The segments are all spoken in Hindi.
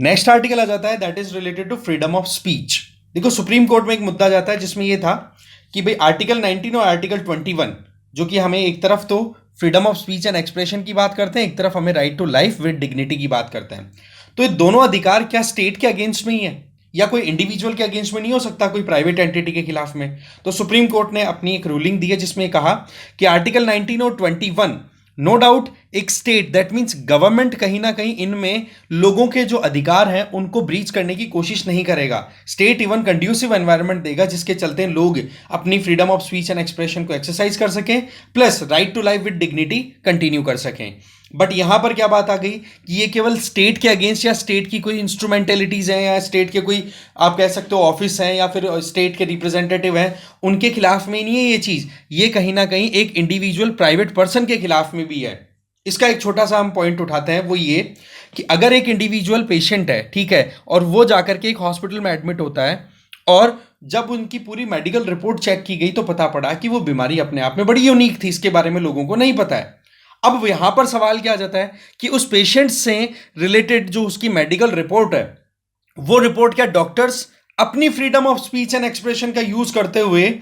नेक्स्ट आर्टिकल आ जाता है that is related to freedom of speech. देखो सुप्रीम कोर्ट में एक मुद्दा जाता है जिसमें ये था कि भाई आर्टिकल 19 और आर्टिकल 21 जो कि हमें एक तरफ तो freedom of speech and expression की बात करते हैं, एक तरफ हमें right to life with dignity की बात करते हैं। तो ये दोनों अधिकार क्या स्टेट के अगेंस्ट में ही है या कोई इंडिविजुअल के अगेंस्ट में नहीं हो सकता, कोई प्राइवेट एंटिटी के खिलाफ में? तो सुप्रीम कोर्ट ने अपनी एक रूलिंग दी है जिसमें कहा कि आर्टिकल 19 और 21 नो डाउट एक स्टेट दैट मीन्स गवर्नमेंट कहीं ना कहीं इनमें लोगों के जो अधिकार हैं उनको ब्रीच करने की कोशिश नहीं करेगा। स्टेट इवन कंड्यूसिव एनवायरनमेंट देगा जिसके चलते लोग अपनी freedom of speech and expression को एक्सरसाइज कर सकें, plus right to life with dignity continue कर सकें। बट यहां पर क्या बात आ गई कि ये केवल स्टेट के अगेंस्ट या स्टेट की कोई इंस्ट्रूमेंटेलिटीज हैं या स्टेट के कोई आप कह सकते हो ऑफिस हैं या फिर स्टेट के रिप्रेजेंटेटिव हैं उनके खिलाफ में नहीं है ये चीज, ये कहीं ना कहीं एक इंडिविजुअल प्राइवेट पर्सन के खिलाफ में भी है। इसका एक छोटा सा हम पॉइंट उठाते हैं, वो ये कि अगर एक इंडिविजुअल पेशेंट है, ठीक है, और वो जाकर के एक हॉस्पिटल में एडमिट होता है और जब उनकी पूरी मेडिकल रिपोर्ट चेक की गई तो पता पड़ा कि वो बीमारी अपने आप में बड़ी यूनिक थी, इसके बारे में लोगों को नहीं पता है। अब यहां पर सवाल क्या आ जाता है कि उस पेशेंट से रिलेटेड जो उसकी मेडिकल रिपोर्ट है वो रिपोर्ट क्या डॉक्टर्स अपनी freedom of speech and expression का यूज करते हुए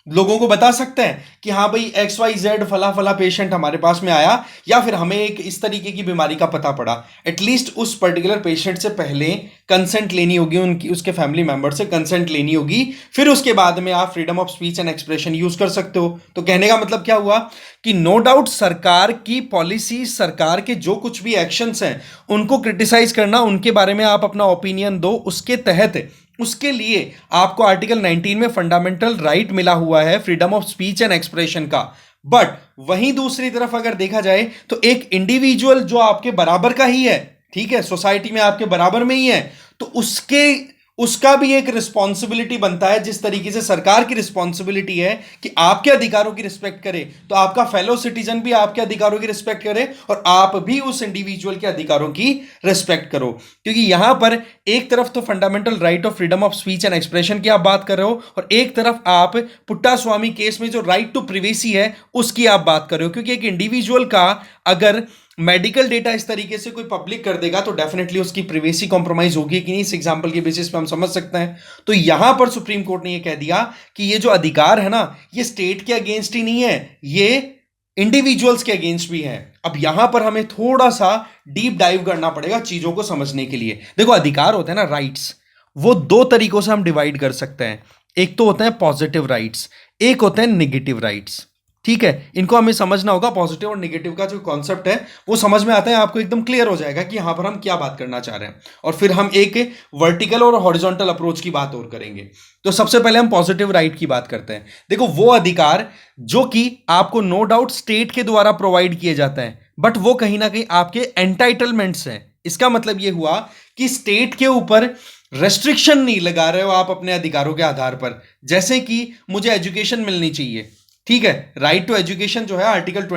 लोगों को बता सकते हैं कि हाँ भाई XYZ फला फला पेशेंट हमारे पास में आया या फिर हमें एक इस तरीके की बीमारी का पता पड़ा? एटलीस्ट उस पर्टिकुलर पेशेंट से पहले कंसेंट लेनी होगी, उनकी उसके फैमिली मेंबर से कंसेंट लेनी होगी, फिर उसके बाद में आप freedom of speech and expression use कर सकते हो। तो कहने का मतलब क्या हुआ कि नो डाउट सरकार की पॉलिसी, सरकार के जो कुछ भी एक्शंस हैं उनको क्रिटिसाइज करना, उनके बारे में आप अपना ओपिनियन दो, उसके तहत उसके लिए आपको आर्टिकल 19 में फंडामेंटल राइट मिला हुआ है freedom of speech and expression का। बट वहीं दूसरी तरफ अगर देखा जाए तो एक इंडिविजुअल जो आपके बराबर का ही है, ठीक है, सोसाइटी में आपके बराबर में ही है, तो उसका भी एक रिस्पॉन्सिबिलिटी बनता है। जिस तरीके से सरकार की रिस्पॉन्सिबिलिटी है कि आपके अधिकारों की रिस्पेक्ट करे, तो आपका फेलो सिटीजन भी आपके अधिकारों की रिस्पेक्ट करे और आप भी उस इंडिविजुअल के अधिकारों की रिस्पेक्ट करो। क्योंकि यहां पर एक तरफ तो fundamental right of freedom of speech and expression की आप बात कर रहे हो और एक तरफ आप पुट्टा स्वामी केस में जो राइट टू प्रिवेसी है उसकी आप बात कर रहे हो। क्योंकि एक इंडिविजुअल का अगर मेडिकल डेटा इस तरीके से कोई पब्लिक कर देगा तो डेफिनेटली उसकी प्राइवेसी कॉम्प्रोमाइज होगी कि नहीं, इस एग्जांपल के बेसिस पे हम समझ सकते हैं। तो यहां पर सुप्रीम कोर्ट ने यह कह दिया कि ये जो अधिकार है ना ये स्टेट के अगेंस्ट ही नहीं है, ये इंडिविजुअल्स के अगेंस्ट भी है। अब यहां पर हमें थोड़ा सा डीप डाइव करना पड़ेगा चीजों को समझने के लिए। देखो अधिकार होते हैं ना, राइट्स, वो दो तरीकों से हम डिवाइड कर सकते हैं। एक तो होते हैं पॉजिटिव राइट्स, एक होते हैं नेगेटिव राइट्स, ठीक है। इनको हमें समझना होगा, पॉजिटिव और नेगेटिव का जो कॉन्सेप्ट है वो समझ में आता है, आपको एकदम क्लियर हो जाएगा कि यहां पर हम क्या बात करना चाह रहे हैं, और फिर हम एक वर्टिकल और हॉरिजॉन्टल अप्रोच की बात और करेंगे। तो सबसे पहले हम पॉजिटिव राइट की बात करते हैं। देखो वो अधिकार जो कि आपको नो डाउट स्टेट के द्वारा प्रोवाइड किए जाते हैं, बट वो कहीं ना कहीं आपके एंटाइटलमेंट्स हैं। इसका मतलब ये हुआ कि स्टेट के ऊपर रेस्ट्रिक्शन नहीं लगा रहे हो आप अपने अधिकारों के आधार पर। जैसे कि मुझे एजुकेशन मिलनी चाहिए, ठीक है, राइट टू एजुकेशन जो है आर्टिकल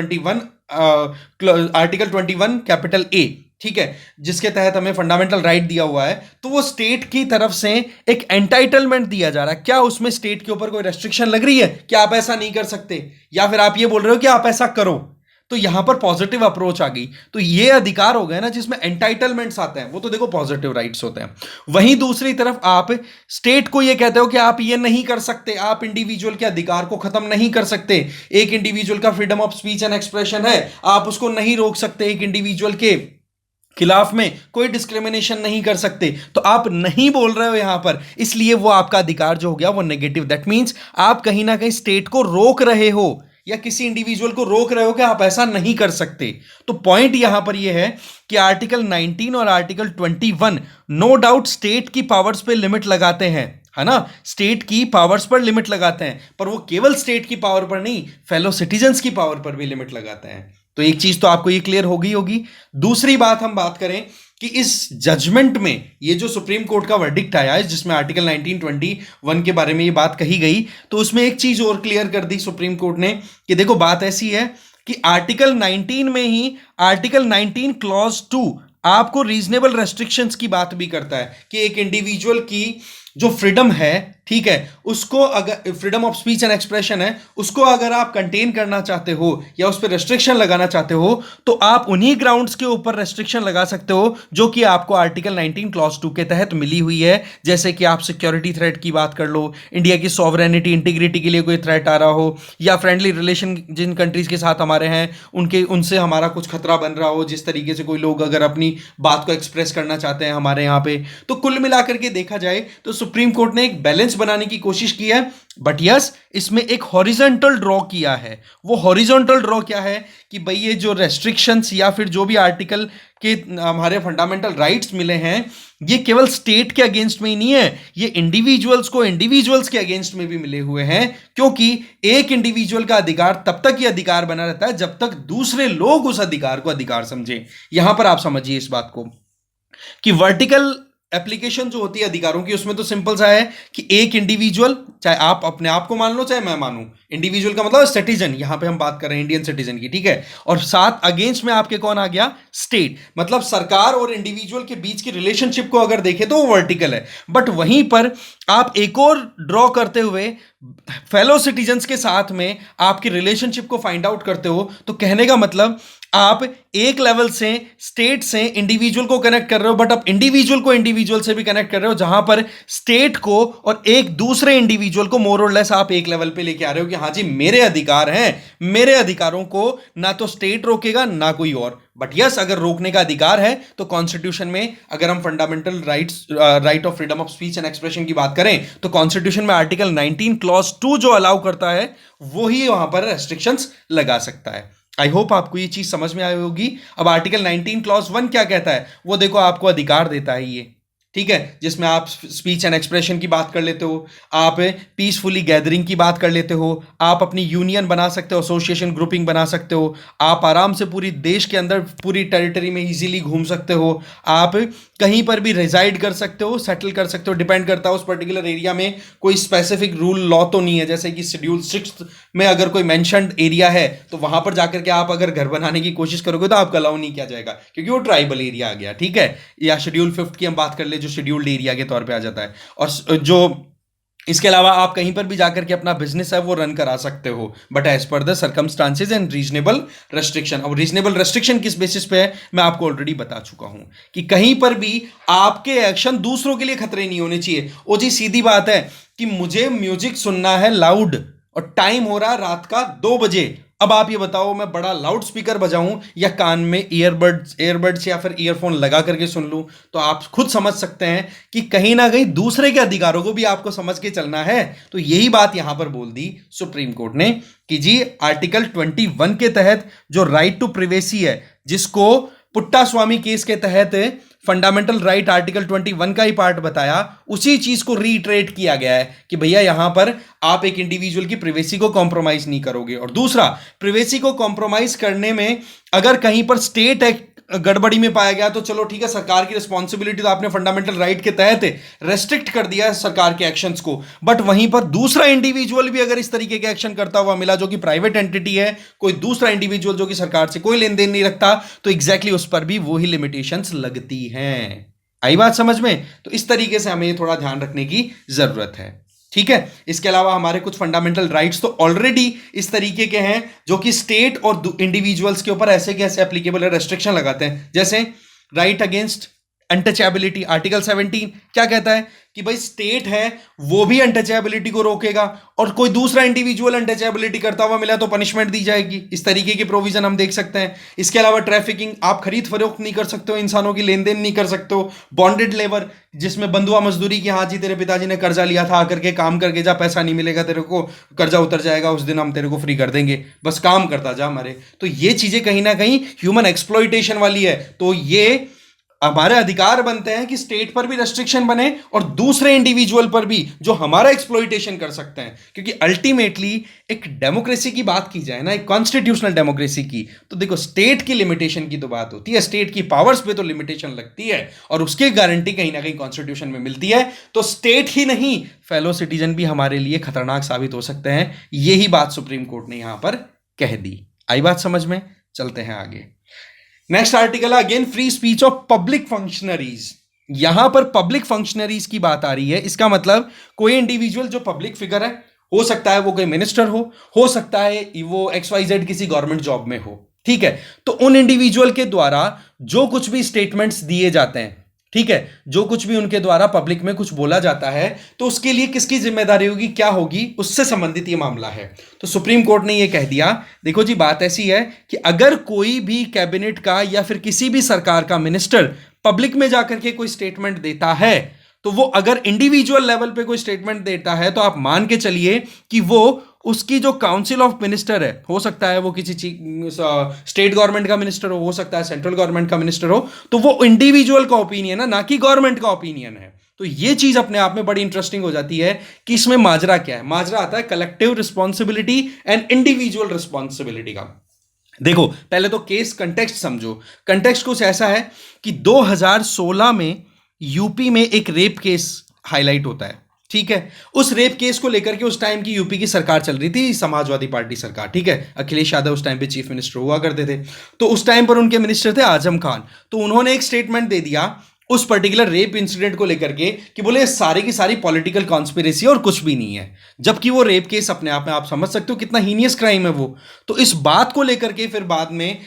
21 कैपिटल A, ठीक है, जिसके तहत हमें फंडामेंटल राइट दिया हुआ है, तो वो स्टेट की तरफ से एक एंटाइटलमेंट दिया जा रहा है। क्या उसमें स्टेट के ऊपर कोई रेस्ट्रिक्शन लग रही है कि आप ऐसा नहीं कर सकते, या फिर आप ये बोल रहे हो कि आप ऐसा करो? तो यहां पर पॉजिटिव अप्रोच आ गई। तो ये अधिकार हो गए ना जिसमें एंटाइटलमेंट्स आते हैं, वो तो देखो पॉजिटिव राइट्स होते हैं। वहीं दूसरी तरफ आप स्टेट को ये कहते हो कि आप ये नहीं कर सकते, आप इंडिविजुअल के अधिकार को खत्म नहीं कर सकते। एक इंडिविजुअल का freedom of speech and expression है, आप उसको नहीं रोक सकते, एक इंडिविजुअल के खिलाफ में कोई डिस्क्रिमिनेशन नहीं कर सकते। तो आप नहीं बोल रहे हो यहां पर, इसलिए वो आपका अधिकार जो हो गया वो नेगेटिव। दैट मीन्स आप कहीं ना कहीं स्टेट को रोक रहे हो या किसी इंडिविजुअल को रोक रहे हो कि आप ऐसा नहीं कर सकते। तो पॉइंट यहां पर यह है कि आर्टिकल 19 और आर्टिकल 21 नो डाउट स्टेट की पावर्स पे लिमिट लगाते हैं, है ना, स्टेट की पावर्स पर लिमिट लगाते हैं, पर वो केवल स्टेट की पावर पर नहीं, फेलो सिटीजन्स की पावर पर भी लिमिट लगाते हैं। तो एक चीज तो आपको ये क्लियर होगी। दूसरी बात हम बात करें कि इस जजमेंट में ये जो सुप्रीम कोर्ट का वर्डिक्ट आया है जिसमें आर्टिकल 1921 के बारे में ये बात कही गई, तो उसमें एक चीज और क्लियर कर दी सुप्रीम कोर्ट ने कि देखो बात ऐसी है कि आर्टिकल 19 में ही आर्टिकल 19 क्लॉज 2 आपको रीजनेबल रेस्ट्रिक्शंस की बात भी करता है कि एक इंडिविजुअल की जो फ्रीडम है ठीक है, उसको अगर freedom of speech and expression है, उसको अगर आप कंटेन करना चाहते हो या उस पर रेस्ट्रिक्शन लगाना चाहते हो तो आप उन्हीं ग्राउंड्स के ऊपर रेस्ट्रिक्शन लगा सकते हो जो कि आपको आर्टिकल 19 क्लॉज 2 के तहत मिली हुई है। जैसे कि आप सिक्योरिटी थ्रेट की बात कर लो, इंडिया की सॉवरेनिटी इंटीग्रिटी के लिए कोई थ्रेट आ रहा हो, या फ्रेंडली रिलेशन जिन कंट्रीज के साथ हमारे हैं उनके उनसे हमारा कुछ खतरा बन रहा हो, जिस तरीके से कोई लोग अगर अपनी बात को एक्सप्रेस करना चाहते हैं हमारे यहाँ पे। तो कुल मिलाकर के देखा जाए तो सुप्रीम कोर्ट ने एक बैलेंस बनाने की कोशिश की है, बट यस इसमें एक हॉरिजॉन्टल ड्रॉ किया है। वो हॉरिजॉन्टल ड्रॉ क्या है कि भाई ये जो रेस्ट्रिक्शंस या फिर जो भी आर्टिकल के हमारे फंडामेंटल राइट्स मिले हैं, ये केवल स्टेट के अगेंस्ट में ही नहीं है, ये इंडिविजुअल्स के अगेंस्ट में भी मिले हुए हैं। क्योंकि एक इंडिविजुअल का अधिकार तब तक ही अधिकार बना रहता है जब तक दूसरे लोग उस अधिकार को अधिकार समझें। यहां पर आप समझिए इस बात को कि वर्टिकल एप्लीकेशन जो होती है अधिकारों की, उसमें तो सिंपल सा है कि एक इंडिविजुअल, चाहे आप अपने आप को मान लो चाहे मैं मानूं, इंडिविजुअल का मतलब सिटीजन, यहां पे हम बात कर रहे हैं इंडियन सिटीजन की, ठीक है, और साथ अगेंस्ट में आपके कौन आ गया, स्टेट। मतलब सरकार और इंडिविजुअल के बीच की रिलेशनशिप को अगर देखें तो वो वर्टिकल है। बट वहीं पर आप एक और ड्रॉ करते हुए फेलो सिटीजन्स के साथ में आपकी रिलेशनशिप को फाइंड आउट करते हो, तो कहने का मतलब आप एक लेवल से स्टेट से इंडिविजुअल को कनेक्ट कर रहे हो, बट आप इंडिविजुअल को इंडिविजुअल से भी कनेक्ट कर रहे हो, जहां पर स्टेट को और एक दूसरे इंडिविजुअल को मोर और लेस आप एक लेवल पे लेके आ रहे हो कि हाँ जी मेरे अधिकार हैं, मेरे अधिकारों को ना तो स्टेट रोकेगा ना कोई और। बट यस अगर रोकने का अधिकार है तो कॉन्स्टिट्यूशन में, अगर हम fundamental right of freedom of speech and expression की बात करें तो कॉन्स्टिट्यूशन में आर्टिकल 19 क्लॉज 2 जो अलाउ करता है वो ही वहां पर रेस्ट्रिक्शंस लगा सकता है। आई होप आपको ये चीज समझ में आई होगी। अब आर्टिकल 19 क्लॉज 1 क्या कहता है, वो देखो आपको अधिकार देता है ये, ठीक है, जिसमें आप स्पीच एंड एक्सप्रेशन की बात कर लेते हो, आप पीसफुली गैदरिंग की बात कर लेते हो, आप अपनी यूनियन बना सकते हो, एसोसिएशन ग्रुपिंग बना सकते हो, आप आराम से पूरी देश के अंदर पूरी टेरिटरी में इजीली घूम सकते हो, आप कहीं पर भी रिजाइड कर सकते हो, सेटल कर सकते हो। डिपेंड करता है उस पर्टिकुलर एरिया में कोई स्पेसिफिक रूल लॉ तो नहीं है, जैसे कि शेड्यूल 6 में अगर कोई मेंशन्ड एरिया है तो वहां पर जाकर के आप अगर घर बनाने की कोशिश करोगे तो आपका अलाउ नहीं किया जाएगा क्योंकि वो ट्राइबल एरिया आ गया, ठीक है। या शेड्यूल 5 की हम बात कर ले जो शेड्यूल्ड एरिया के तौर पे आ जाता है। और जो इसके अलावा आप कहीं पर भी जाकर के अपना बिजनेस है वो रन करा सकते हो, but as per the circumstances and reasonable restriction. अब रीजनेबल रेस्ट्रिक्शन किस बेसिस पे है मैं आपको ऑलरेडी बता चुका हूं कि कहीं पर भी आपके एक्शन दूसरों के लिए खतरे नहीं होने चाहिए। ओ जी सीधी बात है कि मुझे म्यूजिक सुनना है लाउड और टाइम हो रहा है रात का 2 बजे, अब आप ये बताओ मैं बड़ा लाउड स्पीकर बजाऊं या कान में ईयरबड्स या फिर ईयरफोन लगा करके सुन लूं। तो आप खुद समझ सकते हैं कि कहीं ना कहीं दूसरे के अधिकारों को भी आपको समझ के चलना है। तो यही बात यहां पर बोल दी सुप्रीम कोर्ट ने कि जी आर्टिकल 21 के तहत जो राइट टू प्रिवेसी है, जिसको पुट्टा स्वामी केस के तहत फंडामेंटल राइट आर्टिकल 21 का ही पार्ट बताया, उसी चीज को रीट्रेट किया गया है कि भैया यहां पर आप एक इंडिविजुअल की प्रिवेसी को कॉम्प्रोमाइज नहीं करोगे। और दूसरा, प्रिवेसी को कॉम्प्रोमाइज करने में अगर कहीं पर स्टेट एक्ट गड़बड़ी में पाया गया तो चलो ठीक है, सरकार की रिस्पॉन्सिबिलिटी, तो आपने फंडामेंटल राइट के तहत रेस्ट्रिक्ट कर दिया है सरकार के एक्शंस को। बट वहीं पर दूसरा इंडिविजुअल भी अगर इस तरीके के एक्शन करता हुआ मिला जो कि प्राइवेट एंटिटी है, कोई दूसरा इंडिविजुअल जो कि सरकार से कोई लेन देन नहीं रखता, तो एग्जैक्टली उस पर भी वही लिमिटेशंस लगती हैं। आई बात समझ में? तो इस तरीके से हमें थोड़ा ध्यान रखने की जरूरत है, ठीक है। इसके अलावा हमारे कुछ फंडामेंटल राइट्स तो ऑलरेडी इस तरीके के हैं जो कि स्टेट और इंडिविजुअल्स के ऊपर ऐसे कैसे एप्लीकेबल है, रेस्ट्रिक्शन लगाते हैं। जैसे राइट अगेंस्ट अनटचेबिलिटी, आर्टिकल 17 क्या कहता है कि भाई स्टेट है वो भी अनटचेबिलिटी को रोकेगा और कोई दूसरा इंडिविजुअल अनटचेबिलिटी करता हुआ मिला तो पनिशमेंट दी जाएगी। इस तरीके के प्रोविजन हम देख सकते हैं। इसके अलावा ट्रैफिकिंग, आप खरीद फरोख्त नहीं कर सकते हो, इंसानों की लेन देन नहीं कर सकते हो। बॉन्डेड लेबर, जिसमें बंधुआ मजदूरी की, हाँ जी तेरे पिताजी ने कर्जा लिया था, आकर के काम करके जा, पैसा नहीं मिलेगा तेरे को, कर्जा उतर जाएगा, उस दिन हम तेरे को फ्री कर देंगे, बस काम करता जा हमारे। तो ये चीजें कहीं ना कहीं ह्यूमन एक्सप्लॉइटेशन वाली है। तो ये हमारे अधिकार बनते हैं कि स्टेट पर भी रेस्ट्रिक्शन बने और दूसरे इंडिविजुअल पर भी जो हमारा एक्सप्लॉइटेशन कर सकते हैं। क्योंकि अल्टीमेटली एक डेमोक्रेसी की बात की जाए ना, एक कॉन्स्टिट्यूशनल डेमोक्रेसी की, तो देखो स्टेट की लिमिटेशन की तो बात होती है, स्टेट की पावर्स पे तो लिमिटेशन लगती है और उसकी गारंटी कहीं ना कहीं कॉन्स्टिट्यूशन में मिलती है। तो स्टेट ही नहीं, फेलो सिटीजन भी हमारे लिए खतरनाक साबित हो सकते हैं। यही बात सुप्रीम कोर्ट ने यहां पर कह दी। आई बात समझ में? चलते हैं आगे। नेक्स्ट आर्टिकल है again free speech of public functionaries. यहां पर पब्लिक फंक्शनरीज की बात आ रही है। इसका मतलब कोई इंडिविजुअल जो पब्लिक फिगर है, हो सकता है वो कोई मिनिस्टर हो सकता है वो XYZ किसी गवर्नमेंट जॉब में हो, ठीक है। तो उन इंडिविजुअल के द्वारा जो कुछ भी स्टेटमेंट्स दिए जाते हैं, ठीक है, जो कुछ भी उनके द्वारा पब्लिक में कुछ बोला जाता है, तो उसके लिए किसकी जिम्मेदारी होगी, क्या होगी, उससे संबंधित ये मामला है। तो सुप्रीम कोर्ट ने ये कह दिया, देखो जी बात ऐसी है कि अगर कोई भी कैबिनेट का या फिर किसी भी सरकार का मिनिस्टर पब्लिक में जाकर के कोई स्टेटमेंट देता है, तो वो अगर इंडिविजुअल लेवल पे कोई स्टेटमेंट देता है, तो आप मान के चलिए कि वो उसकी जो काउंसिल ऑफ मिनिस्टर है, हो सकता है वो किसी स्टेट गवर्नमेंट का मिनिस्टर हो सकता है सेंट्रल गवर्नमेंट का मिनिस्टर हो, तो वो इंडिविजुअल का ओपिनियन है, ना कि गवर्नमेंट का ओपिनियन है। तो ये चीज अपने आप में बड़ी इंटरेस्टिंग हो जाती है कि इसमें माजरा क्या है। माजरा आता है collective responsibility and individual responsibility का। देखो पहले तो केस कंटेक्स्ट समझो। कंटेक्स्ट कुछ ऐसा है कि 2016 में यूपी में एक रेप केस हाईलाइट होता है, ठीक है। उस रेप केस को लेकर के उस टाइम की यूपी की सरकार चल रही थी, समाजवादी पार्टी सरकार, ठीक है। अखिलेश यादव उस टाइम पे चीफ मिनिस्टर हुआ करते थे। तो उस टाइम पर उनके मिनिस्टर थे आजम खान। तो उन्होंने एक स्टेटमेंट दे दिया उस पर्टिकुलर रेप इंसिडेंट को लेकर के कि बोले सारी की सारी पॉलिटिकल कॉन्स्पिरेसी और कुछ भी नहीं है, जबकि वो रेप केस अपने आप में आप समझ सकते हो कितना हीनियस क्राइम है वो। तो इस बात को लेकर के फिर बाद में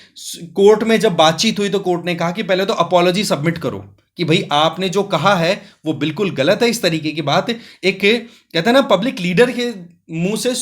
कोर्ट में जब बातचीत हुई, तो कोर्ट ने कहा कि पहले तो अपॉलॉजी सबमिट करो कि भाई आपने जो कहा है वो बिल्कुल गलत है। इस तरीके की बात एक कहते हैं ना पब्लिक लीडर के मुंह से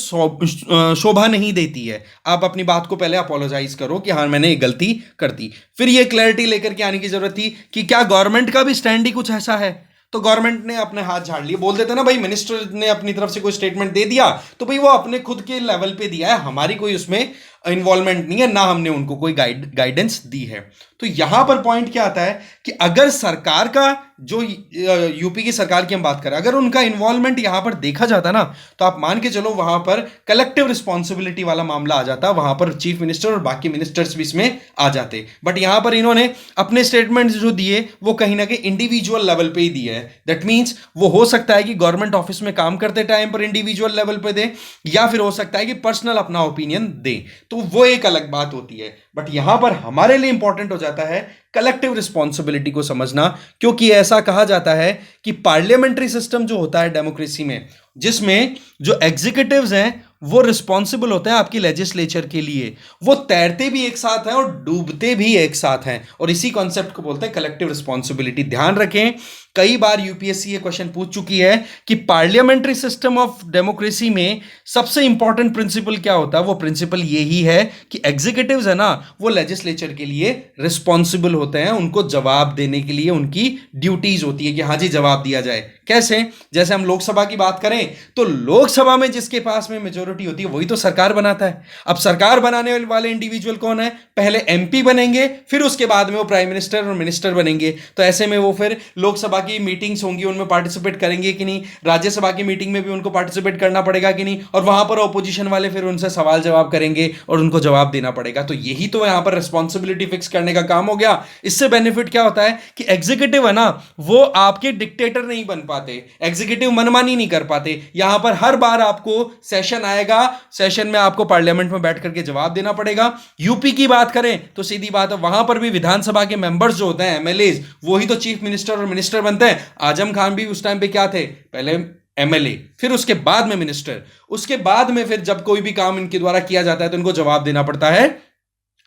शोभा नहीं देती है। आप अपनी बात को पहले अपोलोजाइज करो कि हाँ मैंने ये गलती कर दी। फिर ये क्लैरिटी लेकर के आने की जरूरत थी कि क्या गवर्नमेंट का भी स्टैंड ही कुछ ऐसा है। तो गवर्नमेंट ने अपने हाथ झाड़ लिए, बोल देते ना भाई मिनिस्टर ने अपनी तरफ से कोई स्टेटमेंट दे दिया तो भाई वो अपने खुद के लेवल पे दिया है, हमारी कोई उसमें इन्वॉल्वमेंट नहीं है, ना हमने उनको कोई गाइडेंस दी है। तो यहां पर पॉइंट क्या आता है कि अगर सरकार का जो यूपी की सरकार की हम बात करें, अगर उनका इन्वॉल्वमेंट यहां पर देखा जाता ना, तो आप मान के चलो वहां पर कलेक्टिव रिस्पॉन्सिबिलिटी वाला मामला आ जाता, वहां पर चीफ मिनिस्टर और बाकी मिनिस्टर्स भी इसमें आ जाते। बट यहां पर इन्होंने अपने स्टेटमेंट जो दिए वो कहीं ना कहीं इंडिविजुअल लेवल पे ही दिए है। दैट मीन्स वो हो सकता है कि गवर्नमेंट ऑफिस में काम करते टाइम पर इंडिविजुअल लेवल पे दे, या फिर हो सकता है कि पर्सनल अपना ओपिनियन दे, तो वो एक अलग बात होती है। बट यहां पर हमारे लिए इंपॉर्टेंट हो जाता है कलेक्टिव रिस्पॉन्सिबिलिटी को समझना, क्योंकि ऐसा कहा जाता है कि पार्लियामेंट्री सिस्टम जो होता है डेमोक्रेसी में, जिसमें जो एग्जीक्यूटिव्स हैं वो रिस्पॉन्सिबल होते हैं आपकी लेजिस्लेचर के लिए, वो तैरते भी एक साथ हैं और डूबते भी एक साथ हैं, और इसी कॉन्सेप्ट को बोलते हैं कलेक्टिव रिस्पॉन्सिबिलिटी। ध्यान रखें, कई बार यूपीएससी ये क्वेश्चन पूछ चुकी है कि पार्लियामेंट्री सिस्टम ऑफ डेमोक्रेसी में सबसे इंपॉर्टेंट प्रिंसिपल क्या होता है। वो प्रिंसिपल यही है कि एग्जीक्यूटिव्स है ना, वो लेजिस्लेचर के लिए रिस्पॉन्सिबल होते हैं, उनको जवाब देने के लिए उनकी ड्यूटीज होती है कि हाँ जी जवाब दिया जाए। कैसे? जैसे हम लोकसभा की बात करें तो लोकसभा में जिसके पास में मेजोरिटी होती है वही तो सरकार बनाता है। अब सरकार बनाने वाले इंडिविजुअल कौन है? पहले एमपी बनेंगे, फिर उसके बाद में वो प्राइम मिनिस्टर और मिनिस्टर बनेंगे। तो ऐसे में वो फिर लोकसभा की मीटिंग्स होंगी उनमें पार्टिसिपेट करेंगे कि नहीं, राज्यसभा की मीटिंग में भी उनको पार्टिसिपेट करना पड़ेगा कि नहीं, और वहां पर ऑपोजिशन वाले फिर उनसे सवाल जवाब करेंगे और उनको जवाब देना पड़ेगा। तो यही तो यहां पर रिस्पॉन्सिबिलिटी फिक्स करने का काम हो गया। इससे बेनिफिट क्या होता है कि एग्जीक्यूटिव है ना, वो आपके डिक्टेटर नहीं बन पाते, एग्जीक्यूटिव मनमानी नहीं कर पाते। यहां पर हर बार आपको सेशन आएगा, सेशन में आपको पार्लियामेंट में बैठ करके जवाब देना पड़ेगा। यूपी की बात करें तो सीधी बात है, वहां पर भी विधानसभा के मेंबर्स जो होते हैं एमएलए, वही तो चीफ मिनिस्टर और मिनिस्टर बनते हैं। आजम खान भी उस टाइम पे क्या थे? पहले एमएलए, फिर उसके बाद में मिनिस्टर, उसके बाद में फिर जब कोई भी काम इनके द्वारा किया जाता है तो इनको जवाब देना पड़ता है,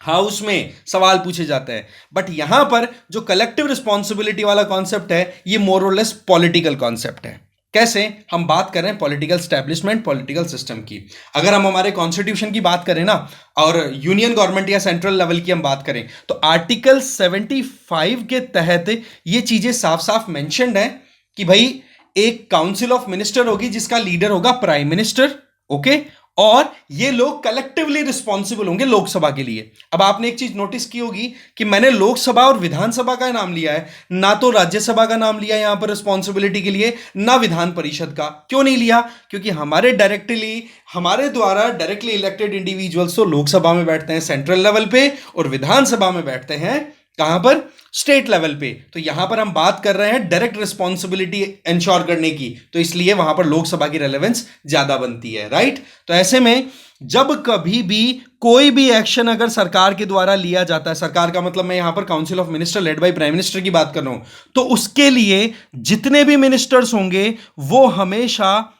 हाउस में सवाल पूछे जाते हैं। बट यहां पर जो कलेक्टिव रिस्पॉन्सिबिलिटी वाला कॉन्सेप्ट है, ये मोर और लेस पॉलिटिकल कॉन्सेप्ट है। कैसे? हम बात कर रहे हैं पॉलिटिकल स्टैब्लिशमेंट, पॉलिटिकल सिस्टम की। अगर हम हमारे कॉन्स्टिट्यूशन की बात करें ना, और यूनियन गवर्नमेंट या सेंट्रल लेवल की हम बात करें, तो आर्टिकल 75 के तहत ये चीजें साफ साफ मेंशन्ड है कि भाई एक काउंसिल ऑफ मिनिस्टर होगी जिसका लीडर होगा प्राइम मिनिस्टर, ओके, और ये लोग कलेक्टिवली रिस्पॉन्सिबल होंगे लोकसभा के लिए। अब आपने एक चीज नोटिस की होगी कि मैंने लोकसभा और विधानसभा का नाम लिया है, ना तो राज्यसभा का नाम लिया यहां पर रिस्पॉन्सिबिलिटी के लिए, ना विधान परिषद का। क्यों नहीं लिया? क्योंकि हमारे द्वारा डायरेक्टली इलेक्टेड इंडिविजुअल्स तो लोकसभा में बैठते हैं सेंट्रल लेवल पे, और विधानसभा में बैठते हैं कहां पर? स्टेट लेवल पे। तो यहां पर हम बात कर रहे हैं डायरेक्ट रिस्पॉन्सिबिलिटी इंश्योर करने की, तो इसलिए वहां पर लोकसभा की रेलेवेंस ज्यादा बनती है, राइट? तो ऐसे में जब कभी भी कोई भी एक्शन अगर सरकार के द्वारा लिया जाता है, सरकार का मतलब मैं यहां पर council of minister led by prime minister की बात कर रहा हूं, तो उसके लिए जितने भी मिनिस्टर्स होंगे वो हमेशा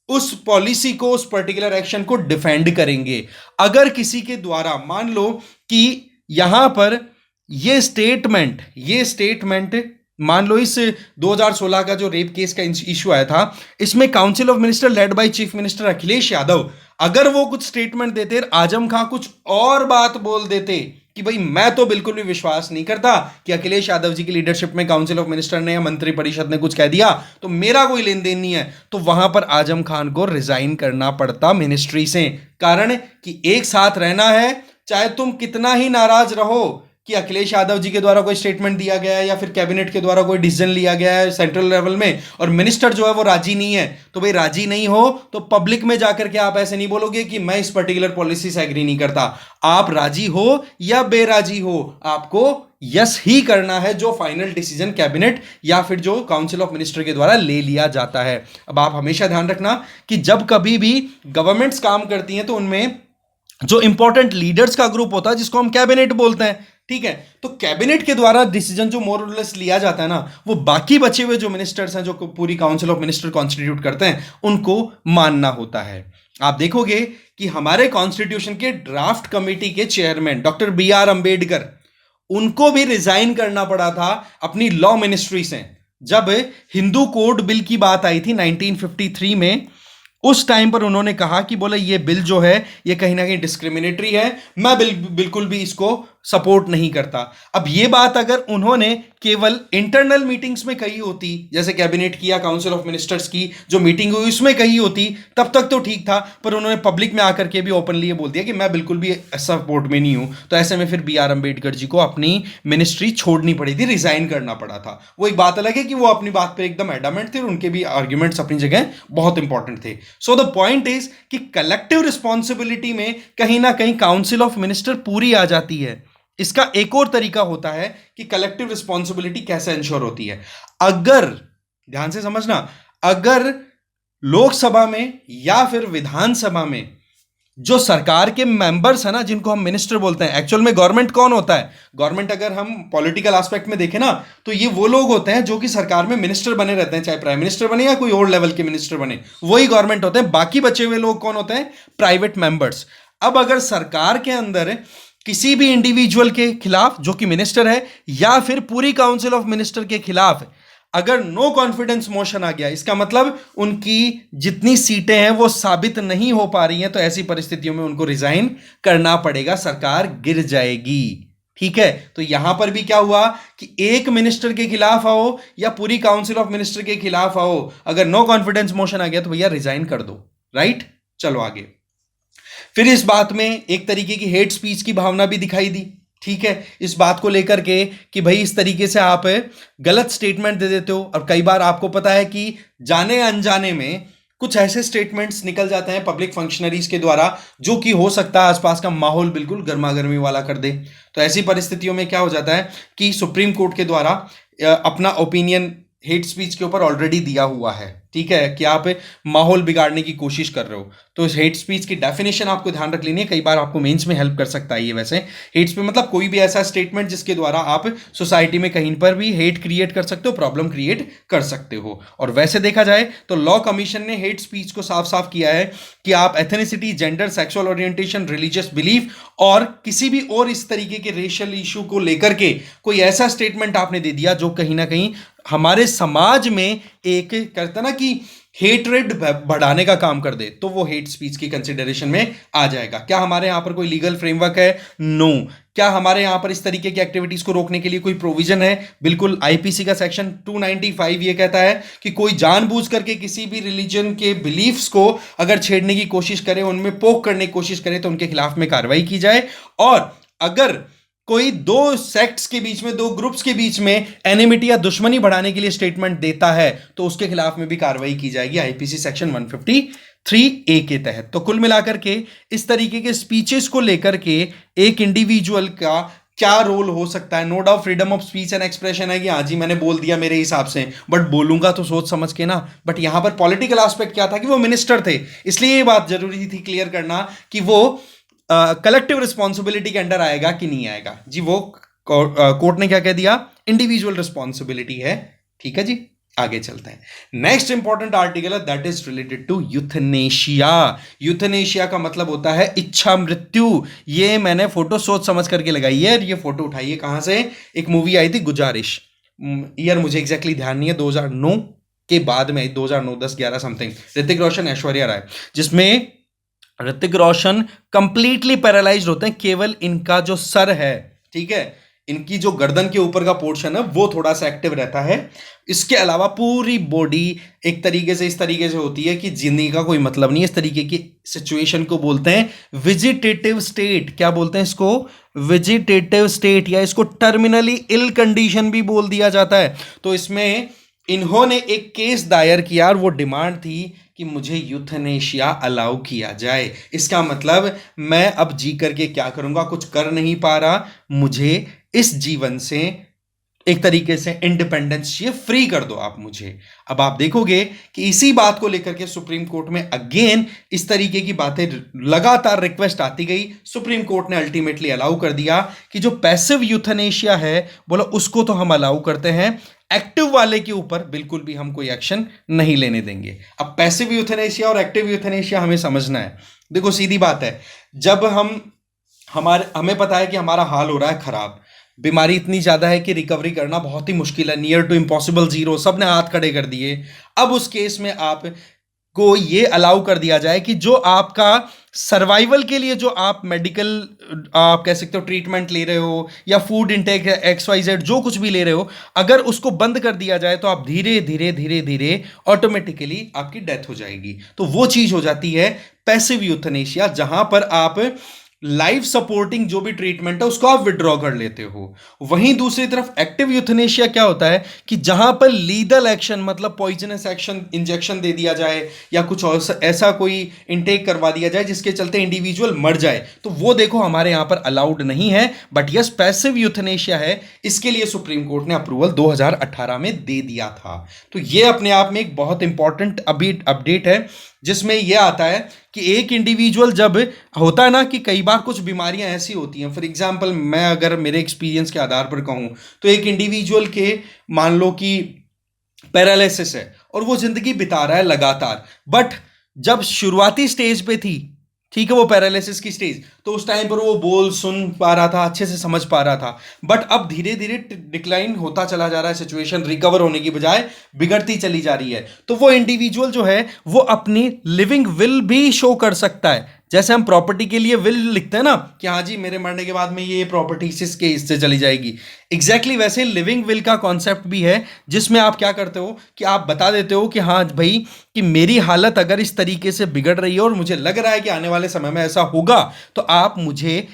उस पॉलिसी को, उस पर्टिकुलर एक्शन को डिफेंड करेंगे। अगर किसी के द्वारा मान लो कि यहां पर ये स्टेटमेंट मान लो इस 2016 का जो रेप केस का इश्यू आया था, इसमें council of minister led by chief minister Akhilesh Yadav अगर वो कुछ स्टेटमेंट देते, आजम खां कुछ और बात बोल देते कि भाई मैं तो बिल्कुल भी विश्वास नहीं करता कि अखिलेश यादव जी की लीडरशिप में काउंसिल ऑफ मिनिस्टर ने या मंत्रिपरिषद ने कुछ कह दिया तो मेरा कोई लेन देन नहीं है, तो वहां पर आजम खान को रिजाइन करना पड़ता मिनिस्ट्री से। कारण कि एक साथ रहना है, चाहे तुम कितना ही नाराज रहो कि अखिलेश यादव जी के द्वारा कोई स्टेटमेंट दिया गया है या फिर कैबिनेट के द्वारा कोई डिसीजन लिया गया है सेंट्रल लेवल में और मिनिस्टर जो है वो राजी नहीं है, तो भाई राजी नहीं हो तो पब्लिक में जाकर के आप ऐसे नहीं बोलोगे कि मैं इस पर्टिकुलर पॉलिसी से एग्री नहीं करता। आप राजी हो या बेराजी हो, आपको यस ही करना है जो फाइनल डिसीजन कैबिनेट या फिर जो काउंसिल ऑफ मिनिस्टर के द्वारा ले लिया जाता है। अब आप हमेशा ध्यान रखना कि जब कभी भी गवर्नमेंट्स काम करती हैं तो उनमें जो इंपॉर्टेंट लीडर्स का ग्रुप होता है जिसको हम कैबिनेट बोलते हैं, ठीक है, तो कैबिनेट के द्वारा डिसीजन जो मोर और लेस लिया जाता है ना, वो बाकी बचे हुए जो मिनिस्टर्स हैं जो पूरी काउंसिल ऑफ मिनिस्टर कॉन्स्टिट्यूट करते हैं उनको मानना होता है। आप देखोगे कि हमारे कॉन्स्टिट्यूशन के ड्राफ्ट कमेटी के chairman doctor B R Ambedkar, उनको भी रिजाइन करना पड़ा था अपनी लॉ मिनिस्ट्री से जब हिंदू कोड बिल की बात आई थी 1953 में। उस टाइम पर उन्होंने कहा कि बोले ये बिल जो है ये कहीं ना कहीं डिस्क्रिमिनेटरी है, मैं बिल्कुल भी इसको सपोर्ट नहीं करता। अब ये बात अगर उन्होंने केवल इंटरनल मीटिंग्स में कही होती, जैसे कैबिनेट की या काउंसिल ऑफ मिनिस्टर्स की जो मीटिंग हुई उसमें कही होती, तब तक तो ठीक था, पर उन्होंने पब्लिक में आकर के भी ओपनली ये बोल दिया कि मैं बिल्कुल भी सपोर्ट में नहीं हूं, तो ऐसे में फिर बी आर अंबेडकर जी को अपनी मिनिस्ट्री छोड़नी पड़ी थी, रिजाइन करना पड़ा था। वो एक बात अलग है कि वो अपनी बात पर एकदम एडामेंट थे और उनके भी आर्ग्यूमेंट्स अपनी जगह बहुत इंपॉर्टेंट थे। सो द पॉइंट इज कि कलेक्टिव रिस्पॉन्सिबिलिटी में कहीं ना कहीं काउंसिल ऑफ मिनिस्टर पूरी आ जाती है। इसका एक और तरीका होता है कि कलेक्टिव रिस्पॉन्सिबिलिटी कैसे इंश्योर होती है। अगर ध्यान से समझना, अगर लोकसभा में या फिर विधानसभा में जो सरकार के मेंबर्स है ना, जिनको हम मिनिस्टर बोलते हैं, एक्चुअल में गवर्नमेंट कौन होता है? गवर्नमेंट अगर हम पॉलिटिकल एस्पेक्ट में देखें ना तो ये वो लोग होते हैं जो कि सरकार में मिनिस्टर बने रहते हैं, चाहे प्राइम मिनिस्टर बने या कोई और लेवल के मिनिस्टर बने, वही गवर्नमेंट होते हैं। बाकी बचे हुए लोग कौन होते हैं? Private members. अब अगर सरकार के अंदर किसी भी इंडिविजुअल के खिलाफ जो कि मिनिस्टर है या फिर पूरी काउंसिल ऑफ मिनिस्टर के खिलाफ अगर नो कॉन्फिडेंस मोशन आ गया, इसका मतलब उनकी जितनी सीटें हैं वो साबित नहीं हो पा रही हैं, तो ऐसी परिस्थितियों में उनको रिजाइन करना पड़ेगा, सरकार गिर जाएगी। ठीक है, तो यहां पर भी क्या हुआ कि एक मिनिस्टर के खिलाफ आओ या पूरी काउंसिल ऑफ मिनिस्टर के खिलाफ आओ, अगर नो कॉन्फिडेंस मोशन आ गया तो भैया रिजाइन कर दो। राइट, चलो आगे। फिर इस बात में एक तरीके की हेट स्पीच की भावना भी दिखाई दी। ठीक है, इस बात को लेकर के कि भाई इस तरीके से आप गलत स्टेटमेंट दे देते हो, और कई बार आपको पता है कि जाने अनजाने में कुछ ऐसे स्टेटमेंट्स निकल जाते हैं पब्लिक फंक्शनरीज के द्वारा जो कि हो सकता है आसपास का माहौल बिल्कुल गर्मा गर्मी वाला कर दे। तो ऐसी परिस्थितियों में क्या हो जाता है कि सुप्रीम कोर्ट के द्वारा अपना ओपिनियन हेट स्पीच के ऊपर ऑलरेडी दिया हुआ है। ठीक है, कि आप माहौल बिगाड़ने की कोशिश कर रहे हो, तो इस हेट स्पीच की डेफिनेशन आपको ध्यान रख लेनी है, कई बार आपको मेंस में हेल्प कर सकता है ये। वैसे हेट स्पीच मतलब कोई भी ऐसा स्टेटमेंट जिसके द्वारा आप सोसाइटी में कहीं पर भी हेट क्रिएट कर सकते हो, प्रॉब्लम क्रिएट कर सकते हो। और वैसे देखा जाए तो लॉ कमीशन ने हेट स्पीच को साफ साफ किया है कि आप ethnicity, gender, sexual orientation, religious belief और किसी भी और इस तरीके के रेशियल इशू को लेकर के कोई ऐसा स्टेटमेंट आपने दे दिया जो कहीं ना कहीं हमारे समाज में एक कहता ना कि हेटरेड बढ़ाने का काम कर दे, तो वो हेट स्पीच की कंसिडरेशन में आ जाएगा। क्या हमारे यहां पर कोई लीगल फ्रेमवर्क है? नो। क्या हमारे यहां पर इस तरीके की एक्टिविटीज को रोकने के लिए कोई प्रोविजन है? बिल्कुल। आईपीसी का सेक्शन 295 ये कहता है कि कोई जानबूझ करके किसी भी रिलीजन के बिलीफ्स को अगर छेड़ने की कोशिश करे, उनमें पोक करने की कोशिश करे, तो उनके खिलाफ में कार्रवाई की जाए। और अगर कोई दो सेक्ट्स के बीच में, दो ग्रुप्स के बीच में एनिमिटी या दुश्मनी बढ़ाने के लिए स्टेटमेंट देता है तो उसके खिलाफ में भी कार्रवाई की जाएगी आईपीसी सेक्शन 153A के तहत। तो कुल मिलाकर के इस तरीके के स्पीचेस को लेकर के एक इंडिविजुअल का क्या रोल हो सकता है। No doubt freedom of speech and expression है कि हाँ जी मैंने बोल दिया मेरे हिसाब से, बट बोलूंगा तो सोच समझ के ना। बट यहां पर पॉलिटिकल एस्पेक्ट क्या था कि वो मिनिस्टर थे, इसलिए ये बात जरूरी थी क्लियर करना कि वो कलेक्टिव रिस्पॉन्सिबिलिटी के अंडर आएगा कि नहीं आएगा जी। वो कोर्ट ने क्या कह दिया, इंडिविजुअल रिस्पॉन्सिबिलिटी है। ठीक है जी, आगे चलते हैं। नेक्स्ट इंपॉर्टेंट आर्टिकल है that is related to euthanasia. Euthanasia का मतलब होता है इच्छा मृत्यु। ये मैंने फोटो सोच समझ करके लगाई है, और ये फोटो उठाई है कहां से, एक मूवी आई थी गुजारिश, ईयर मुझे एग्जैक्टली ध्यान नहीं है, 2009 के बाद में, 2009 10 11 समथिंग, ऋतिक रोशन ऐश्वर्या राय, जिसमें ऋतिक रोशन कंप्लीटली पैरालाइज्ड होते हैं, केवल इनका जो सर है, ठीक है, इनकी जो गर्दन के ऊपर का पोर्शन है वो थोड़ा सा एक्टिव रहता है। इसके अलावा पूरी बॉडी एक तरीके से इस तरीके से होती है कि जिंदगी का कोई मतलब नहीं है। इस तरीके की सिचुएशन को बोलते हैं वेजिटेटिव स्टेट। क्या बोलते हैं इसको, वेजिटेटिव स्टेट, या इसको टर्मिनली इल कंडीशन भी बोल दिया जाता है। तो इसमें इन्होंने एक केस दायर किया और वो डिमांड थी कि मुझे यूथनेशिया अलाउ किया जाए। इसका मतलब मैं अब जी करके क्या करूंगा, कुछ कर नहीं पा रहा, मुझे इस जीवन से एक तरीके से इंडिपेंडेंस चाहिए, फ्री कर दो आप मुझे। अब आप देखोगे कि इसी बात को लेकर के सुप्रीम कोर्ट में अगेन इस तरीके की बातें लगातार रिक्वेस्ट आती गई। सुप्रीम कोर्ट ने अल्टीमेटली अलाउ कर दिया कि जो पैसिव यूथनेशिया है, बोला उसको तो हम अलाउ करते हैं, एक्टिव वाले के ऊपर बिल्कुल भी हम कोई एक्शन नहीं लेने देंगे। अब पैसिव यूथनेशिया और एक्टिव यूथनेशिया हमें समझना है। देखो सीधी बात है, जब हमें पता है कि हमारा हाल हो रहा है खराब, बीमारी इतनी ज्यादा है कि रिकवरी करना बहुत ही मुश्किल है, नियर टू इम्पॉसिबल, जीरो, सबने हाथ खड़े कर दिए। अब उस केस में आप को ये अलाउ कर दिया जाए कि जो आपका सर्वाइवल के लिए जो आप मेडिकल आप कह सकते हो ट्रीटमेंट ले रहे हो, या फूड इंटेक XYZ जो कुछ भी ले रहे हो, अगर उसको बंद कर दिया जाए तो आप धीरे धीरे धीरे धीरे ऑटोमेटिकली आपकी डेथ हो जाएगी। तो वो चीज हो जाती है पैसिव यूथनेशिया, जहां पर आप लाइफ सपोर्टिंग जो भी ट्रीटमेंट है उसको आप विड्रॉ कर लेते हो। वहीं दूसरी तरफ एक्टिव यूथनेशिया क्या होता है कि जहां पर लीगल एक्शन, मतलब पॉइजनस एक्शन, इंजेक्शन दे दिया जाए या कुछ और ऐसा कोई इनटेक करवा दिया जाए जिसके चलते इंडिविजुअल मर जाए, तो वो देखो हमारे यहां पर अलाउड नहीं है। बट यस, पैसिव यूथनेशिया है, इसके लिए सुप्रीम कोर्ट ने अप्रूवल 2018 में दे दिया था। तो ये अपने आप में एक बहुत इंपॉर्टेंट अभी अपडेट है, जिसमें यह आता है कि एक इंडिविजुअल जब होता है ना कि कई बार कुछ बीमारियां ऐसी होती हैं, फॉर एग्जांपल मैं अगर मेरे एक्सपीरियंस के आधार पर कहूं तो एक इंडिविजुअल के मान लो कि पैरालिसिस है और वो जिंदगी बिता रहा है लगातार, बट जब शुरुआती स्टेज पे थी, ठीक है, वो पैरालिसिस की स्टेज, तो उस टाइम पर वो बोल सुन पा रहा था, अच्छे से समझ पा रहा था, बट अब धीरे धीरे डिक्लाइन होता चला जा रहा है, सिचुएशन रिकवर होने की बजाय बिगड़ती चली जा रही है। तो वो इंडिविजुअल जो है वो अपनी लिविंग विल भी शो कर सकता है। जैसे हम प्रॉपर्टी के लिए विल लिखते हैं ना कि हाँ जी मेरे मरने के बाद में ये प्रॉपर्टी इसके इससे चली जाएगी, एग्जैक्टली वैसे लिविंग विल का कॉन्सेप्ट भी है, जिसमें आप क्या करते हो कि आप बता देते हो कि हाँ भाई कि मेरी हालत अगर इस तरीके से बिगड़ रही है और मुझे लग रहा है कि आने वाले समय में ऐसा होगा, तो आप मुझे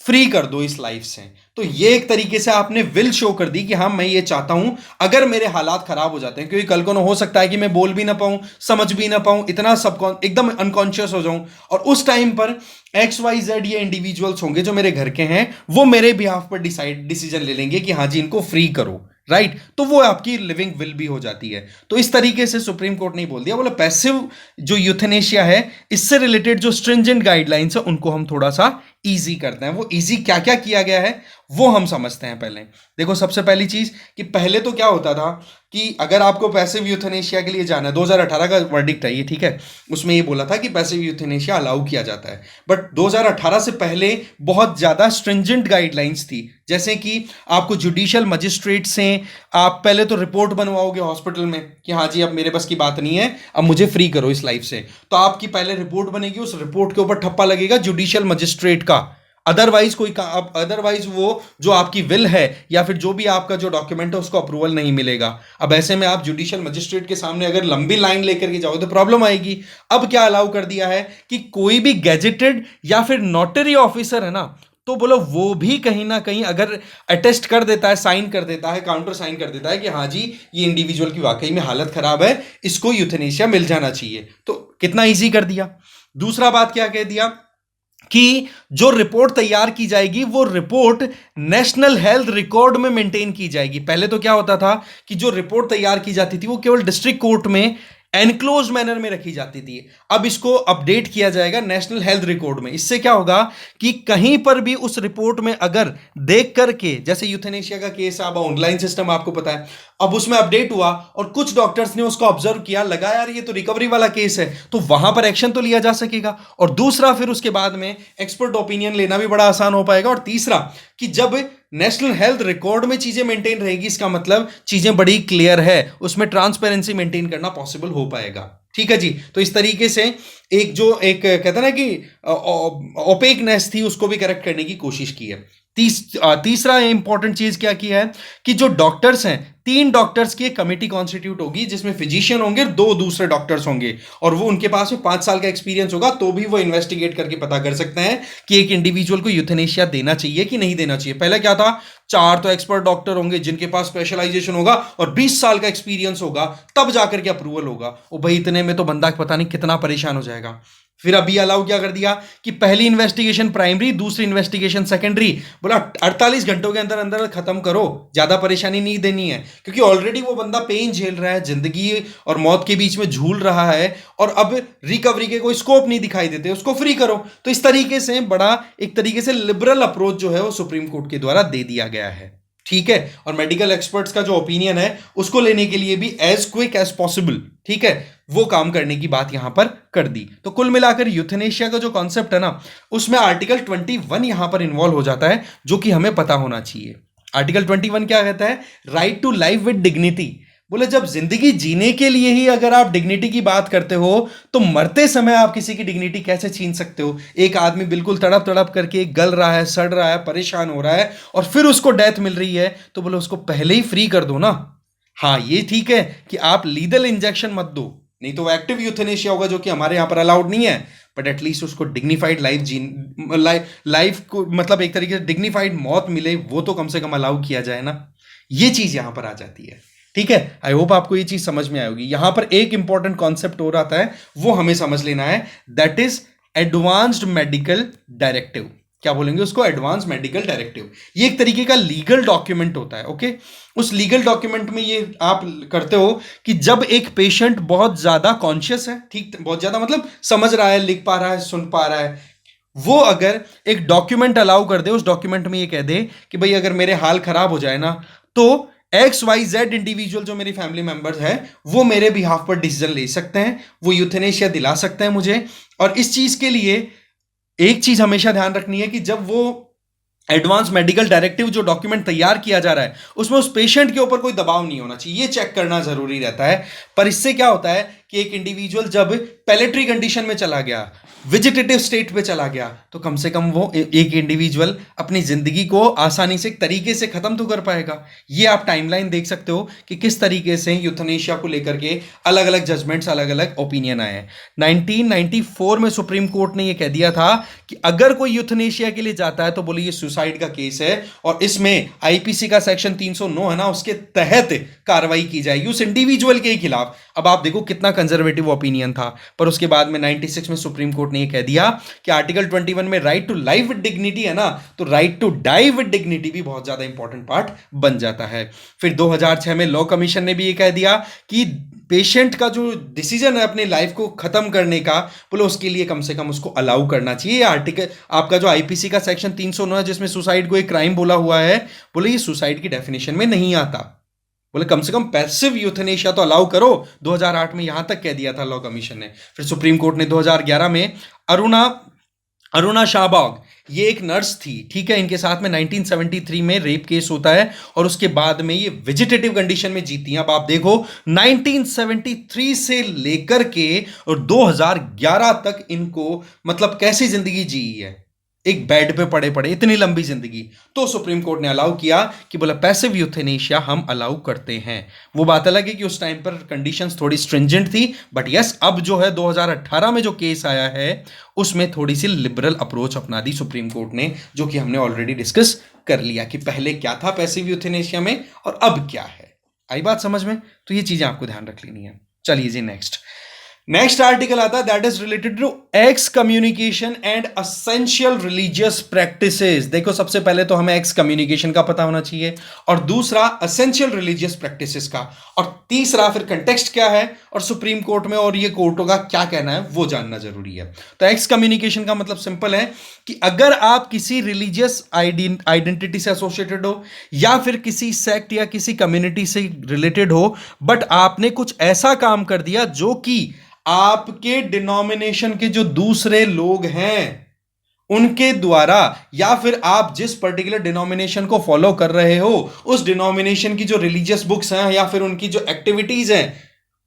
फ्री कर दो इस लाइफ से। तो ये एक तरीके से आपने विल शो कर दी कि हाँ मैं ये चाहता हूं, अगर मेरे हालात खराब हो जाते हैं, क्योंकि कल को ना हो सकता है कि मैं बोल भी ना पाऊं, समझ भी ना पाऊं, इतना सब एकदम अनकॉन्शियस हो जाऊं, और उस टाइम पर XYZ ये इंडिविजुअल्स होंगे जो मेरे घर के हैं, वो मेरे बिहाफ पर डिसीजन ले लेंगे कि हाँ जी इनको फ्री करो, राइट। तो वो आपकी लिविंग विल भी हो जाती है। तो इस तरीके से सुप्रीम कोर्ट ने बोल दिया, बोले पैसिव जो यूथनेशिया है इससे रिलेटेड जो स्ट्रिंजेंट गाइडलाइंस है उनको हम थोड़ा सा इजी करते हैं। वो इजी क्या क्या किया गया है वो हम समझते हैं। पहले देखो, सबसे पहली चीज कि पहले तो क्या होता था कि अगर आपको पैसिव यूथनेशिया के लिए जाना है, 2018 का वर्डिक्ट है ये, ठीक है, उसमें ये बोला था कि पैसिव यूथनेशिया अलाउ किया जाता है, बट 2018 से पहले बहुत ज्यादा स्ट्रिंजेंट गाइडलाइंस थी, जैसे कि आपको जुडिशियल मजिस्ट्रेट से आप पहले तो रिपोर्ट बनवाओगे हॉस्पिटल में कि हाँ जी अब मेरे बस की बात नहीं है, अब मुझे फ्री करो इस लाइफ से, तो आपकी पहले रिपोर्ट बनेगी, उस रिपोर्ट के ऊपर ठप्पा लगेगा जुडिशियल मजिस्ट्रेट का, अदरवाइज अदरवाइज वो जो आपकी विल है या फिर जो भी आपका जो डॉक्यूमेंट है उसको अप्रूवल नहीं मिलेगा। अब ऐसे में आप जुडिशियल मजिस्ट्रेट के सामने अगर लंबी लाइन लेकर के जाओ तो प्रॉब्लम आएगी। अब क्या अलाउ कर दिया है कि कोई भी गैजेटेड या फिर नोटरी ऑफिसर है ना, तो बोलो वो भी कहीं ना कहीं अगर अटेस्ट कर देता है, साइन कर देता है, काउंटर साइन कर देता है कि हाँ जी ये इंडिविजुअल की वाकई में हालत खराब है, इसको यूथनेशिया मिल जाना चाहिए, तो कितना इजी कर दिया। दूसरा बात क्या कह दिया कि जो रिपोर्ट तैयार की जाएगी वो रिपोर्ट नेशनल हेल्थ रिकॉर्ड में मेंटेन की जाएगी। पहले तो क्या होता था कि जो रिपोर्ट तैयार की जाती थी वो केवल डिस्ट्रिक्ट कोर्ट में एनक्लोज मैनर में रखी जाती थी। अब इसको अपडेट किया जाएगा नेशनल हेल्थ रिकॉर्ड में। इससे क्या होगा कि कहीं पर भी उस रिपोर्ट में अगर देख करके, जैसे यूथेनेशिया का केस अब ऑनलाइन सिस्टम आपको पता है, अब उसमें अपडेट हुआ और कुछ डॉक्टर्स ने उसको ऑब्जर्व किया, लगा यार ये तो रिकवरी वाला केस है, तो वहां पर एक्शन तो लिया जा सकेगा। और दूसरा, फिर उसके बाद में एक्सपर्ट ओपिनियन लेना भी बड़ा आसान हो पाएगा। और तीसरा कि जब नेशनल हेल्थ रिकॉर्ड में चीजें मेंटेन रहेगी, इसका मतलब चीजें बड़ी क्लियर है, उसमें ट्रांसपेरेंसी मेंटेन करना पॉसिबल हो पाएगा। ठीक है जी। तो इस तरीके से एक कहता ना कि ओपेकनेस थी, उसको भी करेक्ट करने की कोशिश की है। तीसरा इंपॉर्टेंट चीज क्या की है कि जो डॉक्टर्स हैं, 3 डॉक्टर्स की एक कमेटी कॉन्स्टिट्यूट होगी जिसमें फिजिशियन होंगे, 2 दूसरे डॉक्टर्स होंगे, और वो उनके पास में 5 साल का एक्सपीरियंस होगा, तो भी वो इन्वेस्टिगेट करके पता कर सकते हैं कि एक इंडिविजुअल को यूथेनेशिया देना चाहिए कि नहीं देना चाहिए। पहले क्या था, 4 तो एक्सपर्ट डॉक्टर होंगे जिनके पास स्पेशलाइजेशन होगा और 20 साल का एक्सपीरियंस होगा, तब जाकर के अप्रूवल होगा। ओ भाई, इतने में तो बंदा पता नहीं कितना परेशान हो जाएगा। फिर अभी अलाउ क्या कर दिया कि पहली इन्वेस्टिगेशन प्राइमरी, दूसरी इन्वेस्टिगेशन सेकेंडरी, बोला 48 घंटों के अंदर अंदर खत्म करो, ज्यादा परेशानी नहीं देनी है, क्योंकि ऑलरेडी वो बंदा पेन झेल रहा है, जिंदगी और मौत के बीच में झूल रहा है, और अब रिकवरी के कोई स्कोप नहीं दिखाई देते, उसको फ्री करो। तो इस तरीके से बड़ा एक तरीके से लिबरल अप्रोच जो है वो सुप्रीम कोर्ट के द्वारा दे दिया गया है। ठीक है। और मेडिकल एक्सपर्ट्स का जो ओपिनियन है उसको लेने के लिए भी एज क्विक एज पॉसिबल, ठीक है, वो काम करने की बात यहां पर कर दी। तो कुल मिलाकर यूथेनेशिया का जो कॉन्सेप्ट है ना, उसमें आर्टिकल 21 यहां पर इन्वॉल्व हो जाता है, जो कि हमें पता होना चाहिए। आर्टिकल 21 क्या कहता है? Right to life with dignity. बोले जब जिंदगी जीने के लिए ही अगर आप डिग्निटी की बात करते हो, तो मरते समय आप किसी की डिग्निटी कैसे छीन सकते हो? एक आदमी बिल्कुल तड़प तड़प करके गल रहा है, सड़ रहा है, परेशान हो रहा है, और फिर उसको डेथ मिल रही है, तो बोले उसको पहले ही फ्री कर दो ना। हाँ, ये ठीक है कि आप लीगल इंजेक्शन मत दो, नहीं तो एक्टिव यूथेनेशिया होगा, जो कि हमारे यहां पर अलाउड नहीं है, बट एटलीस्ट उसको डिग्निफाइड लाइफ को, मतलब एक तरीके से डिग्निफाइड मौत मिले, वो तो कम से कम अलाउ किया जाए ना। ये चीज यहां पर आ जाती है। ठीक है। आई होप आपको ये चीज समझ में आएगी। यहां पर एक इंपॉर्टेंट कॉन्सेप्ट और आता है, वो हमें समझ लेना है, that is advanced medical directive. क्या बोलेंगे उसको? Advance medical directive. ये एक तरीके का लीगल डॉक्यूमेंट होता है। ओके। उस लीगल डॉक्यूमेंट में ये आप करते हो कि जब एक पेशेंट बहुत ज्यादा कॉन्शियस है, ठीक, बहुत ज्यादा मतलब समझ रहा है, लिख पा रहा है, सुन पा रहा है, वो अगर एक डॉक्यूमेंट अलाउ कर दे, उस डॉक्यूमेंट में ये कह दे कि भाई अगर मेरे हाल खराब हो जाए ना, तो XYZ इंडिविजुअल जो मेरी फैमिली मेंबर्स है, वो मेरे बिहाफ पर डिसीजन ले सकते हैं, वो यूथेनेशिया दिला सकते हैं मुझे। और इस चीज के लिए एक चीज हमेशा ध्यान रखनी है कि जब वो एडवांस मेडिकल डायरेक्टिव जो डॉक्यूमेंट तैयार किया जा रहा है, उसमें उस पेशेंट के ऊपर कोई दबाव नहीं होना चाहिए, ये चेक करना जरूरी रहता है। पर इससे क्या होता है कि एक इंडिविजुअल जब पैलेटरी कंडीशन में चला गया, वेजिटेटिव स्टेट पे चला गया, तो कम से कम वो एक इंडिविजुअल अपनी जिंदगी को आसानी से एक तरीके से खत्म तो कर पाएगा। ये आप टाइमलाइन देख सकते हो कि किस तरीके से यूथेनेशिया को लेकर के अलग अलग जजमेंट्स, अलग अलग ओपिनियन आए हैं। 1994 में सुप्रीम कोर्ट ने यह कह दिया था कि अगर कोई यूथेनेशिया के लिए जाता है तो बोले ये सुसाइड का केस है, और इसमें आईपीसी का सेक्शन 309 है ना, उसके तहत कार्रवाई की जाएगी उस इंडिविजुअल के खिलाफ। अब आप देखो कितना कंजर्वेटिव ओपिनियन था, पर उसके बाद में 96 में सुप्रीम कोर्ट ने यह कह दिया कि आर्टिकल 21 में right to life with dignity है ना, तो right to die with dignity भी बहुत ज्यादा इंपॉर्टेंट पार्ट बन जाता है। फिर 2006 में लॉ कमीशन ने भी यह कह दिया कि पेशेंट का जो डिसीजन है अपनी लाइफ को खत्म करने का, बोले उसके लिए कम से कम उसको अलाउ करना चाहिए। आर्टिकल आपका जो आईपीसी का सेक्शन 309 है, जिसमें सुसाइड को एक क्राइम बोला हुआ है, बोले ये सुसाइड की डेफिनेशन में नहीं आता। बोले कम से कम पैसिव यूथेनेशिया तो अलाउ करो। 2008 में यहां तक कह दिया था लॉ कमीशन ने। फिर सुप्रीम कोर्ट ने 2011 में अरुणा शाहबाग, ये एक नर्स थी, ठीक है, इनके साथ में 1973 में रेप केस होता है, और उसके बाद में ये वेजिटेटिव कंडीशन में जीती हैं। अब आप देखो 1973 से लेकर के और 2011 तक इनको मतलब कैसी जिंदगी जी है, एक बेड पे पड़े पड़े, इतनी लंबी जिंदगी। तो सुप्रीम कोर्ट ने अलाउ किया कि बोला पैसिव यूथेनेशिया हम अलाउ करते हैं। वो बात अलग है कि उस टाइम पर कंडीशंस थोड़ी स्ट्रिंजेंट थी, बट यस अब जो है 2018 में जो केस आया है, उसमें थोड़ी सी लिबरल अप्रोच अपना दी सुप्रीम कोर्ट ने, जो कि हमने ऑलरेडी डिस्कस कर लिया कि पहले क्या था पैसिव यूथेनेशिया में और अब क्या है। आई बात समझ में? तो ये चीजें आपको ध्यान रख लेनी है। चलिए जी नेक्स्ट। नेक्स्ट आर्टिकल आता है that is related to excommunication and essential religious practices. देखो सबसे पहले तो हमें एक्स कम्युनिकेशन का पता होना चाहिए, और दूसरा असेंशियल रिलीजियस प्रैक्टिसेस का, और तीसरा फिर कंटेक्स्ट क्या है और सुप्रीम कोर्ट में और ये कोर्टों का क्या कहना है वो जानना जरूरी है। तो एक्स कम्युनिकेशन का मतलब सिंपल है कि अगर आप किसी रिलीजियस आइडेंटिटी से एसोसिएटेड हो या फिर किसी सेक्ट या किसी कम्युनिटी से रिलेटेड हो, बट आपने कुछ ऐसा काम कर दिया जो कि आपके डिनोमिनेशन के जो दूसरे लोग हैं उनके द्वारा, या फिर आप जिस पर्टिकुलर डिनोमिनेशन को फॉलो कर रहे हो उस डिनोमिनेशन की जो रिलीजियस बुक्स हैं या फिर उनकी जो एक्टिविटीज हैं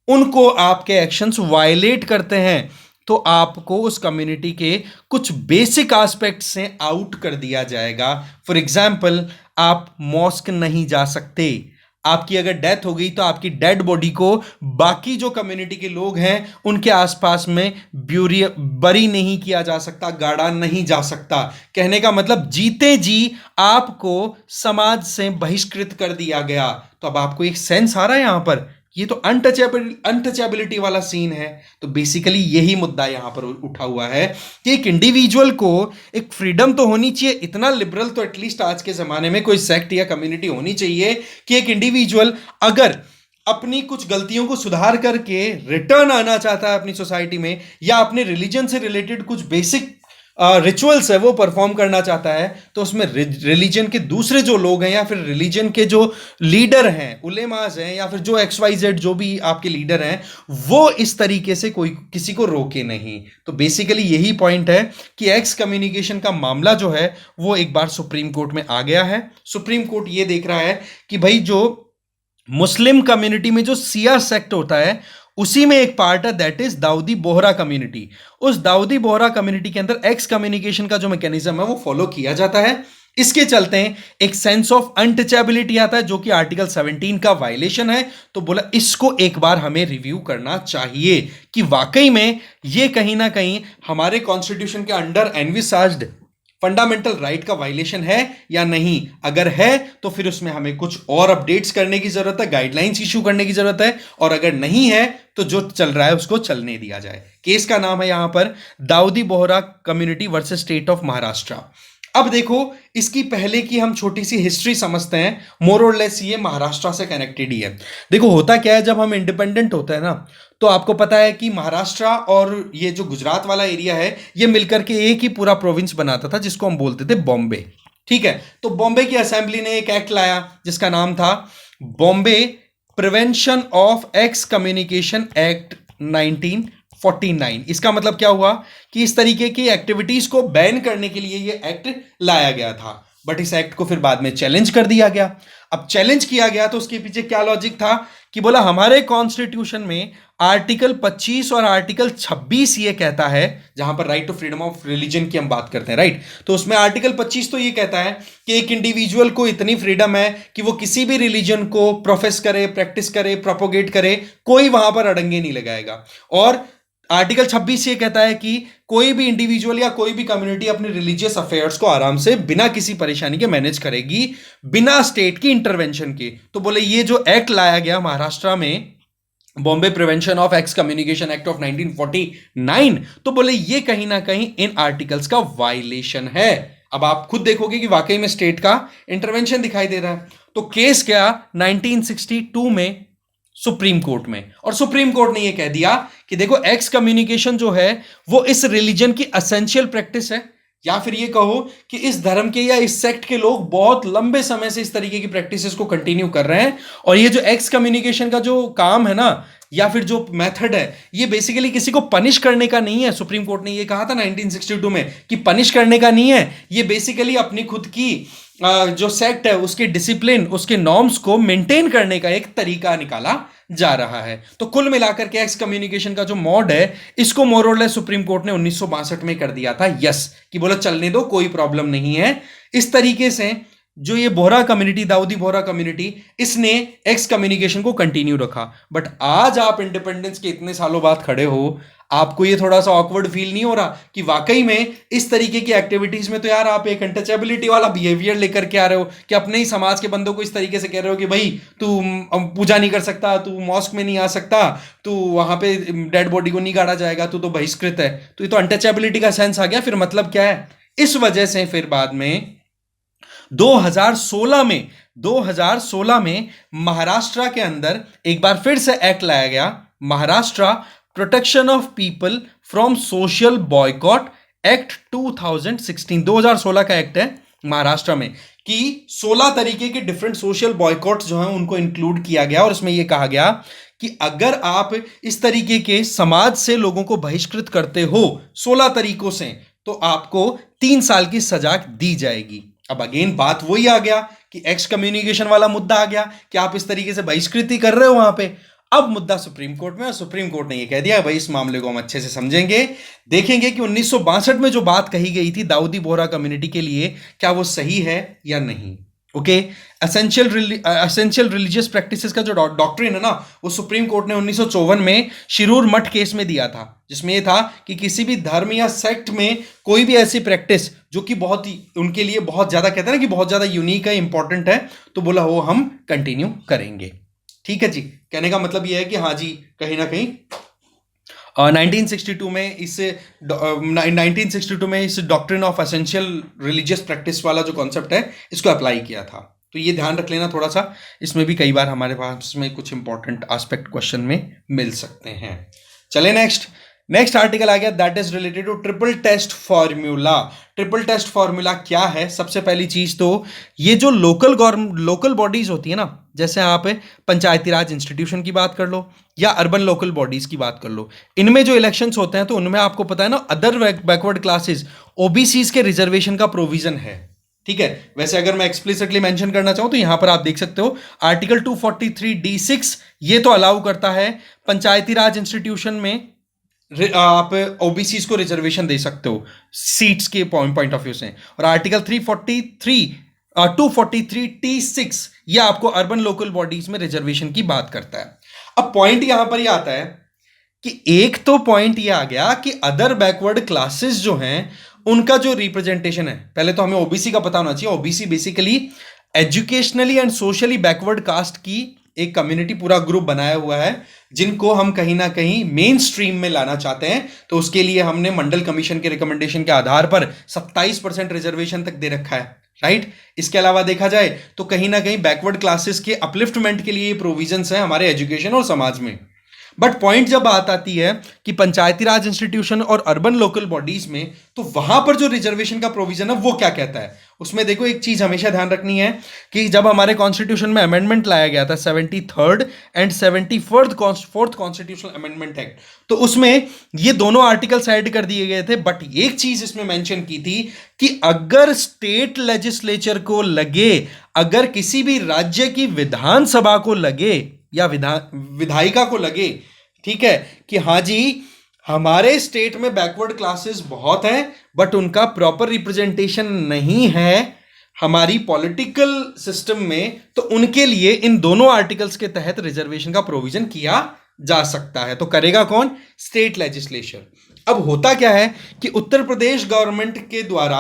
उनको आपके एक्शंस वायलेट करते हैं, तो आपको उस कम्युनिटी के कुछ बेसिक एस्पेक्ट से आउट कर दिया जाएगा। फॉर एग्जाम्पल, आप मॉस्क नहीं जा सकते, आपकी अगर डेथ हो गई तो आपकी डेड बॉडी को बाकी जो कम्युनिटी के लोग हैं उनके आसपास में बरी नहीं किया जा सकता, गाड़ा नहीं जा सकता। कहने का मतलब जीते जी आपको समाज से बहिष्कृत कर दिया गया। तो अब आपको एक सेंस आ रहा है यहां पर, ये तो अनटचेबिलिटी वाला सीन है। तो बेसिकली यही मुद्दा यहां पर उठा हुआ है कि एक इंडिविजुअल को एक फ्रीडम तो होनी चाहिए, इतना लिबरल तो एटलीस्ट आज के जमाने में कोई सेक्ट या कम्युनिटी होनी चाहिए कि एक इंडिविजुअल अगर अपनी कुछ गलतियों को सुधार करके रिटर्न आना चाहता है अपनी सोसाइटी में, या अपने रिलीजन से रिलेटेड कुछ बेसिक रिचुअल्स है वो परफॉर्म करना चाहता है, तो उसमें रिलीजन के दूसरे जो लोग हैं या फिर रिलीजन के जो लीडर हैं, उलेमाज हैं या फिर जो XYZ जो भी आपके लीडर हैं, वो इस तरीके से कोई किसी को रोके नहीं। तो बेसिकली यही पॉइंट है कि एक्स कम्युनिकेशन का मामला जो है वो एक बार सुप्रीम कोर्ट में आ गया है। सुप्रीम कोर्ट ये देख रहा है कि भाई जो मुस्लिम कम्युनिटी में जो सिया सेक्ट होता है उसी में एक पार्ट है that is Dawoodi Bohra community. उस दाऊदी बोहरा कम्युनिटी के अंदर एक्स कम्युनिकेशन का जो मैकेनिज्म है वो फॉलो किया जाता है। इसके चलते एक सेंस ऑफ अनटचेबिलिटी आता है जो कि आर्टिकल 17 का वायलेशन है। तो बोला इसको एक बार हमें रिव्यू करना चाहिए कि वाकई में ये कहीं ना कहीं हमारे कॉन्स्टिट्यूशन के अंडर एनविसाज्ड फंडामेंटल राइट का वायलेशन है या नहीं। अगर है तो फिर उसमें हमें कुछ और अपडेट्स करने की जरूरत है, गाइडलाइंस इशू करने की जरूरत है, और अगर नहीं है तो जो चल रहा है उसको चलने दिया जाए। केस का नाम है यहां पर Dawoodi Bohra community versus state of Maharashtra. अब देखो इसकी पहले की हम छोटी सी हिस्ट्री समझते हैं, मोर और लेस ये महाराष्ट्र से कनेक्टेड ही है। देखो होता क्या है, जब हम इंडिपेंडेंट होते हैं ना तो आपको पता है कि महाराष्ट्र और ये जो गुजरात वाला एरिया है ये मिलकर के एक ही पूरा प्रोविंस बनाता था जिसको हम बोलते थे बॉम्बे। ठीक है, तो बॉम्बे की असेंबली ने एक एक्ट लाया जिसका नाम था Bombay prevention of x communication act 1949। इसका मतलब क्या हुआ कि इस तरीके की एक्टिविटीज को बैन करने के लिए ये एक्ट लाया गया था, बट इस एक्ट को फिर बाद में चैलेंज कर दिया गया। अब चैलेंज किया गया तो उसके पीछे क्या लॉजिक था कि बोला हमारे कॉन्स्टिट्यूशन में आर्टिकल 25 और आर्टिकल 26 ये कहता है, जहां पर right to freedom of religion की हम बात करते हैं, राइट, तो उसमें आर्टिकल 25 तो ये कहता है कि एक इंडिविजुअल को इतनी फ्रीडम है कि वो किसी भी रिलीजन को प्रोफेस करे, प्रैक्टिस करे, प्रोपोगेट करे, कोई वहां पर अड़ंगे नहीं लगाएगा। और आर्टिकल 26 ये कहता है कि कोई भी इंडिविजुअल या कोई भी कम्युनिटी अपने रिलीजियस अफेयर्स को आराम से बिना किसी परेशानी के मैनेज करेगी, बिना स्टेट की इंटरवेंशन के। तो बोले ये जो एक्ट लाया गया महाराष्ट्र में, Bombay prevention of x communication act of 1949, तो बोले ये कहीं ना कहीं इन आर्टिकल्स का वायलेशन है। अब आप खुद देखोगे कि वाकई में स्टेट का इंटरवेंशन दिखाई दे रहा है। तो केस क्या 1962 में सुप्रीम कोर्ट में, और सुप्रीम कोर्ट ने यह कह दिया कि देखो एक्स कम्युनिकेशन जो है वो इस रिलीजन की असेंशियल प्रैक्टिस है, या फिर ये कहो कि इस धर्म के या इस सेक्ट के लोग बहुत लंबे समय से इस तरीके की प्रैक्टिसेस को कंटिन्यू कर रहे हैं। और ये जो एक्स कम्युनिकेशन का जो काम है ना या फिर जो मेथड है ये बेसिकली किसी को पनिश करने का नहीं है। सुप्रीम कोर्ट ने ये कहा था 1962 में कि पनिश करने का नहीं है, ये बेसिकली अपनी खुद की जो सेक्ट है उसके डिसिप्लिन, उसके नॉर्म्स को मेंटेन करने का एक तरीका निकाला जा रहा है। तो कुल मिलाकर के एक्स कम्युनिकेशन का जो मॉड है इसको मोर और लेस सुप्रीम कोर्ट ने 1962 में कर दिया था यस, कि बोला चलने दो, कोई प्रॉब्लम नहीं है। इस तरीके से जो ये बोहरा कम्युनिटी, दाऊदी बोहरा कम्युनिटी, इसने एक्स कम्युनिकेशन को कंटिन्यू रखा। बट आज आप इंडिपेंडेंस के इतने सालों बाद खड़े हो, आपको ये थोड़ा सा ऑकवर्ड फील नहीं हो रहा कि वाकई में इस तरीके की एक्टिविटीज में तो यार आप एक अनटचेबिलिटी वाला बिहेवियर लेकर के आ रहे हो कि अपने ही समाज के बंदों को इस तरीके से कह रहे हो कि भाई तू पूजा नहीं कर सकता, तू मॉस्क में नहीं आ सकता, तू वहां पे डेड बॉडी को नहीं गाड़ा जाएगा, तू तो बहिष्कृत है। तो ये तो अनटचेबिलिटी का सेंस आ गया। फिर मतलब क्या है, इस वजह से फिर बाद में 2016 में 2016 में महाराष्ट्र के अंदर एक बार फिर से एक्ट लाया गया, Maharashtra protection of people from social boycott act 2016। 2016 का एक्ट है महाराष्ट्र में कि 16 तरीके के डिफरेंट सोशल बॉयकॉट जो हैं उनको इंक्लूड किया गया और उसमें यह कहा गया कि अगर आप इस तरीके के समाज से लोगों को बहिष्कृत करते हो 16 तरीकों से, तो आपको 3 साल की सजा दी जाएगी। अब अगेन बात वही आ गया कि एक्स कम्युनिकेशन वाला मुद्दा आ गया कि आप इस तरीके से बहिष्कृति कर रहे हो वहां पे। अब मुद्दा सुप्रीम कोर्ट में, और सुप्रीम कोर्ट ने ये कह दिया भाई इस मामले को हम अच्छे से समझेंगे, देखेंगे कि 1962 में जो बात कही गई थी दाऊदी बोहरा कम्युनिटी के लिए, क्या वो सही है या नहीं। ओके, एसेंशियल रिलीजियस प्रैक्टिसेस का जो डॉक्ट्रिन है ना, वो सुप्रीम कोर्ट ने 1954 में शिरूर मठ केस में दिया था, जिसमें ये था कि किसी भी धर्म या सेक्ट में कोई भी ऐसी प्रैक्टिस जो कि बहुत ही उनके लिए बहुत ज्यादा, कहते हैं ना कि बहुत ज्यादा यूनिक है, इंपॉर्टेंट है, तो बोला वो हम कंटिन्यू करेंगे। ठीक है जी, कहने का मतलब ये है कि हाँ जी, कहीं ना कहीं 1962 में इस doctrine of essential religious practice वाला जो कॉन्सेप्ट है इसको अप्लाई किया था। तो ये ध्यान रख लेना थोड़ा सा, इसमें भी कई बार हमारे पास में कुछ इंपॉर्टेंट एस्पेक्ट क्वेश्चन में मिल सकते हैं। चले नेक्स्ट आर्टिकल आ गया, that is related to triple test formula. Triple test formula क्या है? सबसे पहली चीज तो ये जो लोकल बॉडीज होती है ना, जैसे आप पंचायती राज इंस्टीट्यूशन की बात कर लो या अर्बन लोकल बॉडीज की बात कर लो, इनमें जो इलेक्शंस होते हैं तो उनमें आपको पता है ना, अदर बैकवर्ड क्लासेस ओबीसीज के रिजर्वेशन का प्रोविजन है। ठीक है, वैसे अगर मैं एक्सप्लिसिटली मेंशन करना चाहूं तो यहां पर आप देख सकते हो आर्टिकल 243D6 ये तो अलाउ करता है पंचायती राज इंस्टीट्यूशन में आप ओबीसी को रिजर्वेशन दे सकते हो सीट्स के पॉइंट ऑफ व्यू से। और आर्टिकल 243T6 ये आपको अर्बन लोकल बॉडीज में रिजर्वेशन की बात करता है। अब पॉइंट यहां पर ये आता है कि एक तो पॉइंट ये आ गया कि अदर बैकवर्ड क्लासेस जो हैं उनका जो रिप्रेजेंटेशन है, पहले तो हमें ओबीसी का पता होना चाहिए। OBC basically educationally and socially backward caste की एक कम्युनिटी, पूरा ग्रुप बनाया हुआ है जिनको हम कहीं ना कहीं मेन स्ट्रीम में लाना चाहते हैं। तो उसके लिए हमने मंडल कमीशन के रिकमेंडेशन के आधार पर 27% रिजर्वेशन तक दे रखा है, राइट। इसके अलावा देखा जाए तो कहीं ना कहीं बैकवर्ड क्लासेस के अपलिफ्टमेंट के लिए प्रोविजंस हैं हमारे एजुकेशन और समाज में। बट पॉइंट जब बात आती है कि पंचायती राज इंस्टीट्यूशन और अर्बन लोकल बॉडीज में, तो वहां पर जो रिजर्वेशन का प्रोविजन है वो क्या कहता है। उसमें देखो एक चीज हमेशा ध्यान रखनी है कि जब हमारे कॉन्स्टिट्यूशन में अमेंडमेंट लाया गया था 73rd and 74th constitutional amendment act, तो उसमें ये दोनों आर्टिकल्स ऐड कर दिए गए थे। बट एक चीज इसमें मेंशन की थी कि अगर स्टेट लेजिस्लेचर को लगे, अगर किसी भी राज्य की विधानसभा को लगे या विधायिका को लगे, ठीक है, कि हाँ जी हमारे स्टेट में बैकवर्ड क्लासेस बहुत हैं बट उनका प्रॉपर रिप्रेजेंटेशन नहीं है हमारी पॉलिटिकल सिस्टम में, तो उनके लिए इन दोनों आर्टिकल्स के तहत रिजर्वेशन का प्रोविजन किया जा सकता है। तो करेगा कौन? State legislature. अब होता क्या है कि उत्तर प्रदेश गवर्नमेंट के द्वारा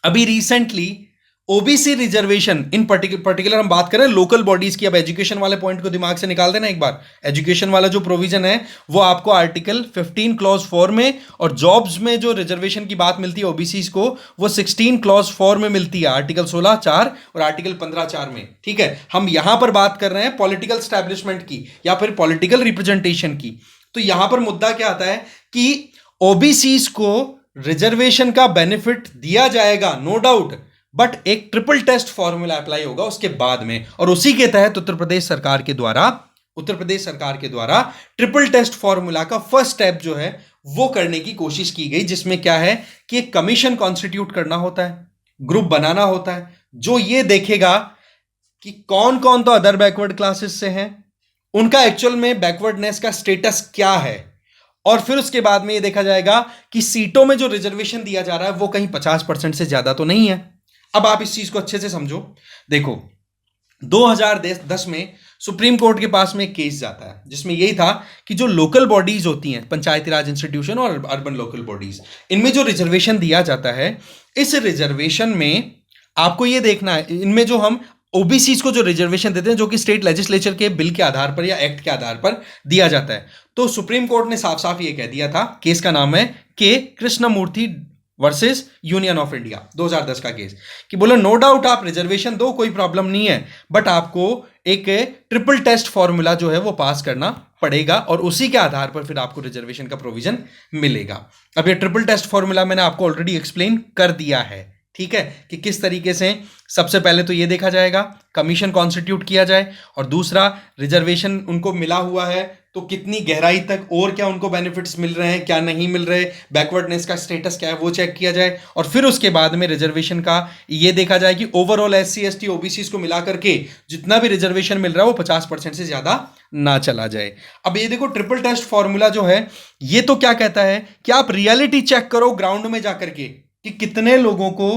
अभी रिसेंटली ओबीसी रिजर्वेशन इन पर्टिकुलर हम बात करें लोकल बॉडीज की। अब एजुकेशन वाले पॉइंट को दिमाग से निकाल देना एक बार। एजुकेशन वाला जो प्रोविजन है वो आपको आर्टिकल 15 क्लॉज 4 में, और जॉब्स में जो रिजर्वेशन की बात मिलती है ओबीसी को वो 16 क्लॉज 4 में मिलती है, आर्टिकल 16(4) और आर्टिकल 15(4) में। ठीक है, हम यहां पर बात कर रहे हैं पॉलिटिकल स्टैब्लिशमेंट की या फिर पॉलिटिकल रिप्रेजेंटेशन की। तो यहां पर मुद्दा क्या आता है कि ओबीसी को रिजर्वेशन का बेनिफिट दिया जाएगा, नो डाउट, बट एक ट्रिपल टेस्ट फॉर्मूला अप्लाई होगा उसके बाद में, और उसी के तहत उत्तर प्रदेश सरकार के द्वारा ट्रिपल टेस्ट फॉर्मूला का फर्स्ट स्टेप जो है वो करने की कोशिश की गई, जिसमें क्या है कि एक कमीशन कॉन्स्टिट्यूट करना होता है, ग्रुप बनाना होता है जो ये देखेगा कि कौन कौन तो अदर बैकवर्ड क्लासेस से हैं, उनका एक्चुअल में बैकवर्डनेस का स्टेटस क्या है, और फिर उसके बाद में ये देखा जाएगा कि सीटों में जो रिजर्वेशन दिया जा रहा है वो कहीं 50% से ज्यादा तो नहीं है। अब आप इस चीज को अच्छे से समझो। देखो, 2010 में सुप्रीम कोर्ट के पास में एक केस जाता है जिसमें यही था कि जो लोकल बॉडीज होती हैं, पंचायती राज इंस्टीट्यूशन और अर्बन लोकल बॉडीज, इनमें जो रिजर्वेशन दिया जाता है, इस रिजर्वेशन में आपको ये देखना है, इनमें जो हम ओबीसी को जो रिजर्वेशन देते हैं, जो कि स्टेट लेजिस्लेचर के बिल के आधार पर या एक्ट के आधार पर दिया जाता है, तो सुप्रीम कोर्ट ने साफ साफ ये कह दिया था, केस का नाम है K Krishnamurthy versus union of India, 2010 का केस, कि बोला नो डाउट आप रिजर्वेशन दो, कोई प्रॉब्लम नहीं है, बट आपको एक ट्रिपल टेस्ट फॉर्मूला जो है वो पास करना पड़ेगा और उसी के आधार पर फिर आपको रिजर्वेशन का प्रोविजन मिलेगा। अब ये ट्रिपल टेस्ट फॉर्मूला मैंने आपको ऑलरेडी एक्सप्लेन कर दिया है, ठीक है, कि किस तरीके से सबसे पहले तो ये देखा जाएगा कमीशन कॉन्स्टिट्यूट किया जाए, और दूसरा रिजर्वेशन उनको मिला हुआ है तो कितनी गहराई तक और क्या उनको बेनिफिट्स मिल रहे हैं, क्या नहीं मिल रहे, बैकवर्डनेस का स्टेटस क्या है वो चेक किया जाए, और फिर उसके बाद में रिजर्वेशन का ये देखा जाए कि ओवरऑल एससी एसटी ओबीसी को मिला करके जितना भी रिजर्वेशन मिल रहा है वो 50% से ज्यादा ना चला जाए। अब ये देखो ट्रिपल टेस्ट फॉर्मूला जो है ये तो क्या कहता है कि आप रियलिटी चेक करो ग्राउंड में जाकर के कि कितने लोगों को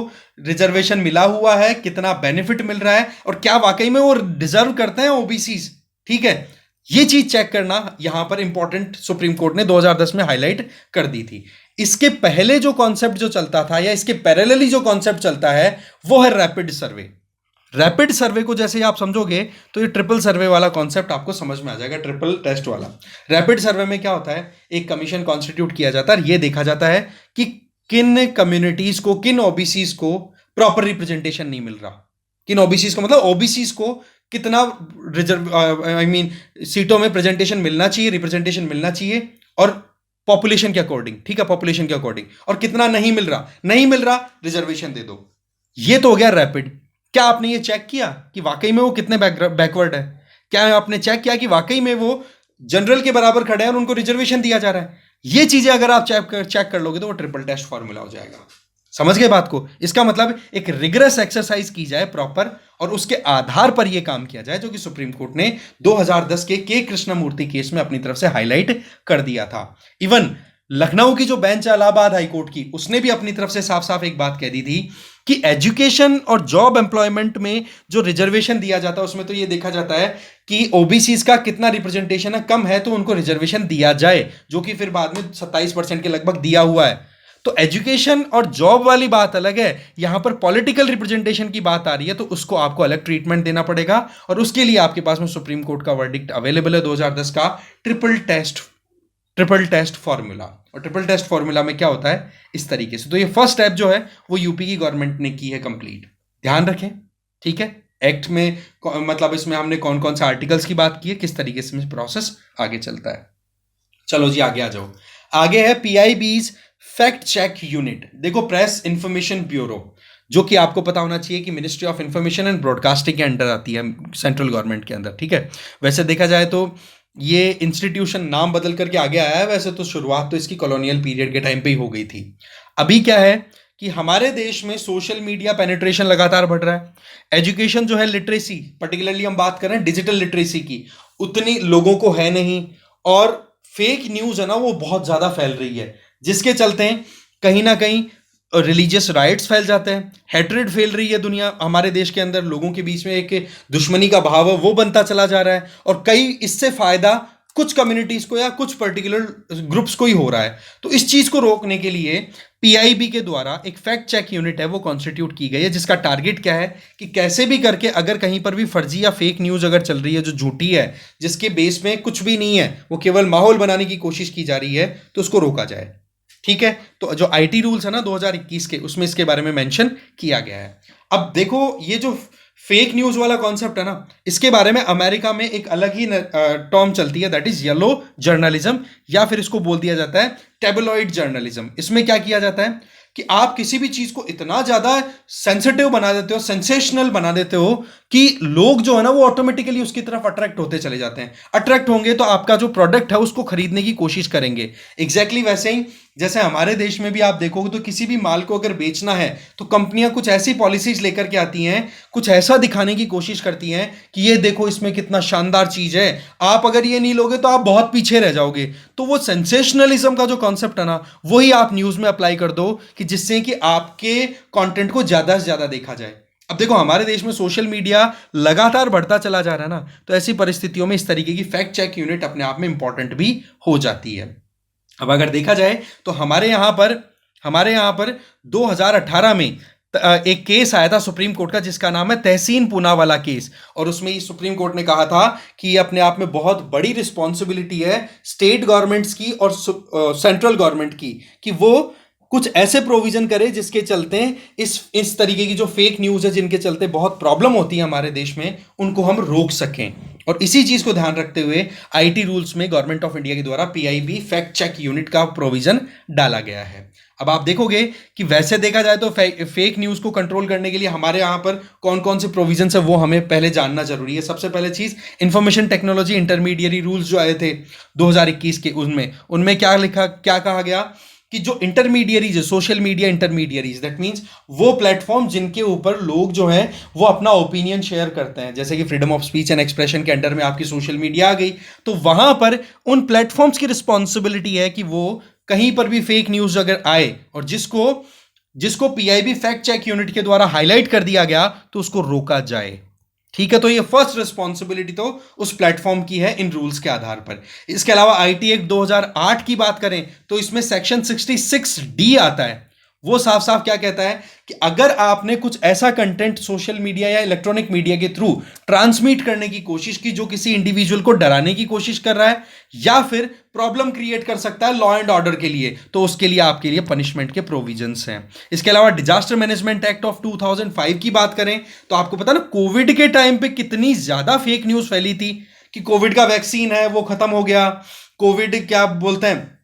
रिजर्वेशन मिला हुआ है, कितना बेनिफिट मिल रहा है और क्या वाकई में वो डिजर्व करते हैं ओबीसी, ठीक है, ये चीज चेक करना यहां पर इंपॉर्टेंट सुप्रीम कोर्ट ने 2010 में हाईलाइट कर दी थी। इसके पहले जो कॉन्सेप्ट जो चलता था या इसके पैरेलली जो कॉन्सेप्ट चलता है वो है रैपिड सर्वे। रैपिड सर्वे को जैसे आप समझोगे तो ये ट्रिपल सर्वे वाला कॉन्सेप्ट आपको समझ में आ जाएगा, ट्रिपल टेस्ट वाला। रैपिड सर्वे में क्या होता है, एक कमीशन कॉन्स्टिट्यूट किया जाता है, ये देखा जाता है कि किन कम्युनिटीज को, किन ओबीसीज को प्रॉपर रिप्रेजेंटेशन नहीं मिल रहा, किन ओबीसीज को, मतलब ओबीसीज को कितना सीटों में प्रेजेंटेशन मिलना चाहिए, रिप्रेजेंटेशन मिलना चाहिए, और पॉपुलेशन के अकॉर्डिंग, ठीक है, पॉपुलेशन के अकॉर्डिंग, और कितना नहीं मिल रहा, नहीं मिल रहा रिजर्वेशन दे दो। ये तो हो गया रैपिड। क्या आपने ये चेक किया कि वाकई में वो कितने बैकवर्ड है? क्या आपने चेक किया कि वाकई में वो जनरल के बराबर खड़े हैं और उनको रिजर्वेशन दिया जा रहा है? ये चीजें अगर आप चेक कर लोगे तो वो ट्रिपल टेस्ट फॉर्मूला हो जाएगा। समझ गए बात को? इसका मतलब एक रिगरस एक्सरसाइज की जाए प्रॉपर और उसके आधार पर यह काम किया जाए, जो कि सुप्रीम कोर्ट ने 2010 के कृष्णमूर्ति केस में अपनी तरफ से हाईलाइट कर दिया था। इवन लखनऊ की जो बेंच है इलाहाबाद हाईकोर्ट की, उसने भी अपनी तरफ से साफ साफ एक बात कह दी थी कि एजुकेशन और जॉब एम्प्लॉयमेंट में जो रिजर्वेशन दिया जाता है उसमें तो ये देखा जाता है कि ओबीसीज का कितना रिप्रेजेंटेशन है, कम है तो उनको रिजर्वेशन दिया जाए, जो कि फिर बाद में 27% के लगभग दिया हुआ है। तो एजुकेशन और जॉब वाली बात अलग है, यहां पर पॉलिटिकल रिप्रेजेंटेशन की बात आ रही है, तो उसको आपको अलग ट्रीटमेंट देना पड़ेगा, और उसके लिए आपके पास में सुप्रीम कोर्ट का वर्डिक्ट अवेलेबल है 2010 का ट्रिपल टेस्ट फॉर्मूला। और ट्रिपल टेस्ट फॉर्मूला में क्या होता है इस तरीके से। तो ये फर्स्ट स्टेप जो है वो यूपी की गवर्नमेंट ने की है कंप्लीट, ध्यान रखें, ठीक है। एक्ट में मतलब इसमें हमने कौन कौन से आर्टिकल्स की बात की है, किस तरीके से प्रोसेस आगे चलता है। चलो जी आगे आ जाओ। आगे है पीआईबीज फैक्ट चेक यूनिट। देखो प्रेस इंफॉर्मेशन ब्यूरो, जो कि आपको पता होना चाहिए कि ministry of information and broadcasting के अंडर आती है, सेंट्रल गवर्नमेंट के अंदर, ठीक है। वैसे देखा जाए तो ये इंस्टीट्यूशन नाम बदल करके आगे आया है, वैसे तो शुरुआत तो इसकी कॉलोनियल पीरियड के टाइम पे ही हो गई थी। अभी क्या है कि हमारे देश में सोशल मीडिया पेनिट्रेशन लगातार बढ़ रहा है, एजुकेशन जो है, लिटरेसी, पर्टिकुलरली हम बात कर रहे हैं डिजिटल लिटरेसी की, उतनी लोगों को है नहीं, और फेक न्यूज है ना वो बहुत ज्यादा फैल रही है, जिसके चलते कहीं ना कहीं रिलीजियस राइट्स फैल जाते हैं, हेट्रेड फैल रही है दुनिया, हमारे देश के अंदर लोगों के बीच में एक दुश्मनी का भाव है वो बनता चला जा रहा है, और कई इससे फायदा कुछ कम्युनिटीज को या कुछ पर्टिकुलर ग्रुप्स को ही हो रहा है। तो इस चीज को रोकने के लिए पीआईबी के द्वारा एक फैक्ट चेक यूनिट है वो कॉन्स्टिट्यूट की गई है, जिसका टारगेट क्या है कि कैसे भी करके अगर कहीं पर भी फर्जी या फेक न्यूज अगर चल रही है जो झूठी है, जिसके बेस में कुछ भी नहीं है, वो केवल माहौल बनाने की कोशिश की जा रही है, तो उसको रोका जाए, ठीक है। तो जो आईटी रूल्स है ना 2021 के, उसमें इसके बारे में मेंशन किया गया है। अब देखो ये जो फेक न्यूज वाला कॉन्सेप्ट है ना, इसके बारे में अमेरिका में एक अलग ही टर्म चलती है, दैट इज येलो जर्नलिज्म, या फिर इसको बोल दिया जाता है टेबलॉइड जर्नलिज्म। इसमें क्या किया जाता है कि आप किसी भी चीज को इतना ज्यादा सेंसिटिव बना देते हो, सेंसेशनल बना देते हो कि लोग जो है ना वो ऑटोमेटिकली उसकी तरफ अट्रैक्ट होते चले जाते हैं। अट्रैक्ट होंगे तो आपका जो प्रोडक्ट है उसको खरीदने की कोशिश करेंगे। एग्जैक्टली वैसे ही जैसे हमारे देश में भी आप देखोगे तो किसी भी माल को अगर बेचना है तो कंपनियां कुछ ऐसी पॉलिसीज लेकर के आती हैं, कुछ ऐसा दिखाने की कोशिश करती हैं कि ये देखो इसमें कितना शानदार चीज है, आप अगर ये नहीं लोगे तो आप बहुत पीछे रह जाओगे। तो वो सेंसेशनलिज्म का जो कॉन्सेप्ट है ना वही आप न्यूज में अप्लाई कर दो कि जिससे कि आपके कंटेंट को ज्यादा से ज्यादा देखा जाए। अब देखो हमारे देश में सोशल मीडिया लगातार बढ़ता चला जा रहा है ना, तो ऐसी परिस्थितियों में इस तरीके की फैक्ट चेक यूनिट अपने आप में इंपॉर्टेंट भी हो जाती है। अब अगर देखा जाए तो हमारे यहाँ पर 2018 में एक केस आया था सुप्रीम कोर्ट का जिसका नाम है तहसीन पूनावाला केस, और उसमें ही सुप्रीम कोर्ट ने कहा था कि ये अपने आप में बहुत बड़ी रिस्पॉन्सिबिलिटी है स्टेट गवर्नमेंट्स की और सेंट्रल गवर्नमेंट की कि वो कुछ ऐसे प्रोविजन करे जिसके चलते इस तरीके की जो फेक न्यूज़ है जिनके चलते बहुत प्रॉब्लम होती है हमारे देश में, उनको हम रोक सकें। और इसी चीज़ को ध्यान रखते हुए आईटी रूल्स में गवर्नमेंट ऑफ इंडिया के द्वारा पीआईबी फैक्ट चेक यूनिट का प्रोविजन डाला गया है। अब आप देखोगे कि वैसे देखा जाए तो फेक न्यूज़ को कंट्रोल करने के लिए हमारे यहाँ पर कौन कौन से प्रोविजन है वो हमें पहले जानना जरूरी है। सबसे पहले चीज़, इंफॉर्मेशन टेक्नोलॉजी इंटरमीडियरी रूल्स जो आए थे 2021 के, उनमें क्या कहा गया कि जो इंटरमीडियरीज है, social media intermediaries, that means वो प्लेटफॉर्म जिनके ऊपर लोग जो हैं वो अपना ओपिनियन शेयर करते हैं, जैसे कि freedom of speech and expression के अंडर में आपकी सोशल मीडिया आ गई, तो वहां पर उन प्लेटफॉर्म्स की रिस्पॉन्सिबिलिटी है कि वो कहीं पर भी फेक न्यूज अगर आए और जिसको पीआईबी फैक्ट चेक यूनिट के द्वारा हाईलाइट कर दिया गया तो उसको रोका जाए। ठीक है, तो ये फर्स्ट रिस्पॉन्सिबिलिटी तो उस प्लेटफॉर्म की है इन रूल्स के आधार पर। इसके अलावा आईटी एक्ट 2008 की बात करें तो इसमें सेक्शन 66D आता है। वो साफ साफ क्या कहता है कि अगर आपने कुछ ऐसा कंटेंट सोशल मीडिया या इलेक्ट्रॉनिक मीडिया के थ्रू ट्रांसमिट करने की कोशिश की जो किसी इंडिविजुअल को डराने की कोशिश कर रहा है या फिर प्रॉब्लम क्रिएट कर सकता है लॉ एंड ऑर्डर के लिए, तो उसके लिए आपके लिए पनिशमेंट के प्रोविजंस हैं। इसके अलावा डिजास्टर मैनेजमेंट एक्ट ऑफ 2005 की बात करें तो आपको पता ना कोविड के टाइम पे कितनी ज्यादा फेक न्यूज फैली थी कि कोविड का वैक्सीन है वो खत्म हो गया, कोविड क्या बोलते हैं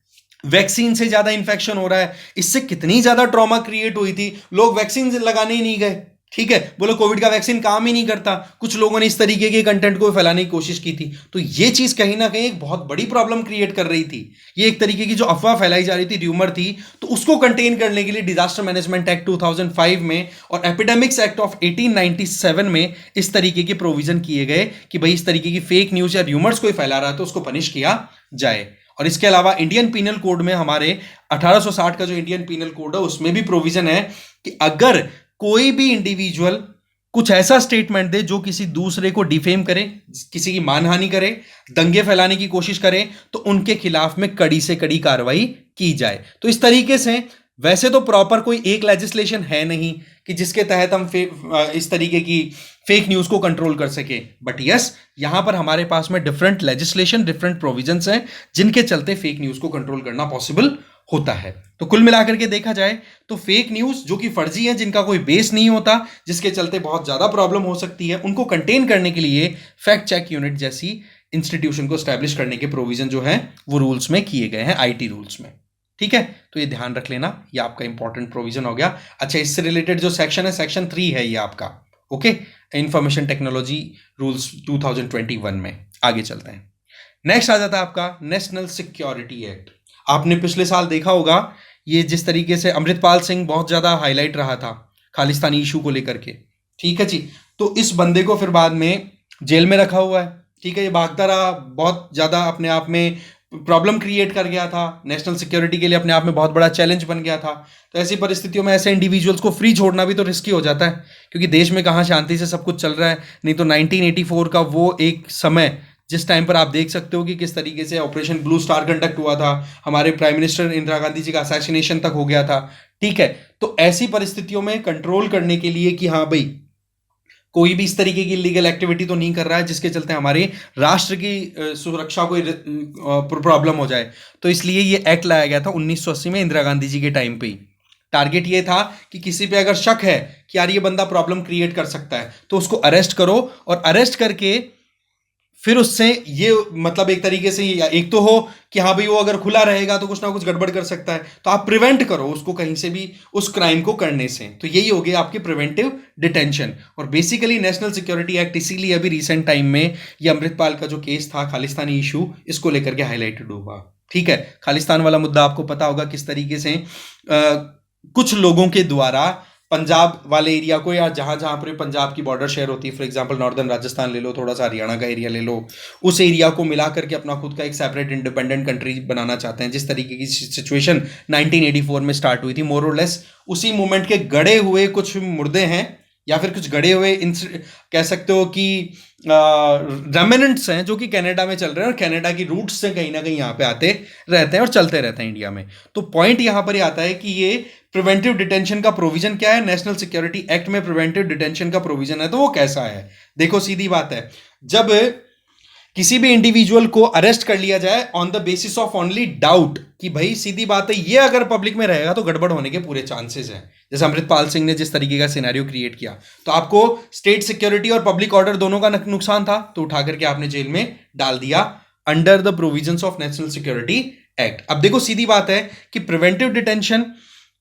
वैक्सीन से ज्यादा इन्फेक्शन हो रहा है, इससे कितनी ज्यादा ट्रॉमा क्रिएट हुई थी, लोग वैक्सीन लगाने ही नहीं गए। ठीक है, बोलो कोविड का वैक्सीन काम ही नहीं करता, कुछ लोगों ने इस तरीके के कंटेंट को फैलाने की कोशिश की थी, तो ये चीज कहीं ना कहीं एक बहुत बड़ी प्रॉब्लम क्रिएट कर रही थी। ये एक तरीके की जो अफवाह फैलाई जा रही थी, र्यूमर थी, तो उसको कंटेन करने के लिए डिजास्टर मैनेजमेंट एक्ट 2005 में और एपिडेमिक्स एक्ट ऑफ 1897 में इस तरीके के प्रोविजन किए गए कि भाई इस तरीके की फेक न्यूज या र्यूमर्स कोई फैला रहा है तो उसको पनिश किया जाए। और इसके अलावा इंडियन पीनल कोड में हमारे 1860 का जो इंडियन पीनल कोड है उसमें भी प्रोविजन है कि अगर कोई भी इंडिविजुअल कुछ ऐसा स्टेटमेंट दे जो किसी दूसरे को डिफेम करे, किसी की मानहानि करे, दंगे फैलाने की कोशिश करे, तो उनके खिलाफ में कड़ी से कड़ी कार्रवाई की जाए। तो इस तरीके से वैसे तो प्रॉपर कोई एक लेजिस्लेशन है नहीं कि जिसके तहत हम इस तरीके की फेक न्यूज को कंट्रोल कर सके, बट यस यहां पर हमारे पास में डिफरेंट लेजिस्लेशन, डिफरेंट प्रोविजंस हैं जिनके चलते फेक न्यूज को कंट्रोल करना पॉसिबल होता है। तो कुल मिलाकर के देखा जाए तो फेक न्यूज जो कि फर्जी है, जिनका कोई बेस नहीं होता, जिसके चलते बहुत ज्यादा प्रॉब्लम हो सकती है, उनको कंटेन करने के लिए फैक्ट चेक यूनिट जैसी इंस्टीट्यूशन को स्टैब्लिश करने के प्रोविजन जो है वो रूल्स में किए गए हैं, आईटी रूल्स में। ठीक है, तो ये ध्यान रख लेना, ये आपका इंपॉर्टेंट प्रोविजन हो गया। अच्छा, इससे रिलेटेड जो सेक्शन है सेक्शन 3 है ये आपका, ओके, इंफॉर्मेशन टेक्नोलॉजी रूल्स 2021 में। आगे चलते हैं, नेक्स्ट आ जाता है आपका नेशनल सिक्योरिटी एक्ट। आपने पिछले साल देखा होगा ये जिस तरीके से अमृतपाल सिंह बहुत ज्यादा हाईलाइट रहा था खालिस्तानी इशू को लेकर के। ठीक है जी, तो इस बंदे को फिर बाद में जेल में रखा हुआ है। ठीक है, ये भागता रहा, बहुत ज्यादा अपने आप में प्रॉब्लम क्रिएट कर गया था, नेशनल सिक्योरिटी के लिए अपने आप में बहुत बड़ा चैलेंज बन गया था। तो ऐसी परिस्थितियों में ऐसे इंडिविजुअल्स को फ्री छोड़ना भी तो रिस्की हो जाता है, क्योंकि देश में कहाँ शांति से सब कुछ चल रहा है। नहीं तो 1984 का वो एक समय जिस टाइम पर आप देख सकते हो कि किस तरीके से ऑपरेशन ब्लू स्टार कंडक्ट हुआ था, हमारे प्राइम मिनिस्टर इंदिरा गांधी जी का असैसिनेशन तक हो गया था। ठीक है, तो ऐसी परिस्थितियों में कंट्रोल करने के लिए कि हाँ भाई कोई भी इस तरीके की इलीगल एक्टिविटी तो नहीं कर रहा है जिसके चलते हमारे राष्ट्र की सुरक्षा को प्रॉब्लम हो जाए, तो इसलिए ये एक्ट लाया गया था 1980 में इंदिरा गांधी जी के टाइम पे ही। टारगेट ये था कि किसी पे अगर शक है कि यार ये बंदा प्रॉब्लम क्रिएट कर सकता है तो उसको अरेस्ट करो, और अरेस्ट करके फिर उससे ये मतलब एक तरीके से एक तो हो कि हाँ भाई वो अगर खुला रहेगा तो कुछ ना कुछ गड़बड़ कर सकता है, तो आप प्रिवेंट करो उसको कहीं से भी उस क्राइम को करने से। तो यही हो गया आपकी प्रिवेंटिव डिटेंशन। और बेसिकली नेशनल सिक्योरिटी एक्ट इसीलिए अभी रिसेंट टाइम में ये अमृतपाल का जो केस था खालिस्तानी इशू, इसको लेकर के हाईलाइटेड हुआ। ठीक है, खालिस्तान वाला मुद्दा आपको पता होगा किस तरीके से कुछ लोगों के द्वारा पंजाब वाले एरिया को, या जहां जहां पर पंजाब की बॉर्डर शेयर होती है, फॉर एग्जांपल नॉर्दर्न राजस्थान ले लो, थोड़ा सा हरियाणा का एरिया ले लो, उस एरिया को मिला करके अपना खुद का एक सेपरेट इंडिपेंडेंट कंट्री बनाना चाहते हैं। जिस तरीके की सिचुएशन 1984 में स्टार्ट हुई थी, मोर और लेस उसी मूवमेंट के गड़े हुए कुछ मुर्दे हैं या फिर कुछ गड़े हुए कह सकते हो कि रेमिनेंट्स हैं जो कि कनाडा में चल रहे हैं और कनाडा की रूट्स से कहीं ना कहीं यहाँ पे आते रहते हैं और चलते रहते हैं इंडिया में। तो पॉइंट यहाँ पर ही आता है कि ये प्रिवेंटिव डिटेंशन का प्रोविजन क्या है, नेशनल सिक्योरिटी एक्ट में प्रिवेंटिव डिटेंशन का प्रोविजन है, तो वो कैसा है। देखो सीधी बात है, जब किसी भी इंडिविजुअल को अरेस्ट कर लिया जाए on the basis of only doubt, कि भाई सीधी बात है ये अगर पब्लिक में रहेगा तो गड़बड़ होने के पूरे चांसेस हैं, जैसे अमृतपाल सिंह ने जिस तरीके का सिनेरियो क्रिएट किया, तो आपको स्टेट सिक्योरिटी और पब्लिक ऑर्डर दोनों का नुकसान था, तो उठा करके आपने जेल में डाल दिया under the provisions of national security act. अब देखो सीधी बात है कि प्रिवेंटिव डिटेंशन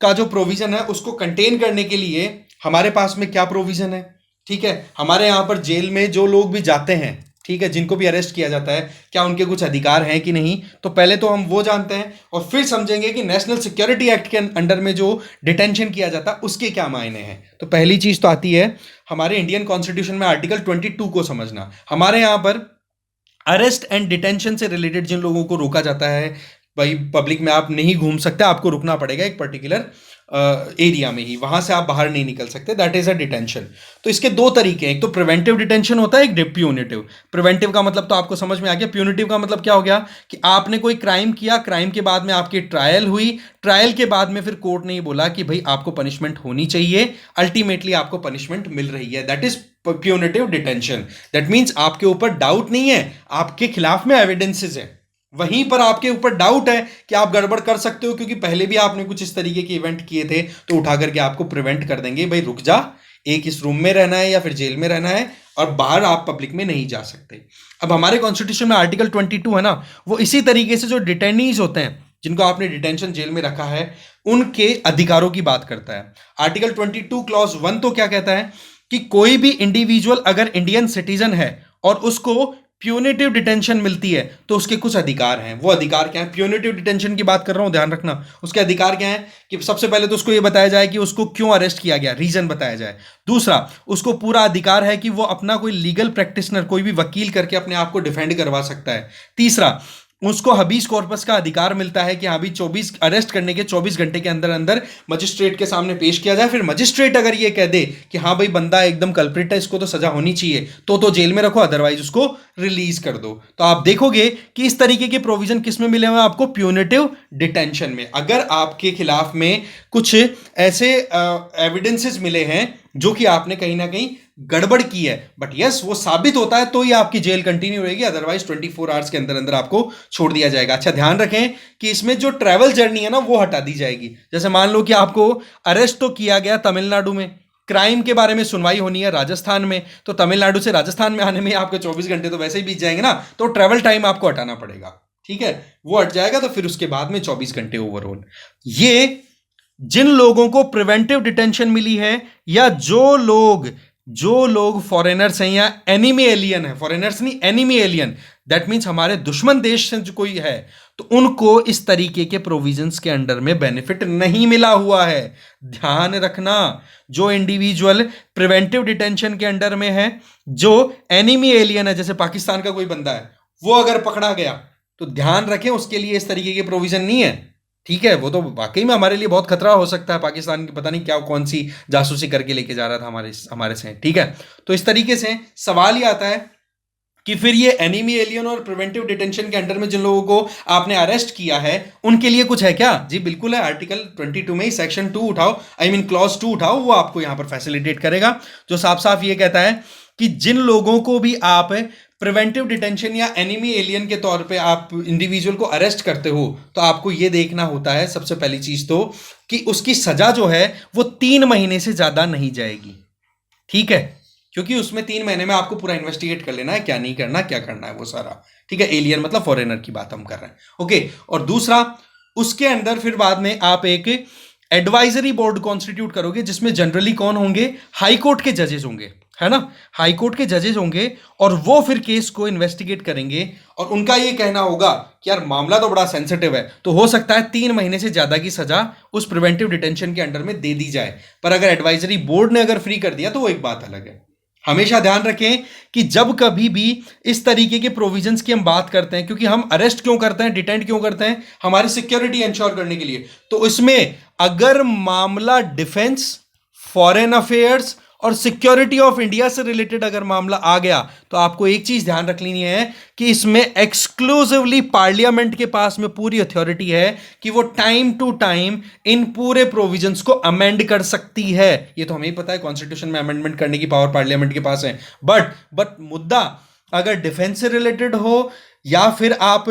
का जो प्रोविजन है उसको कंटेन करने के लिए हमारे पास में क्या प्रोविजन है, ठीक है। हमारे यहां पर जेल में जो लोग भी जाते हैं, ठीक है, जिनको भी अरेस्ट किया जाता है, क्या उनके कुछ अधिकार हैं कि नहीं, तो पहले तो हम वो जानते हैं और फिर समझेंगे कि नेशनल सिक्योरिटी एक्ट के अंडर में जो डिटेंशन किया जाता है उसके क्या मायने हैं। तो पहली चीज तो आती है हमारे इंडियन कॉन्स्टिट्यूशन में आर्टिकल 22 को समझना। हमारे यहां पर अरेस्ट एंड डिटेंशन से रिलेटेड जिन लोगों को रोका जाता है, भाई पब्लिक में आप नहीं घूम सकते, आपको रुकना पड़ेगा एक पर्टिकुलर एरिया में ही, वहां से आप बाहर नहीं निकल सकते, दैट इज अ डिटेंशन। तो इसके दो तरीके हैं, एक तो प्रिवेंटिव डिटेंशन होता है, एक प्यूनिटिव। प्रिवेंटिव का मतलब तो आपको समझ में आ गया, प्यूनिटिव का मतलब क्या हो गया कि आपने कोई क्राइम किया, क्राइम के बाद में आपकी ट्रायल हुई, ट्रायल के बाद में फिर कोर्ट ने बोला कि भाई आपको पनिशमेंट होनी चाहिए, अल्टीमेटली आपको पनिशमेंट मिल रही है, that is punitive detention. That means आपके ऊपर डाउट नहीं है, आपके खिलाफ में एविडेंसेस है, वहीं पर आपके ऊपर डाउट है कि आप गड़बड़ कर सकते हो क्योंकि पहले भी आपने कुछ इस तरीके के इवेंट किए थे, तो उठा करके आपको प्रिवेंट कर देंगे, भाई रुक जा, एक इस रूम में रहना है या फिर जेल में रहना है और बाहर आप पब्लिक में नहीं जा सकते। अब हमारे कॉन्स्टिट्यूशन में आर्टिकल 22 है ना, वो इसी तरीके से जो डिटेनीज होते हैं जिनको आपने डिटेंशन जेल में रखा है उनके अधिकारों की बात करता है। आर्टिकल 22 क्लॉज 1 तो क्या कहता है कि कोई भी इंडिविजुअल अगर इंडियन सिटीजन है और उसको प्यूनिटिव डिटेंशन मिलती है तो उसके कुछ अधिकार हैं। वो अधिकार क्या है, प्यूनिटिव डिटेंशन की बात कर रहा हूं, ध्यान रखना। उसके अधिकार क्या है कि सबसे पहले तो उसको ये बताया जाए कि उसको क्यों अरेस्ट किया गया, रीजन बताया जाए। दूसरा, उसको पूरा अधिकार है कि वो अपना कोई लीगल प्रैक्टिशनर, कोई भी वकील करके अपने आप को डिफेंड करवा सकता है। तीसरा, उसको हबीस कॉर्पस का अधिकार मिलता है कि हाँ भी 24 अरेस्ट करने के 24 घंटे के अंदर अंदर मजिस्ट्रेट के सामने पेश किया जाए। फिर मजिस्ट्रेट अगर ये कह दे कि हाँ भाई बंदा एकदम कल्प्रिट है, इसको तो सजा होनी चाहिए, तो जेल में रखो, अदरवाइज उसको रिलीज कर दो। तो आप देखोगे कि इस तरीके के प्रोविजन किस में मिले हुए हैं आपको, प्यूनिटिव डिटेंशन में। अगर आपके खिलाफ में कुछ ऐसे एविडेंसेस मिले हैं जो कि आपने कहीं ना कहीं गड़बड़ की है, बट यस वो साबित होता है तो ही आपकी जेल कंटिन्यू रहेगी, अदरवाइज 24 आवर्स के अंदर अंदर आपको छोड़ दिया जाएगा। अच्छा ध्यान रखें कि इसमें जो ट्रैवल जर्नी है ना वो हटा दी जाएगी। जैसे मान लो कि आपको अरेस्ट तो किया गया तमिलनाडु में, क्राइम के बारे में सुनवाई होनी है राजस्थान में, तो तमिलनाडु से राजस्थान में आने में आपके 24 घंटे तो वैसे ही बीत जाएंगे ना, तो ट्रैवल टाइम आपको हटाना पड़ेगा, ठीक है, वो हट जाएगा। तो फिर उसके बाद में 24 घंटे ओवरऑल। ये जिन लोगों को प्रिवेंटिव डिटेंशन मिली है या जो लोग फॉरेनर्स हैं या एनिमी एलियन है, फॉरेनर्स नहीं एनिमी एलियन, दैट मीन्स हमारे दुश्मन देश से जो कोई है, तो उनको इस तरीके के प्रोविजंस के अंडर में बेनिफिट नहीं मिला हुआ है। ध्यान रखना, जो इंडिविजुअल प्रिवेंटिव डिटेंशन के अंडर में है, जो एनिमी एलियन है, जैसे पाकिस्तान का कोई बंदा है, वो अगर पकड़ा गया तो ध्यान रखें उसके लिए इस तरीके के प्रोविजन नहीं है, ठीक है। वो तो वाकई में हमारे लिए बहुत खतरा हो सकता है, पाकिस्तान की पता नहीं क्या कौन सी जासूसी करके लेके जा रहा था हमारे से, ठीक है। तो इस तरीके से सवाल ये आता है कि फिर ये एनिमी एलियन और प्रिवेंटिव डिटेंशन के अंडर में जिन लोगों को आपने अरेस्ट किया है उनके लिए कुछ है क्या? जी बिल्कुल है, आर्टिकल 22 में ही सेक्शन 2 उठाओ, आई मीन क्लॉज 2 उठाओ, वो आपको यहां पर फैसिलिटेट करेगा, जो साफ साफ ये कहता है कि जिन लोगों को भी आप प्रिवेंटिव डिटेंशन या एनिमी एलियन के तौर पे आप इंडिविजुअल को अरेस्ट करते हो, तो आपको ये देखना होता है सबसे पहली चीज तो कि उसकी सजा जो है वो 3 महीने से ज्यादा नहीं जाएगी, ठीक है, क्योंकि उसमें 3 महीने में आपको पूरा इन्वेस्टिगेट कर लेना है, क्या नहीं करना, क्या करना है वो सारा, ठीक है। एलियन मतलब फॉरेनर की बात हम कर रहे हैं, ओके। और दूसरा, उसके अंदर फिर बाद में आप एक एडवाइजरी बोर्ड कॉन्स्टिट्यूट करोगे, जिसमें जनरली कौन होंगे? हाई कोर्ट के जजेस होंगे, है ना, हाई कोर्ट के जजेस होंगे, और वो फिर केस को इन्वेस्टिगेट करेंगे, और उनका ये कहना होगा कि यार मामला तो बड़ा सेंसिटिव है, तो हो सकता है 3 महीने से ज्यादा की सजा उस प्रिवेंटिव डिटेंशन के अंडर में दे दी जाए। पर अगर एडवाइजरी बोर्ड ने अगर फ्री कर दिया तो वो एक बात अलग है। हमेशा ध्यान रखें कि जब कभी भी इस तरीके के प्रोविजंस की हम बात करते हैं, क्योंकि हम अरेस्ट क्यों करते हैं, डिटेंट क्यों करते हैं? हमारी सिक्योरिटी इंश्योर करने के लिए। तो इसमें अगर मामला डिफेंस, फॉरेन अफेयर्स और सिक्योरिटी ऑफ इंडिया से रिलेटेड अगर मामला आ गया तो आपको एक चीज ध्यान रख लेनी है कि इसमें एक्सक्लूसिवली पार्लियामेंट के पास में पूरी अथॉरिटी है कि वो टाइम टू टाइम इन पूरे प्रोविजंस को अमेंड कर सकती है। ये तो हमें ही पता है, कॉन्स्टिट्यूशन में अमेंडमेंट करने की पावर पार्लियामेंट के पास है। बट मुद्दा अगर डिफेंस से रिलेटेड हो या फिर आप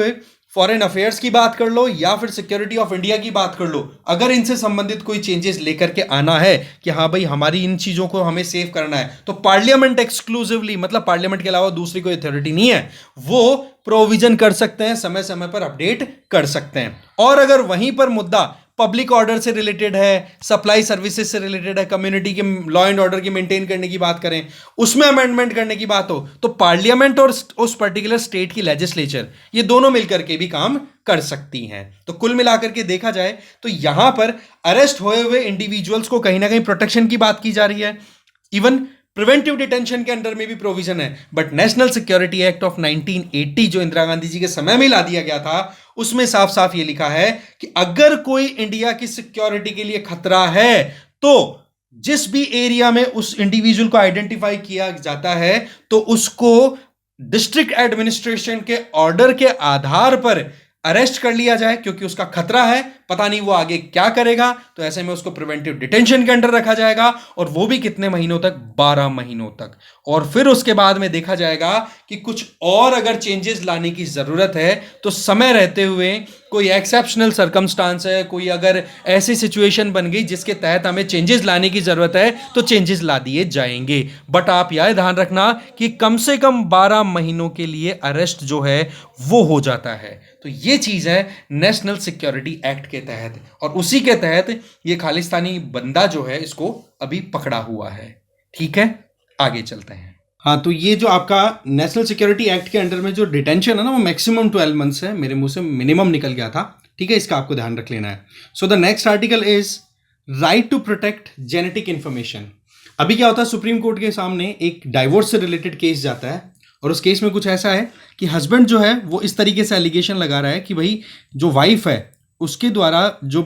फॉरेन अफेयर्स की बात कर लो या फिर सिक्योरिटी ऑफ इंडिया की बात कर लो, अगर इनसे संबंधित कोई चेंजेस लेकर के आना है कि हाँ भाई हमारी इन चीजों को हमें सेव करना है, तो पार्लियामेंट एक्सक्लूसिवली, मतलब पार्लियामेंट के अलावा दूसरी कोई अथॉरिटी नहीं है, वो प्रोविजन कर सकते हैं, समय समय पर अपडेट कर सकते हैं। और अगर वहीं पर मुद्दा पब्लिक ऑर्डर से रिलेटेड है, सप्लाई सर्विसेज से रिलेटेड है, कम्युनिटी के लॉ एंड ऑर्डर की मेंटेन करने की बात करें, उसमें अमेंडमेंट करने की बात हो, तो पार्लियामेंट और उस पर्टिकुलर स्टेट की लेजिस्लेचर ये दोनों मिलकर के भी काम कर सकती हैं। तो कुल मिलाकर के देखा जाए तो यहां पर अरेस्ट हुए हुए इंडिविजुअल्स को कहीं ना कहीं प्रोटेक्शन की बात की जा रही है। इवन प्रिवेंटिव डिटेंशन के अंडर में भी प्रोविजन है। But national security act of 1980 जो इंदिरा गांधी जी के समय में ला दिया गया था, उसमें साफ साफ ये लिखा है कि अगर कोई इंडिया की सिक्योरिटी के लिए खतरा है तो जिस भी एरिया में उस इंडिविजुअल को आइडेंटिफाई किया जाता है तो उसको डिस्ट्रिक्ट एडमिनिस्ट्रेशन के ऑर्डर के आधार पर अरेस्ट कर लिया जाए, क्योंकि उसका खतरा है, पता नहीं वो आगे क्या करेगा। तो ऐसे में उसको प्रिवेंटिव डिटेंशन के अंडर रखा जाएगा, और वो भी कितने महीनों तक? 12 महीनों तक। और फिर उसके बाद में देखा जाएगा कि कुछ और अगर चेंजेस लाने की जरूरत है तो समय रहते हुए, कोई एक्सेप्शनल सर्कमस्टांस है, कोई अगर ऐसी सिचुएशन बन गई जिसके तहत हमें चेंजेस लाने की जरूरत है तो चेंजेस ला दिए जाएंगे। बट आप यह ध्यान रखना कि कम से कम 12 महीनों के लिए अरेस्ट जो है वो हो जाता है। तो ये चीज है नेशनल सिक्योरिटी एक्ट के तहत, और उसी के तहत ये खालिस्तानी बंदा जो है इसको अभी पकड़ा हुआ है। ठीक है, आगे चलते हैं। हाँ, तो ये जो आपका नेशनल सिक्योरिटी एक्ट के अंडर में जो डिटेंशन है ना, वो मैक्सिमम 12 मंथ्स है, मेरे मुंह से मिनिमम निकल गया था। ठीक है, इसका आपको ध्यान रख लेना है। So the next article is right to protect genetic information. अभी क्या होता है, सुप्रीम कोर्ट के सामने एक डाइवोर्स से रिलेटेड केस जाता है, और उस केस में कुछ ऐसा है कि हस्बैंड जो है वो इस तरीके से एलिगेशन लगा रहा है कि भाई जो वाइफ है उसके द्वारा जो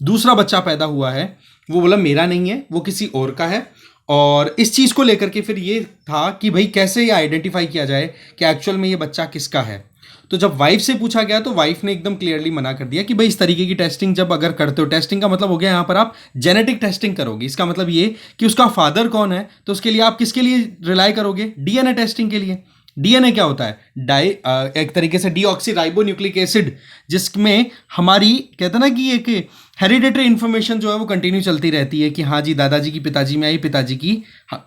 दूसरा बच्चा पैदा हुआ है वो बोला मेरा नहीं है, वो किसी और का है। और इस चीज़ को लेकर के फिर ये था कि भाई कैसे ये आइडेंटिफाई किया जाए कि एक्चुअल में ये बच्चा किसका है। तो जब वाइफ से पूछा गया तो वाइफ ने एकदम क्लियरली मना कर दिया कि भाई इस तरीके की टेस्टिंग जब अगर करते हो, टेस्टिंग का मतलब हो गया यहाँ पर आप जेनेटिक टेस्टिंग करोगे, इसका मतलब ये कि उसका फादर कौन है, तो उसके लिए आप किसके लिए रिलाई करोगे? डीएनए टेस्टिंग के लिए। डीएनए क्या होता है? एक तरीके से डीऑक्सी राइबोन्यूक्लिक एसिड, जिसमें हमारी कहते ना कि एक हेरिडेटरी इन्फॉर्मेशन जो है वो कंटिन्यू चलती रहती है कि हाँ जी दादाजी की पिताजी में आई, पिताजी की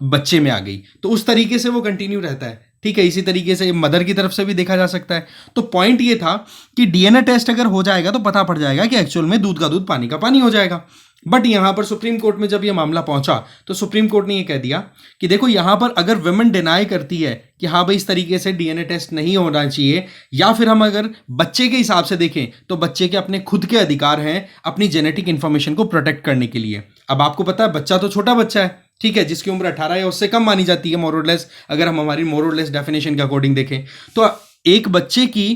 बच्चे में आ गई, तो उस तरीके से वो कंटिन्यू रहता है। ठीक है, इसी तरीके से मदर की तरफ से भी देखा जा सकता है। तो पॉइंट ये था कि डीएनए टेस्ट अगर हो जाएगा तो पता पड़ जाएगा कि एक्चुअल में दूध का दूध पानी का पानी हो जाएगा। बट यहां पर सुप्रीम कोर्ट में जब ये मामला पहुंचा तो सुप्रीम कोर्ट ने ये कह दिया कि देखो यहां पर अगर वुमेन डिनाई करती है कि हाँ भाई इस तरीके से डीएनए टेस्ट नहीं होना चाहिए, या फिर हम अगर बच्चे के हिसाब से देखें तो बच्चे के अपने खुद के अधिकार हैं अपनी जेनेटिक इंफॉर्मेशन को प्रोटेक्ट करने के लिए। अब आपको पता है बच्चा तो छोटा बच्चा है, ठीक है, जिसकी उम्र 18 या उससे कम मानी जाती है मोरलेस, अगर हम हमारी मोरलेस डेफिनेशन के अकॉर्डिंग देखें तो एक बच्चे की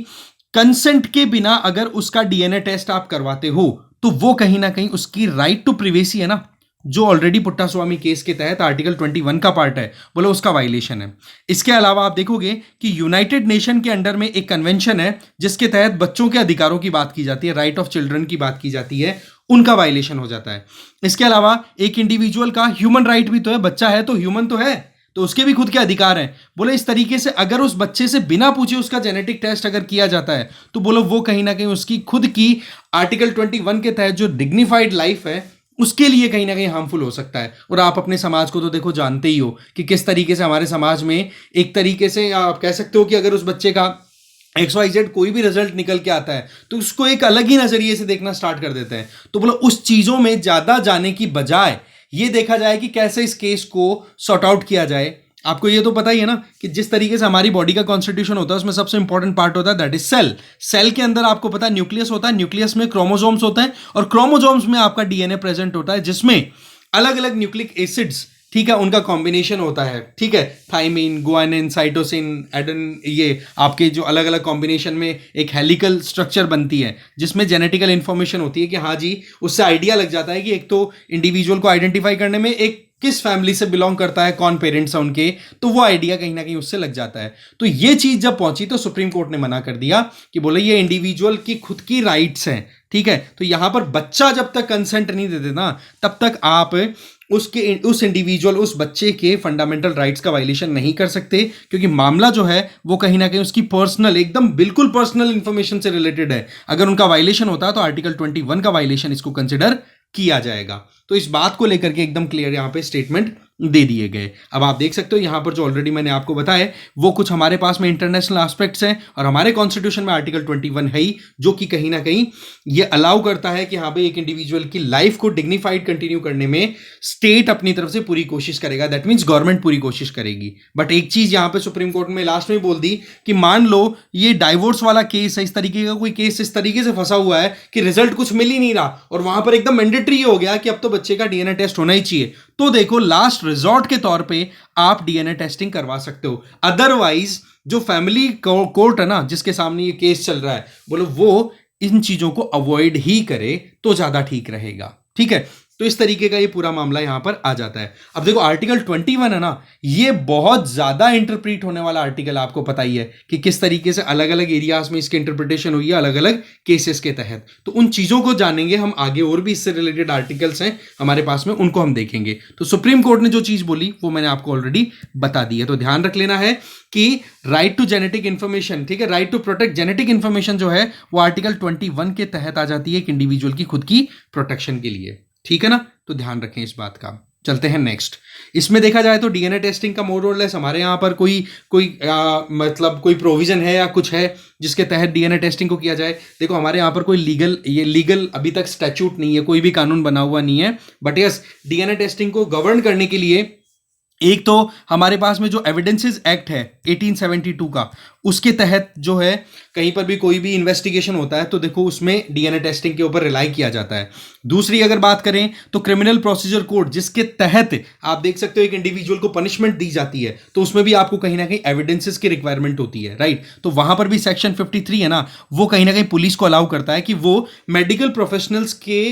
कंसेंट के बिना अगर उसका डीएनए टेस्ट आप करवाते हो तो वो कहीं ना कहीं उसकी राइट टू प्रिवेसी है ना, जो ऑलरेडी पुट्टा स्वामी केस के तहत आर्टिकल 21 का पार्ट है, बोले उसका वायलेशन है। इसके अलावा आप देखोगे कि यूनाइटेड नेशन के अंडर में एक कन्वेंशन है जिसके तहत बच्चों के अधिकारों की बात की जाती है, राइट ऑफ चिल्ड्रन की बात की जाती है, उनका वायलेशन हो जाता है। इसके अलावा एक इंडिविजुअल का ह्यूमन राइट भी तो है, बच्चा है तो ह्यूमन तो है, तो उसके भी खुद के अधिकार हैं। बोले इस तरीके से अगर उस बच्चे से बिना पूछे उसका जेनेटिक टेस्ट अगर किया जाता है तो बोलो वो कहीं ना कहीं उसकी खुद की आर्टिकल 21 के तहत जो डिग्निफाइड लाइफ है उसके लिए कहीं ना कहीं हार्मफुल हो सकता है। और आप अपने समाज को तो देखो जानते ही हो कि किस तरीके से हमारे समाज में एक तरीके से आप कह सकते हो कि अगर उस बच्चे का XYZ कोई भी रिजल्ट निकल के आता है तो उसको एक अलग ही नजरिए से देखना स्टार्ट कर देते हैं। तो बोलो उस चीजों में ज्यादा जाने की बजाय ये देखा जाए कि कैसे इस केस को सॉर्ट आउट किया जाए। आपको ये तो पता ही है ना कि जिस तरीके से हमारी बॉडी का कॉन्स्टिट्यूशन होता है उसमें सबसे इंपॉर्टेंट पार्ट होता है दैट इज सेल। सेल के अंदर आपको पता है न्यूक्लियस होता है, न्यूक्लियस में क्रोमोसोम्स होते हैं और क्रोमोसोम्स में आपका डीएनए प्रेजेंट होता है जिसमें अलग अलग न्यूक्लिक एसिड्स, ठीक है, उनका कॉम्बिनेशन होता है, ठीक है, थाइमिन, गुआनिन, साइटोसिन, एडेन, ये आपके जो अलग अलग कॉम्बिनेशन में एक हेलिकल स्ट्रक्चर बनती है जिसमें जेनेटिकल इंफॉर्मेशन होती है कि हाँ जी, उससे आइडिया लग जाता है कि एक तो इंडिविजुअल को आइडेंटिफाई करने में एक किस फैमिली से बिलोंग करता है, कौन पेरेंट्स हैं उनके, तो वो आइडिया कहीं ना कहीं उससे लग जाता है। तो ये चीज जब पहुंची तो सुप्रीम कोर्ट ने मना कर दिया कि बोले ये इंडिविजुअल की खुद की राइट्स हैं, ठीक है। तो यहां पर बच्चा जब तक कंसेंट नहीं दे देना तब तक आप उस इंडिविजुअल, उस बच्चे के फंडामेंटल राइट्स का वायलेशन नहीं कर सकते, क्योंकि मामला जो है वो कहीं ना कहीं उसकी पर्सनल, एकदम बिल्कुल पर्सनल इंफॉर्मेशन से रिलेटेड है। अगर उनका वायलेशन होता है तो आर्टिकल 21 का वायलेशन इसको कंसिडर किया जाएगा। तो इस बात को लेकर के एकदम क्लियर यहां पे स्टेटमेंट दे दिए गए। अब आप देख सकते हो यहां पर जो ऑलरेडी मैंने आपको बताया वो कुछ हमारे पास में इंटरनेशनल एस्पेक्ट्स हैं और हमारे कॉन्स्टिट्यूशन में आर्टिकल 21 है ही, जो कि कहीं ना कहीं ये अलाउ करता है कि हाँ भाई एक इंडिविजुअल की लाइफ को डिग्निफाइड कंटिन्यू करने में स्टेट अपनी तरफ से पूरी कोशिश करेगा, दैट मीन्स गवर्नमेंट पूरी कोशिश करेगी। बट एक चीज यहां पर सुप्रीम कोर्ट में लास्ट में बोल दी कि मान लो ये डाइवोर्स वाला केस है, इस तरीके का कोई केस इस तरीके से फंसा हुआ है कि रिजल्ट कुछ मिल ही नहीं रहा और वहां पर एकदम मैंडेटरी हो गया कि अब तो बच्चे का डीएनए टेस्ट होना ही चाहिए, तो देखो लास्ट रिजॉर्ट के तौर पे आप डीएनए टेस्टिंग करवा सकते हो। अदरवाइज जो फैमिली कोर्ट है ना जिसके सामने ये केस चल रहा है, बोलो वो इन चीजों को अवॉइड ही करे तो ज्यादा ठीक रहेगा, ठीक है। तो इस तरीके का ये पूरा मामला यहां पर आ जाता है। अब देखो आर्टिकल 21 है ना, ये बहुत ज्यादा इंटरप्रीट होने वाला आर्टिकल, आपको पता ही है कि किस तरीके से अलग अलग एरियाज में इसकी इंटरप्रिटेशन हुई है अलग अलग केसेस के तहत। तो उन चीजों को जानेंगे हम आगे, और भी इससे रिलेटेड आर्टिकल्स हैं हमारे पास में, उनको हम देखेंगे। तो सुप्रीम कोर्ट ने जो चीज बोली वो मैंने आपको ऑलरेडी बता दी है। तो ध्यान रख लेना है कि राइट टू जेनेटिक इंफॉर्मेशन, ठीक है, right to protect genetic information जो है वो आर्टिकल 21 के तहत आ जाती है एक इंडिविजुअल की खुद की प्रोटेक्शन के लिए, ठीक है ना। तो ध्यान रखें इस बात का। चलते हैं नेक्स्ट। इसमें देखा जाए तो डीएनए टेस्टिंग का मोर और लेस हमारे यहाँ पर मतलब कोई प्रोविजन है या कुछ है जिसके तहत डीएनए टेस्टिंग को किया जाए। देखो हमारे यहाँ पर कोई लीगल अभी तक स्टैच्यूट नहीं है, कोई भी कानून बना हुआ नहीं है, बट यस डीएनए टेस्टिंग को गवर्न करने के लिए एक तो हमारे पास में जो एविडेंसेस एक्ट है 1872 का, उसके तहत जो है कहीं पर भी कोई भी इन्वेस्टिगेशन होता है तो देखो उसमें डीएनए टेस्टिंग के ऊपर रिलाई किया जाता है। दूसरी अगर बात करें तो क्रिमिनल प्रोसीजर कोड, जिसके तहत आप देख सकते हो एक इंडिविजुअल को पनिशमेंट दी जाती है, तो उसमें भी आपको कहीं ना कहीं एविडेंसेस की रिक्वायरमेंट होती है, राइट। तो वहां पर भी सेक्शन 53 है ना, वो कहीं ना कहीं पुलिस को अलाउ करता है कि वो मेडिकल प्रोफेशनल्स के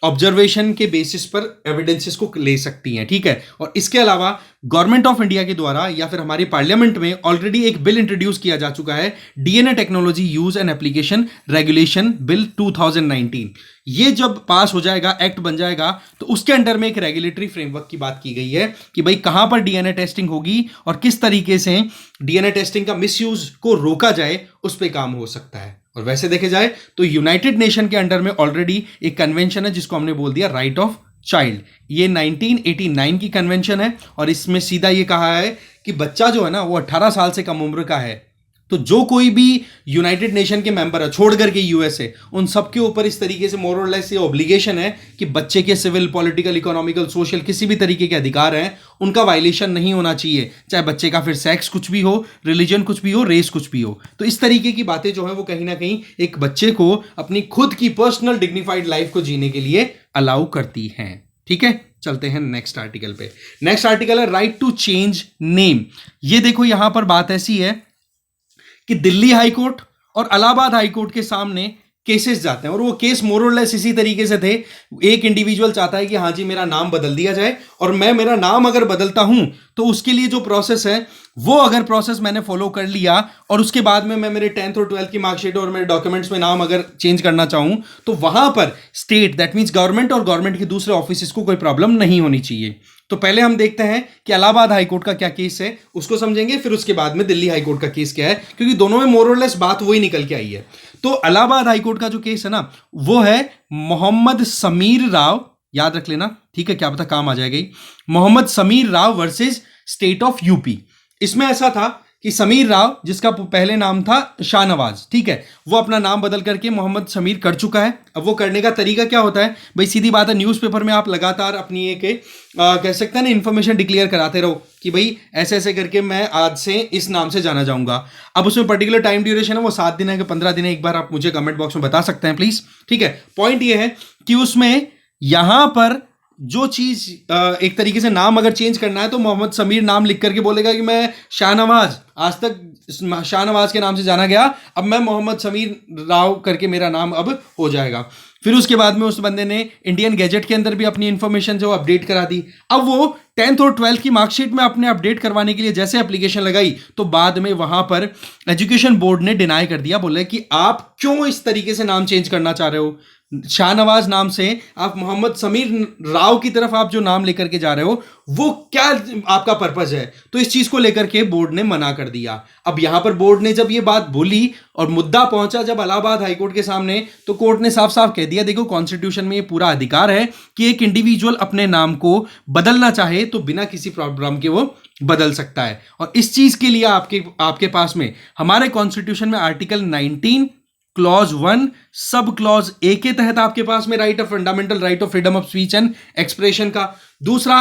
ऑब्जर्वेशन के बेसिस पर एविडेंसेस को ले सकती हैं, ठीक है। और इसके अलावा गवर्नमेंट ऑफ इंडिया के द्वारा या फिर हमारी पार्लियामेंट में ऑलरेडी एक बिल इंट्रोड्यूस किया जा चुका है, DNA technology use and application regulation bill 2019। ये जब पास हो जाएगा, एक्ट बन जाएगा, तो उसके अंडर में एक रेगुलेटरी फ्रेमवर्क की बात की गई है कि भाई कहां पर डीएनए टेस्टिंग होगी और किस तरीके से डीएनए टेस्टिंग का मिसयूज को रोका जाए, उस पर काम हो सकता है। और वैसे देखे जाए तो यूनाइटेड नेशन के अंडर में ऑलरेडी एक कन्वेंशन है जिसको हमने बोल दिया राइट ऑफ चाइल्ड। ये 1989 की कन्वेंशन है और इसमें सीधा ये कहा है कि बच्चा जो है ना वो 18 साल से कम उम्र का है, तो जो कोई भी यूनाइटेड नेशन के मेंबर है छोड़ करके यूएसए, उन सबके ऊपर इस तरीके से मोर और लेस ये ऑब्लिगेशन है कि बच्चे के सिविल, पॉलिटिकल, इकोनॉमिकल, सोशल किसी भी तरीके के अधिकार हैं उनका वायलेशन नहीं होना चाहिए, चाहे बच्चे का फिर सेक्स कुछ भी हो, रिलीजन कुछ भी हो, रेस कुछ भी हो। तो इस तरीके की बातें जो है वो कहीं ना कहीं एक बच्चे को अपनी खुद की पर्सनल डिग्निफाइड लाइफ को जीने के लिए अलाउ करती हैं, ठीक है। चलते हैं नेक्स्ट आर्टिकल पे। नेक्स्ट आर्टिकल है राइट टू चेंज नेम। ये देखो यहां पर बात ऐसी है कि दिल्ली हाई कोर्ट और इलाहाबाद हाई कोर्ट के सामने केसेस जाते हैं और वो केस मोर और लेस इसी तरीके से थे। एक इंडिविजुअल चाहता है कि हाँ जी मेरा नाम बदल दिया जाए, और मैं मेरा नाम अगर बदलता हूं तो उसके लिए जो प्रोसेस है वो अगर प्रोसेस मैंने फॉलो कर लिया और उसके बाद में मैं मेरे 10th और 12th की मार्कशीट और मेरे डॉक्यूमेंट्स में नाम अगर चेंज करना चाहूं तो वहां पर स्टेट, दैट मीन्स गवर्नमेंट और गवर्नमेंट के दूसरे ऑफिस को कोई प्रॉब्लम नहीं होनी चाहिए। तो पहले हम देखते हैं कि इलाहाबाद हाईकोर्ट का क्या केस है, उसको समझेंगे, फिर उसके बाद में दिल्ली हाईकोर्ट का केस क्या है, क्योंकि दोनों में मोर और लेस बात वही निकल के आई है। तो इलाहाबाद हाईकोर्ट का जो केस है ना वो है मोहम्मद समीर राव, याद रख लेना, ठीक है, क्या पता काम आ जाएगा। Mohammad Sameer Rao versus state of UP. इसमें ऐसा था कि समीर राव, जिसका पहले नाम था शाहनवाज, ठीक है, वो अपना नाम बदल करके मोहम्मद समीर कर चुका है। अब वो करने का तरीका क्या होता है भाई, सीधी बात है, न्यूज़पेपर में आप लगातार अपनी एक कह सकते हैं ना इन्फॉर्मेशन डिक्लेयर कराते रहो कि भाई ऐसे ऐसे करके मैं आज से इस नाम से जाना जाऊंगा। अब उसमें पर्टिकुलर टाइम ड्यूरेशन है, वो 7 दिन है कि 15 दिन है, एक बार आप मुझे कमेंट बॉक्स में बता सकते हैं प्लीज, ठीक है। पॉइंट ये है कि उसमें यहां पर जो चीज एक तरीके से नाम अगर चेंज करना है तो मोहम्मद समीर नाम लिख करके बोलेगा कि मैं शाहनवाज, आज तक शाहनवाज के नाम से जाना गया, अब मैं मोहम्मद समीर राव करके मेरा नाम अब हो जाएगा। फिर उसके बाद में उस बंदे ने इंडियन गैजेट के अंदर भी अपनी इंफॉर्मेशन जो अपडेट करा दी। अब वो 10th और 12th की मार्कशीट में अपने अपडेट करवाने के लिए जैसे एप्लीकेशन लगाई तो बाद में वहां पर एजुकेशन बोर्ड ने डिनाई कर दिया, बोले कि आप क्यों इस तरीके से नाम चेंज करना चाह रहे हो, शाहनवाज नाम से आप मोहम्मद समीर राव की तरफ आप जो नाम लेकर के जा रहे हो वो क्या आपका पर्पस है। तो इस चीज को लेकर के बोर्ड ने मना कर दिया। अब यहां पर बोर्ड ने जब ये बात बोली और मुद्दा पहुंचा जब इलाहाबाद हाईकोर्ट के सामने, तो कोर्ट ने साफ साफ कह दिया देखो कॉन्स्टिट्यूशन में ये पूरा अधिकार है कि एक इंडिविजुअल अपने नाम को बदलना चाहे तो बिना किसी प्रॉब्लम के वो बदल सकता है। और इस चीज के लिए आपके पास में हमारे कॉन्स्टिट्यूशन में article 19 clause 1 sub clause A के तहत आपके पास में right of fundamental right of freedom of speech and expression का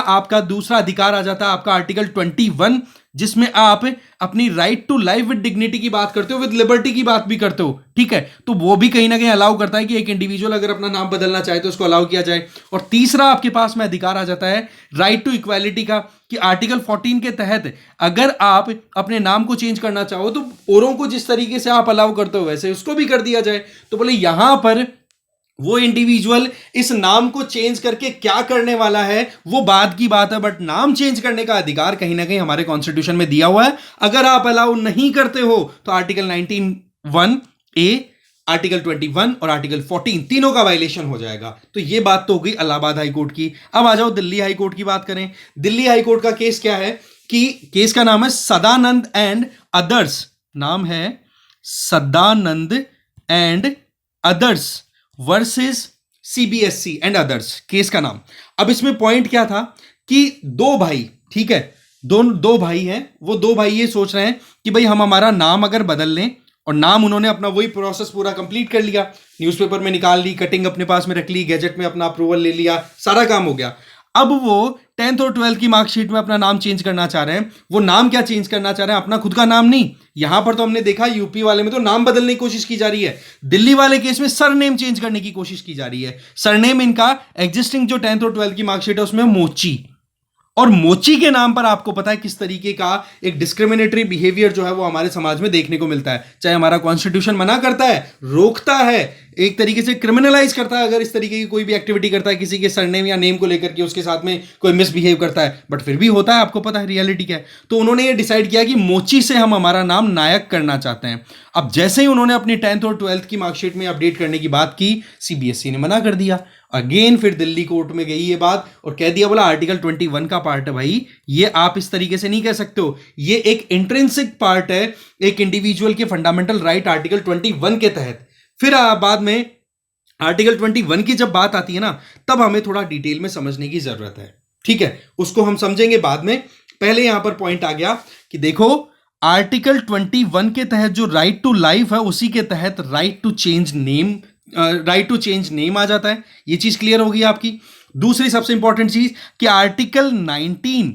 आपका दूसरा अधिकार आ जाता है आपका आर्टिकल 21, जिसमें आप अपनी right to life with dignity की बात करते हो, विद लिबर्टी की बात भी करते हो, ठीक है। तो वो भी कहीं ना कहीं अलाउ करता है कि एक इंडिविजुअल अगर अपना नाम बदलना चाहे तो उसको अलाउ किया जाए। और तीसरा आपके पास में अधिकार आ जाता है राइट टू इक्वालिटी का, कि आर्टिकल 14 के तहत अगर आप अपने नाम को चेंज करना चाहो तो औरों को जिस तरीके से आप अलाउ करते हो वैसे उसको भी कर दिया जाए। तो बोले यहां पर वो इंडिविजुअल इस नाम को चेंज करके क्या करने वाला है वो बाद की बात है, बट नाम चेंज करने का अधिकार कहीं ना कहीं हमारे कॉन्स्टिट्यूशन में दिया हुआ है। अगर आप अलाउ नहीं करते हो तो आर्टिकल 19(1)(a), आर्टिकल 21 और आर्टिकल 14 तीनों का वायलेशन हो जाएगा। तो ये बात तो हो गई इलाहाबाद हाईकोर्ट की। अब आ जाओ दिल्ली हाईकोर्ट की बात करें। दिल्ली हाईकोर्ट का केस क्या है कि केस का नाम है सदानंद एंड अदर्स, नाम है Sadanand and others versus CBSE and others, case का नाम। अब इसमें पॉइंट क्या था कि दो भाई, ठीक है, दो भाई हैं, वो दो भाई ये सोच रहे हैं कि भाई हम हमारा नाम अगर बदल लें, और नाम उन्होंने अपना वही प्रोसेस पूरा कंप्लीट कर लिया, न्यूज़पेपर में निकाल ली, कटिंग अपने पास में रख ली, गैजेट में अपना अप्रूवल ले लिया, सारा काम हो गया। अब वो 10th और 12th की मार्कशीट में अपना नाम चेंज करना चाह रहे हैं। वो नाम क्या चेंज करना चाह रहे हैं, अपना खुद का नाम नहीं। यहां पर तो हमने देखा यूपी वाले में तो नाम बदलने की कोशिश की जा रही है, दिल्ली वाले केस में सरनेम चेंज करने की कोशिश की जा रही है। सरनेम इनका एग्जिस्टिंग जो 10th और 12th की मार्कशीट है उसमें मोची, और मोची के नाम पर आपको पता है किस तरीके का एक डिस्क्रिमिनेटरी बिहेवियर जो है वो हमारे समाज में देखने को मिलता है। चाहे हमारा कॉन्स्टिट्यूशन मना करता है, रोकता है, एक तरीके से क्रिमिनलाइज करता है अगर इस तरीके की कोई भी एक्टिविटी करता है किसी के सरनेम या नेम को लेकर के उसके साथ में कोई मिसबिहेव करता है, बट फिर भी होता है, आपको पता है रियलिटी क्या है। तो उन्होंने ये डिसाइड किया कि मोची से हम हमारा नाम नायक करना चाहते हैं। अब जैसे ही उन्होंने अपनी 10th और 12th की मार्कशीट में अपडेट करने की बात की, सीबीएसई ने मना कर दिया। अगेन फिर दिल्ली कोर्ट में गई ये बात और कह दिया, बोला आर्टिकल 21 का पार्ट है भाई, ये आप इस तरीके से नहीं कह सकते हो, ये एक इंट्रिंसिक पार्ट है एक इंडिविजुअल के फंडामेंटल राइट आर्टिकल 21 के तहत। फिर बाद में आर्टिकल 21 की जब बात आती है ना, तब हमें थोड़ा डिटेल में समझने की जरूरत है, ठीक है, उसको हम समझेंगे बाद में। पहले यहां पर पॉइंट आ गया कि देखो आर्टिकल 21 के तहत जो राइट टू लाइफ है उसी के तहत राइट टू चेंज नेम आ जाता है। ये चीज क्लियर होगी आपकी। दूसरी सबसे इंपॉर्टेंट चीज कि आर्टिकल 19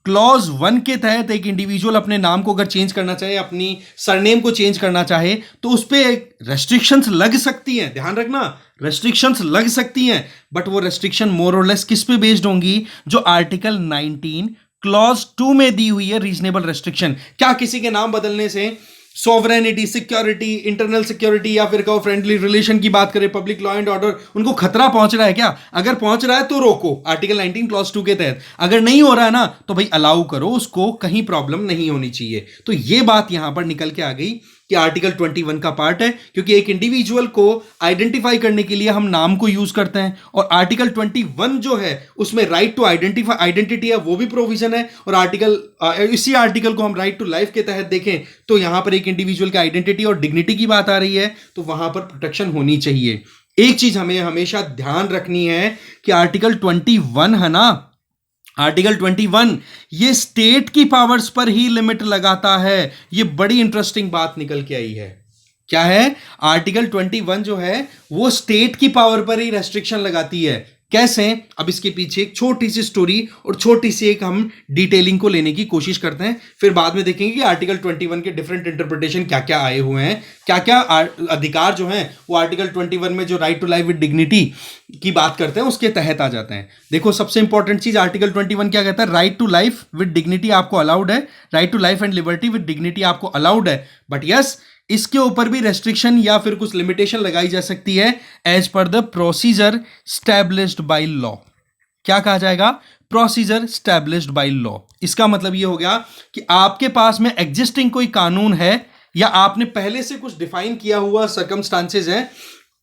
क्लॉज 1 के तहत एक इंडिविजुअल अपने नाम को अगर चेंज करना चाहे, अपनी सरनेम को चेंज करना चाहे, तो उस पर रेस्ट्रिक्शंस लग सकती हैं, ध्यान रखना, रेस्ट्रिक्शंस लग सकती हैं, बट वो रेस्ट्रिक्शन मोर और लेस किस पे बेस्ड होंगी, जो आर्टिकल 19 क्लॉज 2 में दी हुई है रीजनेबल रेस्ट्रिक्शन। क्या किसी के नाम बदलने से सॉवरेनिटी, सिक्योरिटी, इंटरनल सिक्योरिटी या फिर कहो फ्रेंडली रिलेशन की बात करें, पब्लिक लॉ एंड ऑर्डर, उनको खतरा पहुंच रहा है क्या? अगर पहुंच रहा है तो रोको आर्टिकल 19 क्लॉज 2 के तहत, अगर नहीं हो रहा है ना तो भाई अलाउ करो, उसको कहीं प्रॉब्लम नहीं होनी चाहिए। तो ये बात यहां पर निकल के आ गई कि आर्टिकल 21 का पार्ट है, क्योंकि एक इंडिविजुअल को आइडेंटिफाई करने के लिए हम नाम को यूज करते हैं, और आर्टिकल 21 जो है उसमें राइट टू आइडेंटिटी है, वो भी प्रोविजन है। और इसी आर्टिकल को हम राइट टू लाइफ के तहत देखें तो यहां पर एक इंडिविजुअल की आइडेंटिटी और डिग्निटी की बात आ रही है, तो वहां पर प्रोटेक्शन होनी चाहिए। एक चीज हमें हमेशा ध्यान रखनी है कि आर्टिकल 21 है ना, आर्टिकल 21 ये स्टेट की पावर्स पर ही लिमिट लगाता है। ये बड़ी इंटरेस्टिंग बात निकल के आई है। क्या है? आर्टिकल 21 जो है वो स्टेट की पावर पर ही रेस्ट्रिक्शन लगाती है। कैसे? अब इसके पीछे एक छोटी सी स्टोरी और छोटी सी एक हम डिटेलिंग को लेने की कोशिश करते हैं, फिर बाद में देखेंगे कि आर्टिकल 21 के डिफरेंट इंटरप्रिटेशन क्या क्या आए हुए हैं, क्या क्या अधिकार जो हैं वो आर्टिकल 21 में जो right to life with dignity की बात करते हैं उसके तहत आ जाते हैं। देखो सबसे इंपॉर्टेंट चीज आर्टिकल 21 क्या कहता है? Right to life with dignity आपको अलाउड है, right to life and liberty with dignity आपको अलाउड है, बट यस इसके ऊपर भी रेस्ट्रिक्शन या फिर कुछ लिमिटेशन लगाई जा सकती है as per the procedure established by law. क्या कहा जाएगा? Procedure established by law. इसका मतलब ये हो गया कि आपके पास में एग्जिस्टिंग कोई कानून है या आपने पहले से कुछ डिफाइन किया हुआ सर्कमस्टांसेस हैं,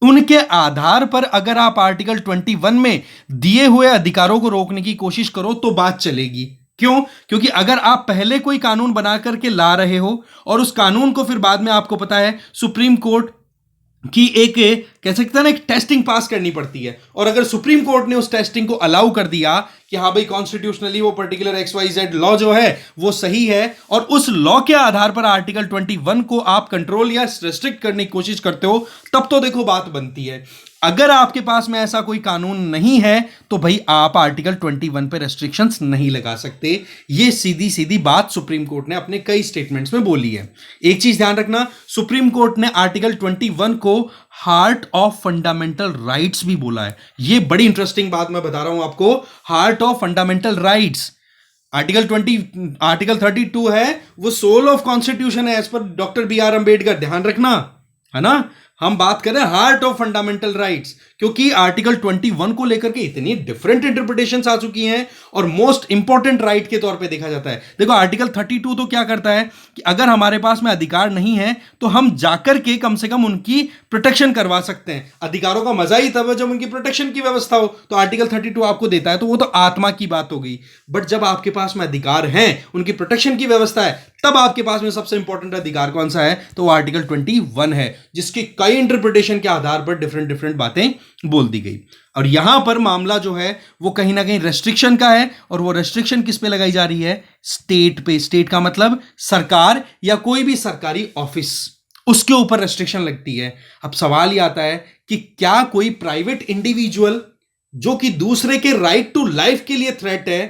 उनके आधार पर अगर आप आर्टिकल 21 में दिए हुए अधिकारों को रोकने की कोशिश करो तो बात चलेगी। क्यों? क्योंकि अगर आप पहले कोई कानून बना करके ला रहे हो और उस कानून को फिर बाद में आपको पता है सुप्रीम कोर्ट की एक कह सकते हैं ना एक टेस्टिंग पास करनी पड़ती है, और अगर सुप्रीम कोर्ट ने उस टेस्टिंग को अलाउ कर दिया कि हाँ भाई कॉन्स्टिट्यूशनली वो पर्टिकुलर XYZ लॉ जो है वो सही है और उस लॉ के आधार पर आर्टिकल 21 को आप कंट्रोल या रेस्ट्रिक्ट करने की कोशिश करते हो, तब तो देखो बात बनती है। अगर आपके पास में ऐसा कोई कानून नहीं है तो भाई आप आर्टिकल 21 पे रेस्ट्रिक्शंस नहीं लगा सकते। ये सीधी सीधी बात सुप्रीम कोर्ट ने अपने कई स्टेटमेंट्स में बोली है। एक चीज ध्यान रखना, सुप्रीम कोर्ट ने आर्टिकल 21 को हार्ट ऑफ फंडामेंटल राइट्स भी बोला है। ये बड़ी इंटरेस्टिंग बात मैं बता रहा हूं आपको, heart of fundamental rights. Article 32 है वो सोल ऑफ कॉन्स्टिट्यूशन है as per doctor BR Ambedkar, ध्यान रखना है ना। हम बात करें हार्ट ऑफ फंडामेंटल राइट्स, क्योंकि आर्टिकल 21 को लेकर के इतनी डिफरेंट इंटरप्रिटेशंस आ चुकी हैं और मोस्ट इंपॉर्टेंट राइट के तौर पे देखा जाता है। देखो आर्टिकल 32 तो क्या करता है कि अगर हमारे पास में अधिकार नहीं है तो हम जाकर के कम से कम उनकी प्रोटेक्शन करवा सकते हैं। अधिकारों का मजा ही तब है जब उनकी प्रोटेक्शन की व्यवस्था हो, तो आर्टिकल 32 आपको देता है, तो वो तो आत्मा की बात हो गई। बट जब आपके पास में अधिकार हैं, उनकी प्रोटेक्शन की व्यवस्था है, तब आपके पास में सबसे इंपॉर्टेंट अधिकार कौन सा है? तो वो आर्टिकल 21 है, जिसके कई इंटरप्रिटेशन के आधार पर डिफरेंट डिफरेंट बातें बोल दी गई। और यहां पर मामला जो है वो कहीं ना कहीं रेस्ट्रिक्शन का है, और वो रेस्ट्रिक्शन किस पे लगाई जा रही है? स्टेट पे। स्टेट का मतलब सरकार या कोई भी सरकारी ऑफिस, उसके ऊपर रेस्ट्रिक्शन लगती है। अब सवाल ये आता है कि क्या कोई प्राइवेट इंडिविजुअल जो कि दूसरे के राइट टू लाइफ के लिए थ्रेट है,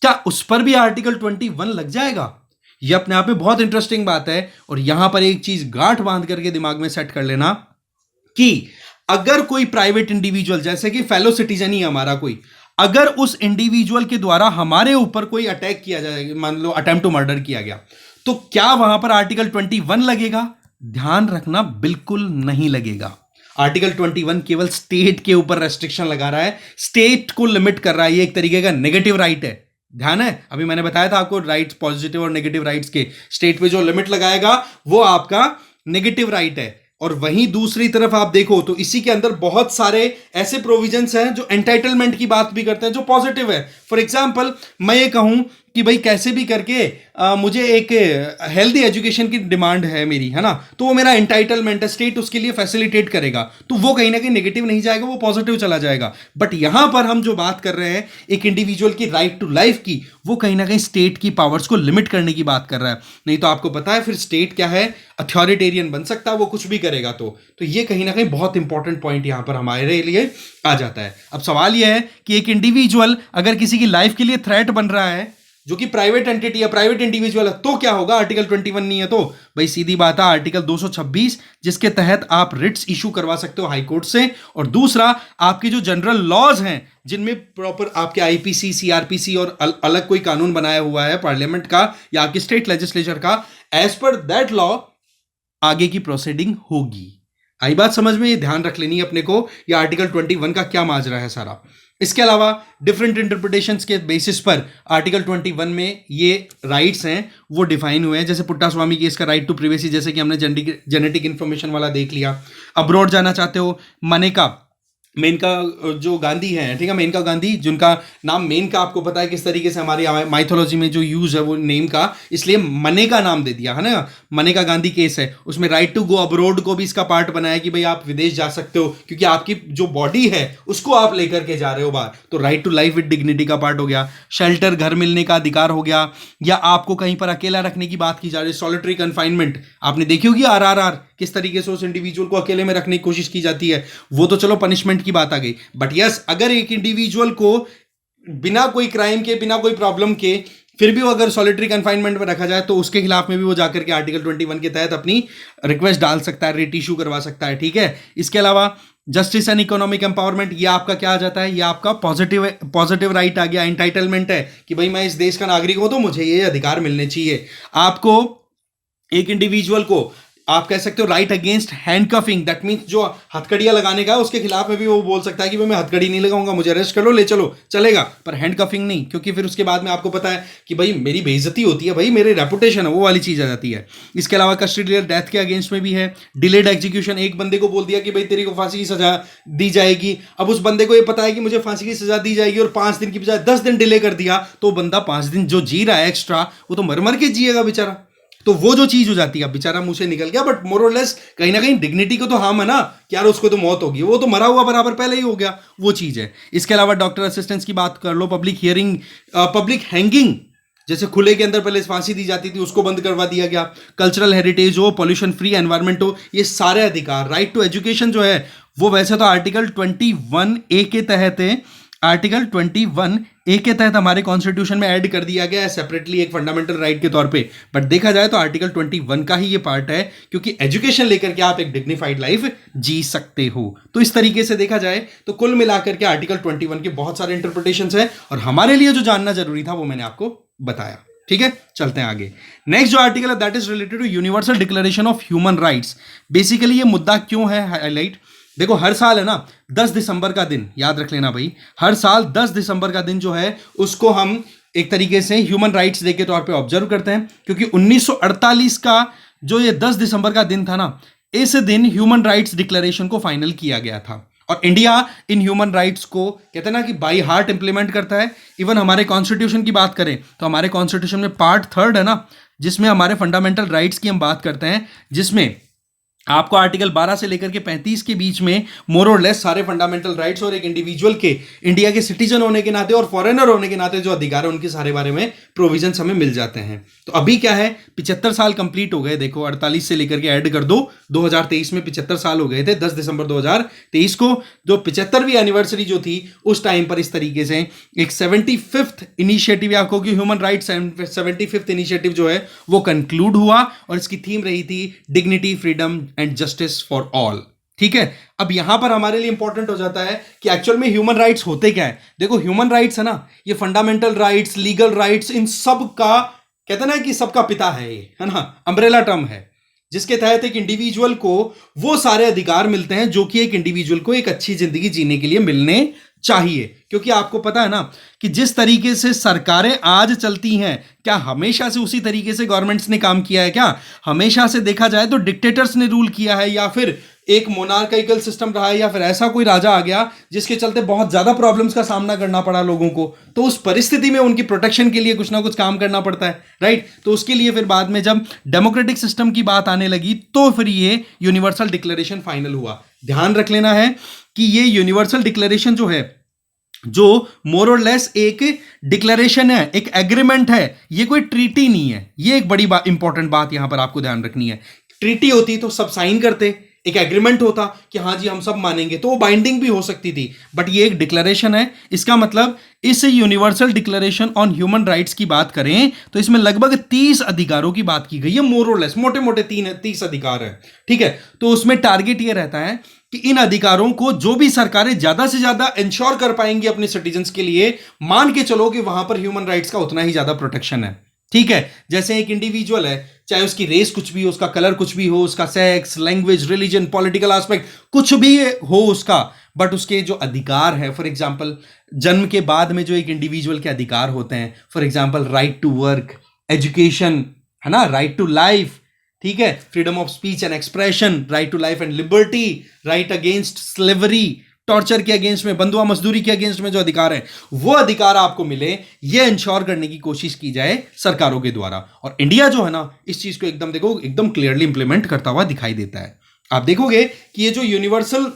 क्या उस पर भी आर्टिकल 21 लग जाएगा? ये अपने आप में बहुत इंटरेस्टिंग बात है। और यहां पर एक चीज गांठ बांध करके दिमाग में सेट कर लेना कि अगर कोई प्राइवेट इंडिविजुअल, जैसे कि फेलो सिटीजन ही हमारा कोई, अगर उस इंडिविजुअल के द्वारा हमारे ऊपर कोई अटैक किया जाए, मान लो अटेम्प्ट टू मर्डर किया गया, तो क्या वहां पर आर्टिकल 21 लगेगा? ध्यान रखना, बिल्कुल नहीं लगेगा। आर्टिकल 21 केवल स्टेट के ऊपर रेस्ट्रिक्शन लगा रहा है, स्टेट को लिमिट कर रहा है। ये एक तरीके का नेगेटिव राइट है। ध्यान है, अभी मैंने बताया था आपको राइट्स, पॉजिटिव और नेगेटिव राइट्स के। स्टेट पे जो लिमिट लगाएगा वो आपका नेगेटिव राइट है। और वहीं दूसरी तरफ आप देखो तो इसी के अंदर बहुत सारे ऐसे प्रोविजंस हैं जो एंटाइटलमेंट की बात भी करते हैं, जो पॉजिटिव है। फॉर एग्जांपल मैं ये कहूं कि भाई कैसे भी करके मुझे एक हेल्दी एजुकेशन की डिमांड है मेरी, है ना, तो वो मेरा एंटाइटलमेंट है, स्टेट उसके लिए फैसिलिटेट करेगा, तो वो कहीं ना कहीं नेगेटिव नहीं जाएगा, वो पॉजिटिव चला जाएगा। बट यहां पर हम जो बात कर रहे हैं एक इंडिविजुअल की राइट टू लाइफ की, वो कहीं ना कहीं स्टेट की पावर्स को लिमिट करने की बात कर रहा है। नहीं तो आपको पता है फिर स्टेट क्या है, अथॉरिटेरियन बन सकता है, वो कुछ भी करेगा। तो ये कहीं ना कहीं बहुत इंपॉर्टेंट पॉइंट यहां पर हमारे लिए आ जाता है। अब सवाल यह है कि एक इंडिविजुअल अगर किसी की लाइफ के लिए थ्रेट बन रहा है, जो कि प्राइवेट एंटिटी या प्राइवेट इंडिविजुअल है, तो क्या होगा? आर्टिकल 21 नहीं है तो भाई सीधी बात है आर्टिकल 226, जिसके तहत आप रिट्स इशू करवा सकते हो हाई कोर्ट से। और दूसरा, आपकी जो जनरल लॉज हैं जिनमें प्रॉपर आपके IPC, CRPC और अलग कोई कानून बनाया हुआ है पार्लियामेंट का या आपकी स्टेट लेजिस्लेचर का, एज पर दैट लॉ आगे की प्रोसीडिंग होगी। आई बात समझ में? ये ध्यान रख लेनी है अपने को, ये आर्टिकल 21 का क्या माजरा है सारा। इसके अलावा डिफरेंट इंटरप्रिटेशंस के बेसिस पर आर्टिकल 21 में ये राइट्स हैं वो डिफाइन हुए हैं। जैसे पुट्टा स्वामी केस का राइट टू प्रिवेसी, जैसे कि हमने जेनेटिक इंफॉर्मेशन वाला देख लिया। अब्रॉड जाना चाहते हो, मेनका जो गांधी है, ठीक है, मेनका गांधी, जिनका नाम मेनका आपको पता है किस तरीके से हमारी माइथोलॉजी में जो यूज है वो नेम का, इसलिए मनेका नाम दे दिया है ना। मनेका गांधी केस है, उसमें राइट टू गो अब्रोड को भी इसका पार्ट बनाया कि भाई आप विदेश जा सकते हो क्योंकि आपकी जो बॉडी है उसको आप लेकर के जा रहे हो बाहर, तो right to life with dignity का पार्ट हो गया। शेल्टर, घर मिलने का अधिकार हो गया, या आपको कहीं पर अकेला रखने की बात की जा रही है, सॉलिटरी कन्फाइनमेंट। आपने देखी होगी RRR, किस तरीके से उस इंडिविजुअल को अकेले में रखने की कोशिश की जाती है। वो तो चलो पनिशमेंट की बात आ गई। बट यस, अगर एक इंडिविजुअल को बिना कोई क्राइम के, बिना कोई प्रॉब्लम के, फिर भी वो अगर सॉलिटरी कन्फाइनमेंट में रखा जाए तो उसके खिलाफ में भी वो जाकर के आर्टिकल 21 के तहत अपनी रिक्वेस्ट डाल सकता है, रिट इशू करवा सकता है, ठीक है। इसके अलावा जस्टिस एंड इकोनॉमिक एम्पावरमेंट, ये आपका क्या आ जाता है, ये आपका पॉजिटिव राइट आ गया, इंटाइटलमेंट है कि भाई मैं इस देश का नागरिक हूं तो मुझे ये अधिकार मिलने चाहिए। आपको एक इंडिविजुअल को आप कह सकते हो राइट अगेंस्ट हैंडकफिंग, दैट मीन्स जो हथकड़ियां लगाने का उसके खिलाफ में भी वो बोल सकता है कि भाई मैं हथकड़ी नहीं लगाऊंगा, मुझे अरेस्ट कर लो, ले चलो, चलेगा, पर हैंडकफिंग नहीं, क्योंकि फिर उसके बाद में आपको पता है कि भाई मेरी बेइज्जती होती है, भाई मेरी रेपुटेशन है, वो वाली चीज आ जाती है। इसके अलावा कस्टडियल डेथ के अगेंस्ट में भी है। डिलेड एग्जीक्यूशन, एक बंदे को बोल दिया कि भाई तेरी को फांसी की सजा दी जाएगी, अब उस बंदे को ये पता है कि मुझे फांसी की सजा दी जाएगी और 5 दिन की बजाय 10 दिन डिले कर दिया, तो बंदा 5 दिन जो जी रहा है एक्स्ट्रा, वो तो मर मर के जिएगा बेचारा। तो वो जो चीज हो जाती है, अब बेचारा मुंह से निकल गया, बट मोर और लेस कहीं ना कहीं डिग्निटी को तो हार्म है ना कि यार उसको तो मौत होगी, वो तो मरा हुआ बराबर पहले ही हो गया, वो चीज है। इसके अलावा डॉक्टर असिस्टेंस की बात कर लो, पब्लिक हियरिंग, पब्लिक हैंगिंग, जैसे खुले के अंदर पहले फांसी दी जाती थी उसको बंद करवा दिया गया। कल्चरल हेरिटेज हो, पॉल्यूशन फ्री एनवायरमेंट हो, ये सारे अधिकार। राइट टू एजुकेशन जो है वो वैसे तो आर्टिकल 21A के तहत है, आर्टिकल 21A के तहत हमारे कॉन्स्टिट्यूशन में ऐड कर दिया गया है सेपरेटली एक फंडामेंटल राइट के तौर पे, बट देखा जाए तो आर्टिकल 21 का ही ये पार्ट है, क्योंकि एजुकेशन लेकर के आप एक डिग्निफाइड लाइफ जी सकते हो। तो इस तरीके से देखा जाए तो कुल मिलाकर के आर्टिकल 21 के बहुत सारे इंटरप्रिटेशंस हैं, और हमारे लिए जो जानना जरूरी था वो मैंने आपको बताया, ठीक है। चलते हैं आगे। नेक्स्ट जो आर्टिकल है that is related to Universal Declaration of Human Rights. Basically ये मुद्दा क्यों है हाईलाइट, देखो हर साल है ना 10 दिसंबर का दिन, याद रख लेना भाई, हर साल 10 दिसंबर का दिन जो है उसको हम एक तरीके से ह्यूमन राइट्स डे के तौर पे ऑब्जर्व करते हैं, क्योंकि 1948 का जो ये 10 दिसंबर का दिन था ना, इस दिन ह्यूमन राइट्स डिक्लेरेशन को फाइनल किया गया था, और इंडिया इन ह्यूमन राइट्स को कहते हैं ना कि बाई हार्ट इंप्लीमेंट करता है। इवन हमारे कॉन्स्टिट्यूशन की बात करें तो हमारे कॉन्स्टिट्यूशन में पार्ट 3 है ना, जिसमें हमारे फंडामेंटल राइट्स की हम बात करते हैं, जिसमें आपको आर्टिकल 12 से लेकर के 35 के बीच में मोर और लेस सारे फंडामेंटल राइट्स और एक इंडिविजुअल के इंडिया के सिटीजन होने के नाते और फॉरेनर होने के नाते जो अधिकार है उनके सारे बारे में प्रोविजंस हमें मिल जाते हैं। तो अभी क्या है, 75 साल कंप्लीट हो गए, देखो 48 से लेकर के ऐड कर दो, 2023 में 75 साल हो गए थे 10 दिसंबर 2023 को। जो 75वीं एनिवर्सरी जो थी उस टाइम पर इस तरीके से एक 75th इनिशिएटिव, आपको कि ह्यूमन राइट्स 75th इनिशिएटिव जो है वो कंक्लूड हुआ, और इसकी थीम रही थी dignity, freedom and justice for all, ठीक है। अब यहां पर हमारे लिए इंपॉर्टेंट हो जाता है कि एक्चुअल में ह्यूमन राइट्स होते क्या है। देखो ह्यूमन राइट्स है ना, ये फंडामेंटल राइट्स, लीगल राइट्स, इन सब का कहते हैं ना कि सबका पिता है ये, है ना, अम्ब्रेला टर्म है, जिसके तहत एक इंडिविजुअल को वो सारे अधिकार मिलते हैं जो कि एक इंडिविजुअल को एक अच्छी जिंदगी जीने के लिए मिलने चाहिए। क्योंकि आपको पता है ना कि जिस तरीके से सरकारें आज चलती हैं, क्या हमेशा से उसी तरीके से गवर्नमेंट्स ने काम किया है? क्या हमेशा से देखा जाए तो डिक्टेटर्स ने रूल किया है, या फिर एक मोनार्किकल सिस्टम रहा है, या फिर ऐसा कोई राजा आ गया जिसके चलते बहुत ज्यादा प्रॉब्लम्स का सामना करना पड़ा लोगों को, तो उस परिस्थिति में उनकी प्रोटेक्शन के लिए कुछ ना कुछ काम करना पड़ता है, राइट। तो उसके लिए फिर बाद में जब डेमोक्रेटिक सिस्टम की बात आने लगी तो फिर ये यूनिवर्सल डिक्लेरेशन फाइनल हुआ। ध्यान रख लेना है कि ये यूनिवर्सल डिक्लेरेशन जो है, जो मोर और लेस एक डिक्लेरेशन है, एक एग्रीमेंट है, ये कोई ट्रीटी नहीं है। ये एक बड़ी इंपॉर्टेंट बात यहां पर आपको ध्यान रखनी है। ट्रीटी होती तो सब साइन करते, एक एग्रीमेंट होता कि हाँ जी हम सब मानेंगे, तो वो बाइंडिंग भी हो सकती थी, बट ये एक डिक्लेरेशन है। इसका मतलब इस universal declaration on human rights की बात करें तो इसमें लगभग 30 अधिकारों की बात की गई है, मोर और लेस मोटे मोटे 30 अधिकार है, ठीक है। तो उसमें टारगेट ये रहता है कि इन अधिकारों को जो भी सरकारें ज्यादा से ज्यादा इंश्योर कर पाएंगी अपने सिटीजन्स के लिए, मान के चलो कि वहां पर ह्यूमन राइट्स का उतना ही ज्यादा प्रोटेक्शन है, ठीक है। जैसे एक इंडिविजुअल है, चाहे उसकी रेस कुछ भी हो, उसका कलर कुछ भी हो, उसका sex, language, religion, political aspect कुछ भी हो उसका, बट उसके जो अधिकार है, फॉर एग्जांपल जन्म के बाद में जो एक इंडिविजुअल के अधिकार होते हैं, for example right to work, education, है ना, राइट टू लाइफ, ठीक है, freedom of speech and expression, right to life and liberty, right against slavery, torture के अगेंस्ट में, बंधुआ मजदूरी के अगेंस्ट में जो अधिकार है वो अधिकार आपको मिले, ये इंश्योर करने की कोशिश की जाए सरकारों के द्वारा। और इंडिया जो है ना इस चीज को एकदम देखो एकदम क्लियरली इंप्लीमेंट करता हुआ दिखाई देता है। आप देखोगे कि ये जो Universal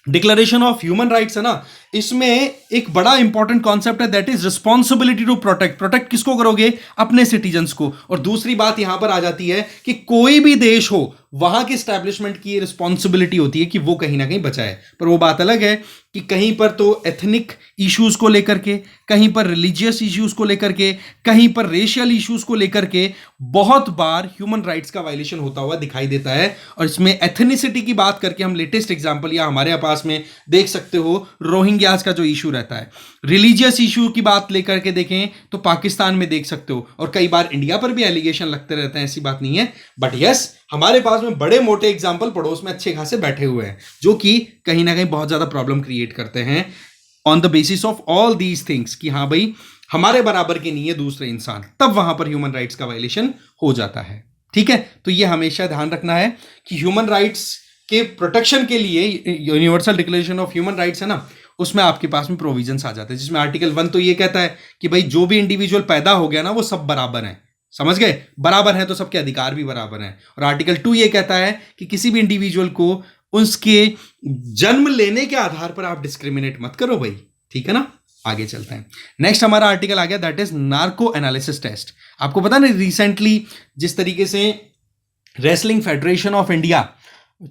Declaration of Human Rights है ना, इसमें एक बड़ा इंपॉर्टेंट कॉन्सेप्ट है, that is responsibility to protect. Protect किसको करोगे? अपने सिटीजन्स को। और दूसरी बात यहां पर आ जाती है कि कोई भी देश हो, वहां के स्टैब्लिशमेंट की रिस्पॉन्सिबिलिटी होती है कि वो कहीं ना कहीं बचाए। पर वो बात अलग है कि कहीं पर तो एथनिक इश्यूज को लेकर के, कहीं पर रिलीजियस इश्यूज को लेकर के, कहीं पर रेशियल इश्यूज को लेकर के बहुत बार ह्यूमन राइट्स का वायलेशन होता हुआ दिखाई देता है। और इसमें एथनिसिटी की बात करके हम लेटेस्ट एग्जांपल या हमारे पास में देख सकते हो, रोहिंग्यास का जो इशू रहता है। रिलीजियस इशू की बात लेकर के देखें तो पाकिस्तान में देख सकते हो, और कई बार इंडिया पर भी एलिगेशन लगते रहते हैं, ऐसी बात नहीं है। बट यस, हमारे पास में बड़े मोटे एग्जाम्पल पड़ोस में अच्छे खासे बैठे हुए हैं, जो कि कहीं ना कहीं बहुत ज्यादा प्रॉब्लम क्रिएट करते हैं on the basis of all these things, कि हाँ भाई हमारे बराबर के नहीं है दूसरे इंसान, तब वहां पर ह्यूमन राइट्स का वायलेशन हो जाता है। ठीक है, तो ये हमेशा ध्यान रखना है कि ह्यूमन राइट्स के प्रोटेक्शन के लिए universal Declaration of Human Rights है ना, उसमें आपके पास में प्रोविजंस आ जाते हैं, जिसमें आर्टिकल 1 तो ये कहता है कि भाई जो भी इंडिविजुअल पैदा हो गया ना, वो सब बराबर हैं। समझ गए? बराबर है तो सबके अधिकार भी बराबर हैं। और आर्टिकल 2 ये कहता है कि किसी भी इंडिविजुअल को उसके जन्म लेने के आधार पर आप डिस्क्रिमिनेट मत करो भाई। ठीक है ना, आगे चलते हैं। नेक्स्ट हमारा आर्टिकल आ गया, that is narco analysis test. आपको पता ना, रिसेंटली जिस तरीके से रेसलिंग फेडरेशन ऑफ इंडिया,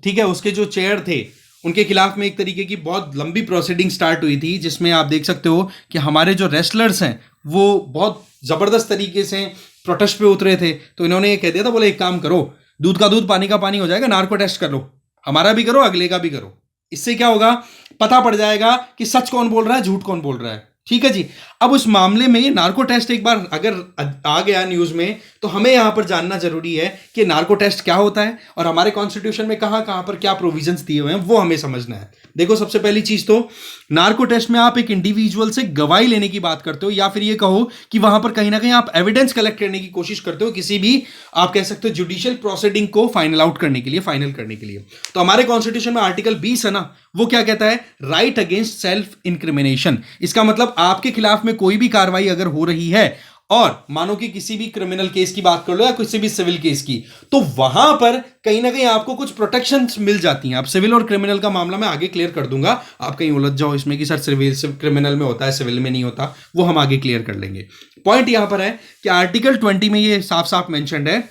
ठीक है, उसके जो चेयर थे, उनके खिलाफ में एक तरीके की बहुत लंबी प्रोसीडिंग स्टार्ट हुई थी, जिसमें आप देख सकते हो कि हमारे जो रेसलर्स हैं वो बहुत जबरदस्त तरीके से प्रोटेस्ट पे उतरे थे। तो इन्होंने ये कह दिया था, बोले एक काम करो, दूध का दूध पानी का पानी हो जाएगा, नार्को टेस्ट कर लो, हमारा भी करो अगले का भी करो। इससे क्या होगा, पता पड़ जाएगा कि सच कौन बोल रहा है, झूठ कौन बोल रहा है। ठीक है जी। अब उस मामले में ये नार्को टेस्ट एक बार अगर आ गया न्यूज में, तो हमें यहां पर जानना जरूरी है कि नार्को टेस्ट क्या होता है और हमारे कॉन्स्टिट्यूशन में कहां कहां पर क्या प्रोविजंस दिए हुए हैं, वो हमें समझना है। देखो, सबसे पहली चीज तो नार्को टेस्ट में आप एक इंडिविजुअल से गवाही लेने की बात करते हो, या फिर ये कहो कि वहां पर कहीं ना कहीं आप एविडेंस कलेक्ट करने की कोशिश करते हो, किसी भी आप कह सकते हो जुडिशियल प्रोसीडिंग को फाइनल आउट करने के लिए, फाइनल करने के लिए। तो हमारे कॉन्स्टिट्यूशन में आर्टिकल 20 है ना, वो क्या कहता है, राइट अगेंस्ट सेल्फ इंक्रिमिनेशन। इसका मतलब आपके खिलाफ में कोई भी कार्रवाई अगर हो रही है, और मानो कि किसी भी क्रिमिनल केस की बात कर लो या किसी भी सिविल केस की, तो वहां पर कहीं ना कहीं आपको कुछ प्रोटेक्शंस मिल जाती हैं। अब सिविल और क्रिमिनल का मामला मैं आगे क्लियर कर दूंगा, आप कहीं उलझ जाओ इसमें कि सर सिविल क्रिमिनल में होता है सिविल में नहीं होता, वो हम आगे क्लियर कर लेंगे। पॉइंट यहां पर है कि आर्टिकल 20 में ये साफ साफ मेंशन्ड है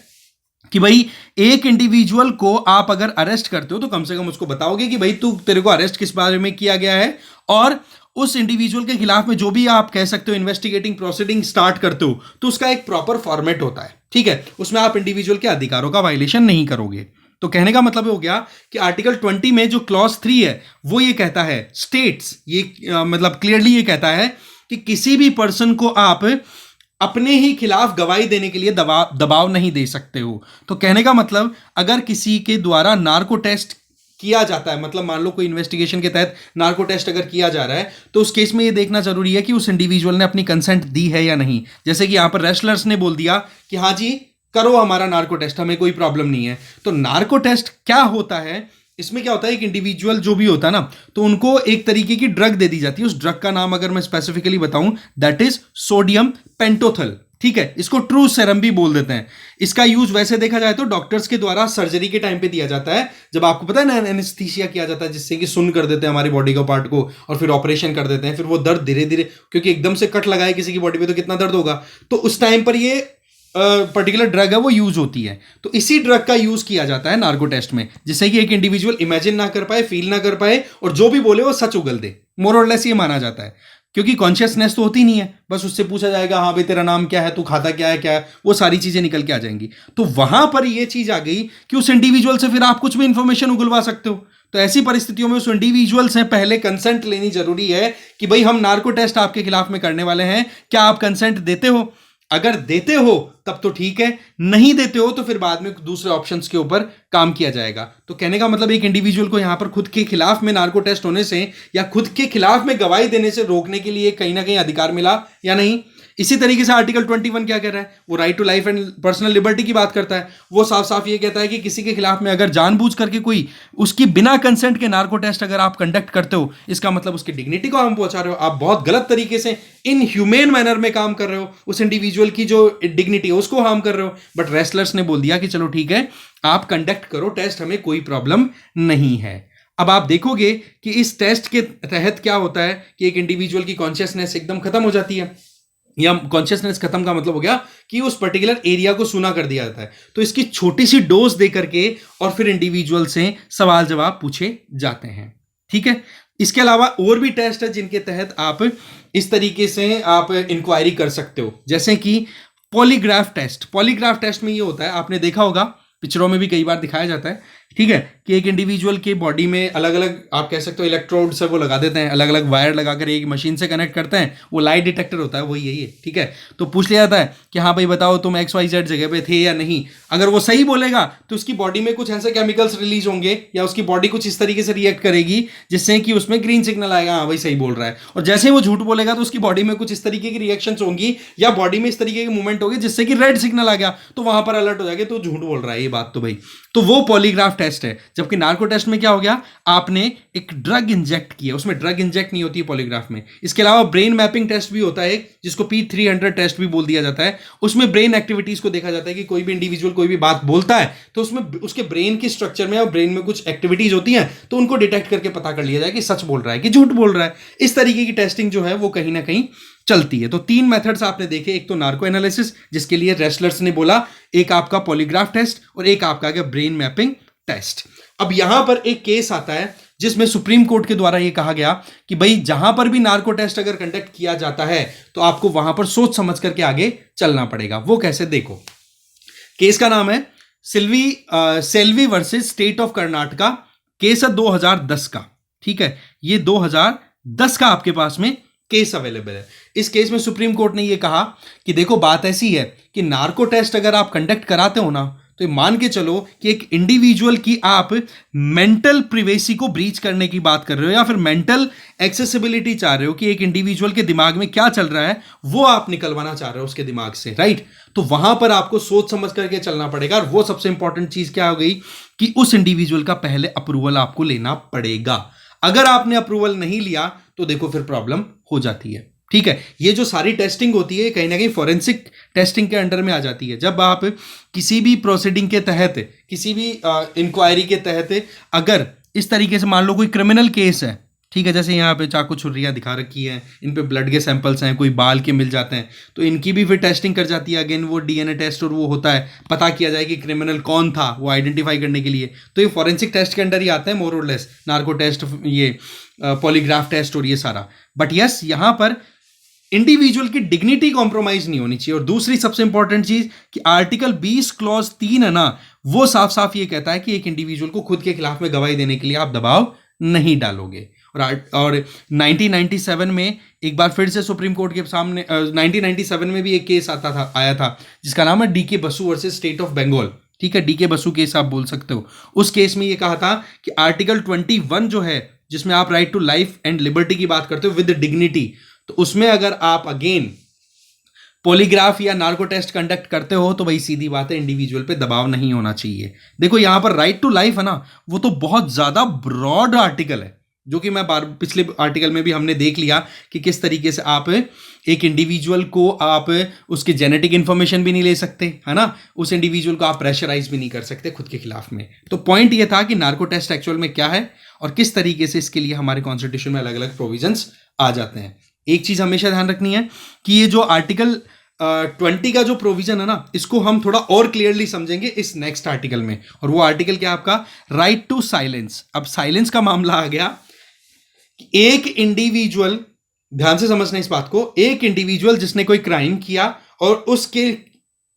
कि भाई एक इंडिविजुअल को आप अगर अरेस्ट करते हो तो कम से कम उसको बताओगे कि भाई तेरे को अरेस्ट किस बारे में किया गया है, और उस इंडिविजुअल के खिलाफ में जो भी आप कह सकते हो इन्वेस्टिगेटिंग प्रोसीडिंग स्टार्ट करते हो, तो उसका एक प्रॉपर फॉर्मेट होता है। ठीक है, उसमें आप इंडिविजुअल के अधिकारों का वायलेशन नहीं करोगे। तो कहने का मतलब हो गया कि आर्टिकल 20 में जो क्लॉज 3 है, वो ये कहता है, स्टेट्स ये मतलब क्लियरली ये कहता है कि किसी भी पर्सन को आप अपने ही खिलाफ गवाही देने के लिए दबाव नहीं दे सकते हो। तो कहने का मतलब, अगर किसी के द्वारा नार्को टेस्ट किया जाता है, मतलब मान लो कोई इन्वेस्टिगेशन के तहत नार्को टेस्ट अगर किया जा रहा है, तो उस केस में ये देखना जरूरी है कि उस इंडिविजुअल ने अपनी कंसेंट दी है या नहीं। जैसे कि यहां पर रेसलर्स ने बोल दिया कि हाँ जी करो हमारा नार्को टेस्ट, हमें कोई प्रॉब्लम नहीं है। तो नार्को टेस्ट क्या होता है, इसमें क्या होता है, एक इंडिविजुअल जो भी होता है ना, तो उनको एक तरीके की ड्रग दे दी जाती है। उस ड्रग का नाम अगर मैं स्पेसिफिकली बताऊं, दैट इज सोडियम पेंटोथल। ठीक है, इसको ट्रू सेरम भी बोल देते हैं। इसका यूज वैसे देखा जाए तो डॉक्टर्स के द्वारा सर्जरी के टाइम पे दिया जाता है, जब आपको पता है ना एनेस्थीसिया किया जाता है, जिससे कि सुन्न कर देते हैं हमारी बॉडी का पार्ट को, और फिर ऑपरेशन कर देते हैं। फिर वो दर्द धीरे धीरे, क्योंकि एकदम से कट लगाए किसी की बॉडी पे तो कितना दर्द होगा, तो उस टाइम पर ये पर्टिकुलर ड्रग है वो यूज होती है। तो इसी ड्रग का यूज किया जाता है नार्को टेस्ट में, जिससे कि एक इंडिविजुअल इमेजिन ना कर पाए, फील ना कर पाए, और जो भी बोले वो सच उगल दे। मोर और लेस ये माना जाता है, क्योंकि कॉन्शियसनेस तो होती नहीं है, बस उससे पूछा जाएगा हाँ भाई तेरा नाम क्या है, तू खाता क्या है, वो सारी चीजें निकल के आ जाएंगी। तो वहां पर ये चीज आ गई कि उस इंडिविजुअल से फिर आप कुछ भी इंफॉर्मेशन उगलवा सकते हो। तो ऐसी परिस्थितियों में उस इंडिविजुअल से पहले कंसेंट लेनी जरूरी है कि भाई हम नार्को टेस्ट आपके खिलाफ में करने वाले हैं, क्या आप कंसेंट देते हो? अगर देते हो तब तो ठीक है, नहीं देते हो तो फिर बाद में दूसरे ऑप्शंस के ऊपर काम किया जाएगा। तो कहने का मतलब, एक इंडिविजुअल को यहां पर खुद के खिलाफ में नार्को टेस्ट होने से या खुद के खिलाफ में गवाही देने से रोकने के लिए कहीं ना कहीं अधिकार मिला या नहीं। इसी तरीके से आर्टिकल 21 क्या कह रहा है, वो right to life and personal liberty की बात करता है। वो साफ साफ ये कहता है कि किसी के खिलाफ में अगर जानबूझ करके कोई उसकी बिना कंसेंट के नार्को टेस्ट अगर आप कंडक्ट करते हो, इसका मतलब उसकी डिग्निटी को हम पहुंचा रहे हो, आप बहुत गलत तरीके से इन ह्यूमेन मैनर में काम कर रहे हो, उस इंडिविजुअल की जो डिग्निटी है उसको हार्म कर रहे हो। बट रेसलर्स ने बोल दिया कि चलो ठीक है, आप कंडक्ट करो टेस्ट, हमें कोई प्रॉब्लम नहीं है। अब आप देखोगे कि इस टेस्ट के तहत क्या होता है कि एक इंडिविजुअल की कॉन्शियसनेस एकदम खत्म हो जाती है, या कॉन्शियसनेस खत्म का मतलब हो गया कि उस पर्टिकुलर एरिया को सुना कर दिया जाता है। तो इसकी छोटी सी डोज दे करके और फिर इंडिविजुअल से सवाल जवाब पूछे जाते हैं। ठीक है, इसके अलावा और भी टेस्ट है जिनके तहत आप इस तरीके से आप इंक्वायरी कर सकते हो, जैसे कि पॉलीग्राफ टेस्ट। पॉलीग्राफ टेस्ट में ये होता है, आपने देखा होगा, पिक्चरों में भी कई बार दिखाया जाता है, ठीक है, कि एक इंडिविजुअल के बॉडी में अलग अलग, आप कह सकते हो इलेक्ट्रोड से वो लगा देते हैं, अलग अलग वायर लगाकर एक मशीन से कनेक्ट करते हैं, वो लाइट डिटेक्टर होता है, वही यही है। ठीक है, तो पूछ लिया जाता है कि हाँ भाई बताओ तुम XYZ जगह पे थे या नहीं। अगर वो सही बोलेगा तो उसकी बॉडी में कुछ ऐसे केमिकल्स रिलीज होंगे या उसकी बॉडी कुछ इस तरीके से रिएक्ट करेगी जिससे कि उसमें ग्रीन सिग्नल आएगा, हाँ भाई सही बोल रहा है। और जैसे ही वो झूठ बोलेगा तो उसकी बॉडी में कुछ इस तरीके की रिएक्शंस होंगी या बॉडी में इस तरीके की मूवमेंट होगी जिससे कि रेड सिग्नल आ गया, तो वहां पर अलर्ट हो जाएगा तो झूठ बोल रहा है ये बात। तो भाई तो वो पॉलीग्राफ टेस्ट है। जबकि नार्को टेस्ट में क्या हो गया, आपने एक ड्रग इंजेक्ट किया, उसमें ड्रग इंजेक्ट नहीं होती है पॉलीग्राफ में। इसके अलावा ब्रेन मैपिंग टेस्ट भी होता है जिसको P300 टेस्ट भी बोल दिया जाता है। उसमें ब्रेन एक्टिविटीज को देखा जाता है कि कोई भी इंडिविजुअल कोई भी बात बोलता है तो उसमें उसके ब्रेन के स्ट्रक्चर में और ब्रेन में कुछ एक्टिविटीज होती हैं, तो उनको डिटेक्ट करके पता कर लिया जाए कि सच बोल रहा है कि झूठ बोल रहा है। इस तरीके की टेस्टिंग जो है वो कहीं ना कहीं चलती है। तो 3 मेथड्स आपने देखे, एक तो नार्को एनालिसिस जिसके लिए रेसलर्स ने बोला, एक आपका पॉलीग्राफ टेस्ट और एक आपका क्या ब्रेन मैपिंग टेस्ट। अब यहां पर एक केस आता है जिसमें सुप्रीम कोर्ट के द्वारा यह कहा गया कि भाई जहां पर भी नार्को टेस्ट अगर कंडक्ट किया जाता है तो आपको वहां पर सोच समझ करके आगे चलना पड़ेगा। वो कैसे, देखो, केस का नाम है Selvi versus state of Karnataka. Case है 2010 का। ठीक है, ये 2010 का आपके पास में केस अवेलेबल है। इस केस में सुप्रीम कोर्ट ने यह कहा कि देखो बात ऐसी है कि नार्को टेस्ट अगर आप कंडक्ट कराते हो ना, तो मान के चलो कि एक इंडिविजुअल की आप मेंटल प्रिवेसी को ब्रीच करने की बात कर रहे हो या फिर मेंटल एक्सेसिबिलिटी चाह रहे हो कि एक इंडिविजुअल के दिमाग में क्या चल रहा है वो आप निकलवाना चाह रहे हो उसके दिमाग से, राइट। तो वहां पर आपको सोच समझ करके चलना पड़ेगा। और वो सबसे इंपॉर्टेंट चीज क्या हो गई कि उस इंडिविजुअल का पहले अप्रूवल आपको लेना पड़ेगा। अगर आपने अप्रूवल नहीं लिया तो देखो फिर प्रॉब्लम हो जाती है। ठीक है, ये जो सारी टेस्टिंग होती है कहीं ना कहीं फॉरेंसिक टेस्टिंग के अंडर में आ जाती है। जब आप किसी भी प्रोसीडिंग के तहत, किसी भी इंक्वायरी के तहत अगर इस तरीके से मान लो कोई क्रिमिनल केस है, ठीक है, जैसे यहाँ पे चाकू छुरियाँ दिखा रखी हैं, इन पे ब्लड के सैंपल्स हैं, कोई बाल के मिल जाते हैं, तो इनकी भी फिर टेस्टिंग कर जाती है। अगेन वो DNA टेस्ट और वो होता है, पता किया जाए कि क्रिमिनल कौन था वो आइडेंटिफाई करने के लिए। तो ये फॉरेंसिक टेस्ट के अंडर ही आता है मोर और लेस, नार्को टेस्ट, ये पॉलीग्राफ टेस्ट और ये सारा। बट यस, यहाँ पर इंडिविजुअल की डिग्निटी कॉम्प्रोमाइज नहीं होनी चाहिए। और दूसरी सबसे इंपॉर्टेंट चीज कि आर्टिकल 20 क्लॉज 3 है ना, वो साफ साफ ये कहता है कि एक इंडिविजुअल को खुद के खिलाफ में गवाही देने के लिए आप दबाव नहीं डालोगे। और 1997 में एक बार फिर से सुप्रीम कोर्ट के सामने 1997 में भी एक केस आया था जिसका नाम है DK Basu versus state of Bengal. ठीक है, DK बसु केस आप बोल सकते हो। उस केस में ये कहा था कि आर्टिकल 21 जो है जिसमें आप right to life and liberty की बात करते हो विद डिग्निटी, तो उसमें अगर आप अगेन पॉलीग्राफ या नार्को टेस्ट कंडक्ट करते हो तो भाई सीधी बात है इंडिविजुअल पे दबाव नहीं होना चाहिए। देखो यहां पर राइट टू लाइफ है ना, वो तो बहुत ज्यादा ब्रॉड आर्टिकल है, जो कि मैं पिछले आर्टिकल में भी हमने देख लिया कि किस तरीके से आप एक इंडिविजुअल को आप उसके जेनेटिक इंफॉर्मेशन भी नहीं ले सकते, है ना, उस इंडिविजुअल को आप प्रेशराइज भी नहीं कर सकते खुद के खिलाफ में। तो पॉइंट ये था कि नार्को टेस्ट एक्चुअल में क्या है और किस तरीके से इसके लिए हमारे कॉन्स्टिट्यूशन में अलग अलग प्रोविजंस आ जाते हैं। एक चीज हमेशा ध्यान रखनी है कि ये जो आर्टिकल 20 का जो प्रोविजन है ना, इसको हम थोड़ा और क्लियरली समझेंगे इस नेक्स्ट आर्टिकल में। और वो आर्टिकल क्या आपका, राइट टू साइलेंस। अब साइलेंस का मामला आ गया, एक इंडिविजुअल, ध्यान से समझना इस बात को, एक इंडिविजुअल जिसने कोई क्राइम किया और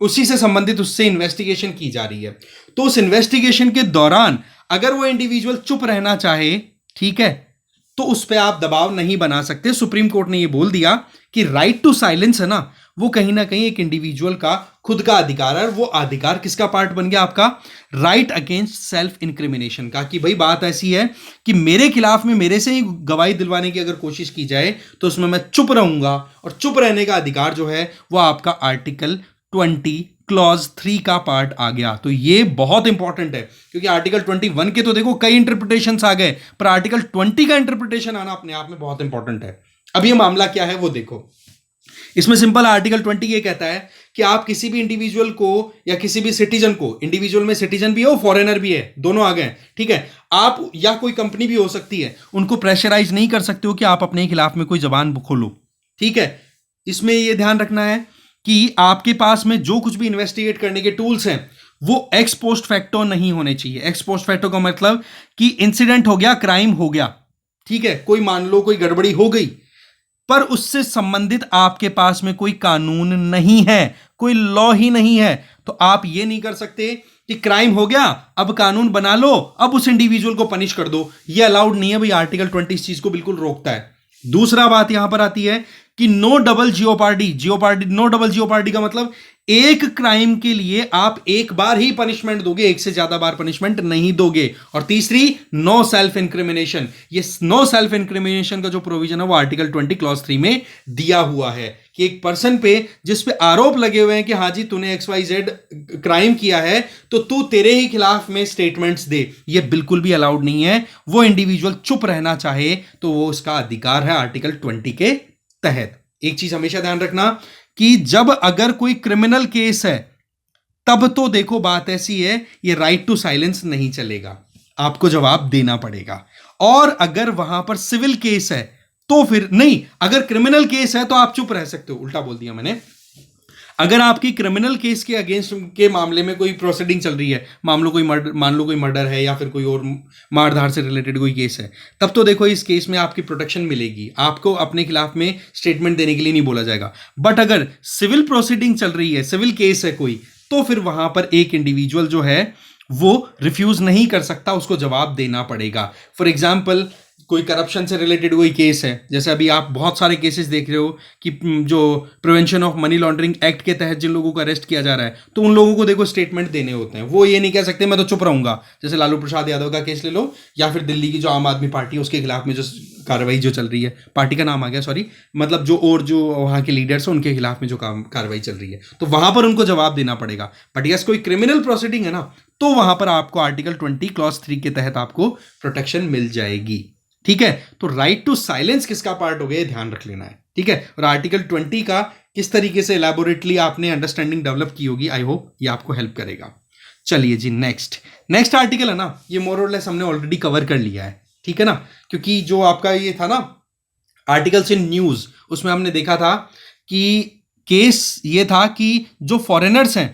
उसी से संबंधित उससे इन्वेस्टिगेशन की जा रही है, तो उस इन्वेस्टिगेशन के दौरान अगर वो इंडिविजुअल चुप रहना चाहे, ठीक है, तो उस पर आप दबाव नहीं बना सकते। सुप्रीम कोर्ट ने ये बोल दिया कि राइट टू साइलेंस है ना, वो कहीं ना कहीं एक इंडिविजुअल का खुद का अधिकार है। वो अधिकार किसका पार्ट बन गया, आपका राइट अगेंस्ट सेल्फ इंक्रिमिनेशन का, कि भाई बात ऐसी है कि मेरे खिलाफ में मेरे से ही गवाही दिलवाने की अगर कोशिश की जाए तो उसमें मैं चुप रहूंगा। और चुप रहने का अधिकार जो है वो आपका आर्टिकल 20 क्लॉज 3 का पार्ट आ गया। तो ये बहुत इंपॉर्टेंट है क्योंकि आर्टिकल 21 के तो देखो कई इंटरप्रिटेशंस आ गए, पर आर्टिकल 20 का इंटरप्रिटेशन आना अपने आप में बहुत इंपॉर्टेंट है। अब ये मामला क्या है वो देखो। इसमें सिंपल आर्टिकल 20 ये कहता है कि आप किसी भी इंडिविजुअल को या किसी भी सिटीजन को, इंडिविजुअल में सिटीजन भी है, फॉरेनर भी है, दोनों आ गए, ठीक है, आप या कोई कंपनी भी हो सकती है, उनको प्रेशराइज नहीं कर सकते हो कि आप अपने खिलाफ में कोई जबान खोलो, ठीक है। इसमें यह ध्यान रखना है कि आपके पास में जो कुछ भी इन्वेस्टिगेट करने के टूल्स हैं वो एक्स पोस्ट फैक्टो नहीं होने चाहिए। एक्स पोस्ट फैक्टो का मतलब कि इंसिडेंट हो गया, क्राइम हो गया, ठीक है, कोई मान लो कोई गड़बड़ी हो गई, पर उससे संबंधित आपके पास में कोई कानून नहीं है, कोई लॉ ही नहीं है, तो आप ये नहीं कर सकते कि क्राइम हो गया अब कानून बना लो, अब उस इंडिविजुअल को पनिश कर दो, ये अलाउड नहीं है भाई। आर्टिकल 20 इस चीज को बिल्कुल रोकता है। दूसरा बात यहां पर आती है कि no double jeopardy. No double jeopardy का मतलब एक क्राइम के लिए आप एक बार ही पनिशमेंट दोगे, एक से ज्यादा बार पनिशमेंट नहीं दोगे। और तीसरी, नो सेल्फ इंक्रिमिनेशन। ये नो सेल्फ इंक्रिमिनेशन का जो प्रोविजन है वो आर्टिकल 20 क्लॉज 3 में दिया हुआ है कि एक पर्सन पे जिस पे आरोप लगे हुए हैं कि हां जी तूने XYZ क्राइम किया है, तो तू तेरे ही खिलाफ में स्टेटमेंट्स दे, ये बिल्कुल भी अलाउड नहीं है। वो इंडिविजुअल चुप रहना चाहे तो वो उसका अधिकार है आर्टिकल 20 के तहत। एक चीज हमेशा ध्यान रखना कि जब अगर कोई क्रिमिनल केस है तब तो देखो बात ऐसी है, ये राइट टू साइलेंस नहीं चलेगा, आपको जवाब देना पड़ेगा। और अगर वहां पर सिविल केस है तो फिर नहीं, अगर क्रिमिनल केस है तो आप चुप रह सकते हो, उल्टा बोल दिया मैंने। अगर आपकी क्रिमिनल केस के अगेंस्ट के मामले में कोई प्रोसीडिंग चल रही है, मान लो कोई मर्डर है या फिर कोई और मारधाड़ से रिलेटेड कोई केस है, तब तो देखो इस केस में आपकी प्रोटेक्शन मिलेगी, आपको अपने खिलाफ में स्टेटमेंट देने के लिए नहीं बोला जाएगा। बट अगर सिविल प्रोसीडिंग चल रही है, सिविल केस है कोई, तो फिर वहां पर एक इंडिविजुअल जो है वो रिफ्यूज नहीं कर सकता, उसको जवाब देना पड़ेगा। फॉर एग्जाम्पल, कोई करप्शन से रिलेटेड कोई केस है, जैसे अभी आप बहुत सारे केसेस देख रहे हो कि जो prevention of money laundering act के तहत जिन लोगों को अरेस्ट किया जा रहा है, तो उन लोगों को देखो स्टेटमेंट देने होते हैं। वो ये नहीं कह सकते मैं तो चुप रहूंगा। जैसे लालू प्रसाद यादव का केस ले लो, या फिर दिल्ली की जो आम आदमी पार्टी है उसके खिलाफ में जो कार्रवाई जो चल रही है, पार्टी का नाम आ गया सॉरी, मतलब जो वहाँ के लीडर्स हैं उनके खिलाफ में जो कार्रवाई चल रही है, तो वहां पर उनको जवाब देना पड़ेगा। बट यस, कोई क्रिमिनल प्रोसीडिंग है ना, तो वहां पर आपको आर्टिकल 20 क्लॉज 3 के तहत आपको प्रोटेक्शन मिल जाएगी, ठीक है। तो राइट टू साइलेंस किसका पार्ट हो गया, ध्यान रख लेना है, ठीक है। और आर्टिकल 20 का किस तरीके से एलैबोरेटली आपने अंडरस्टैंडिंग डेवलप की होगी, आई होप ये आपको हेल्प करेगा। चलिए जी, नेक्स्ट आर्टिकल है ना, ये मोर और लेस हमने ऑलरेडी कवर कर लिया है, ठीक है ना, क्योंकि जो आपका ये था ना आर्टिकल्स इन न्यूज, उसमें हमने देखा था कि केस ये था कि जो फॉरेनर्स हैं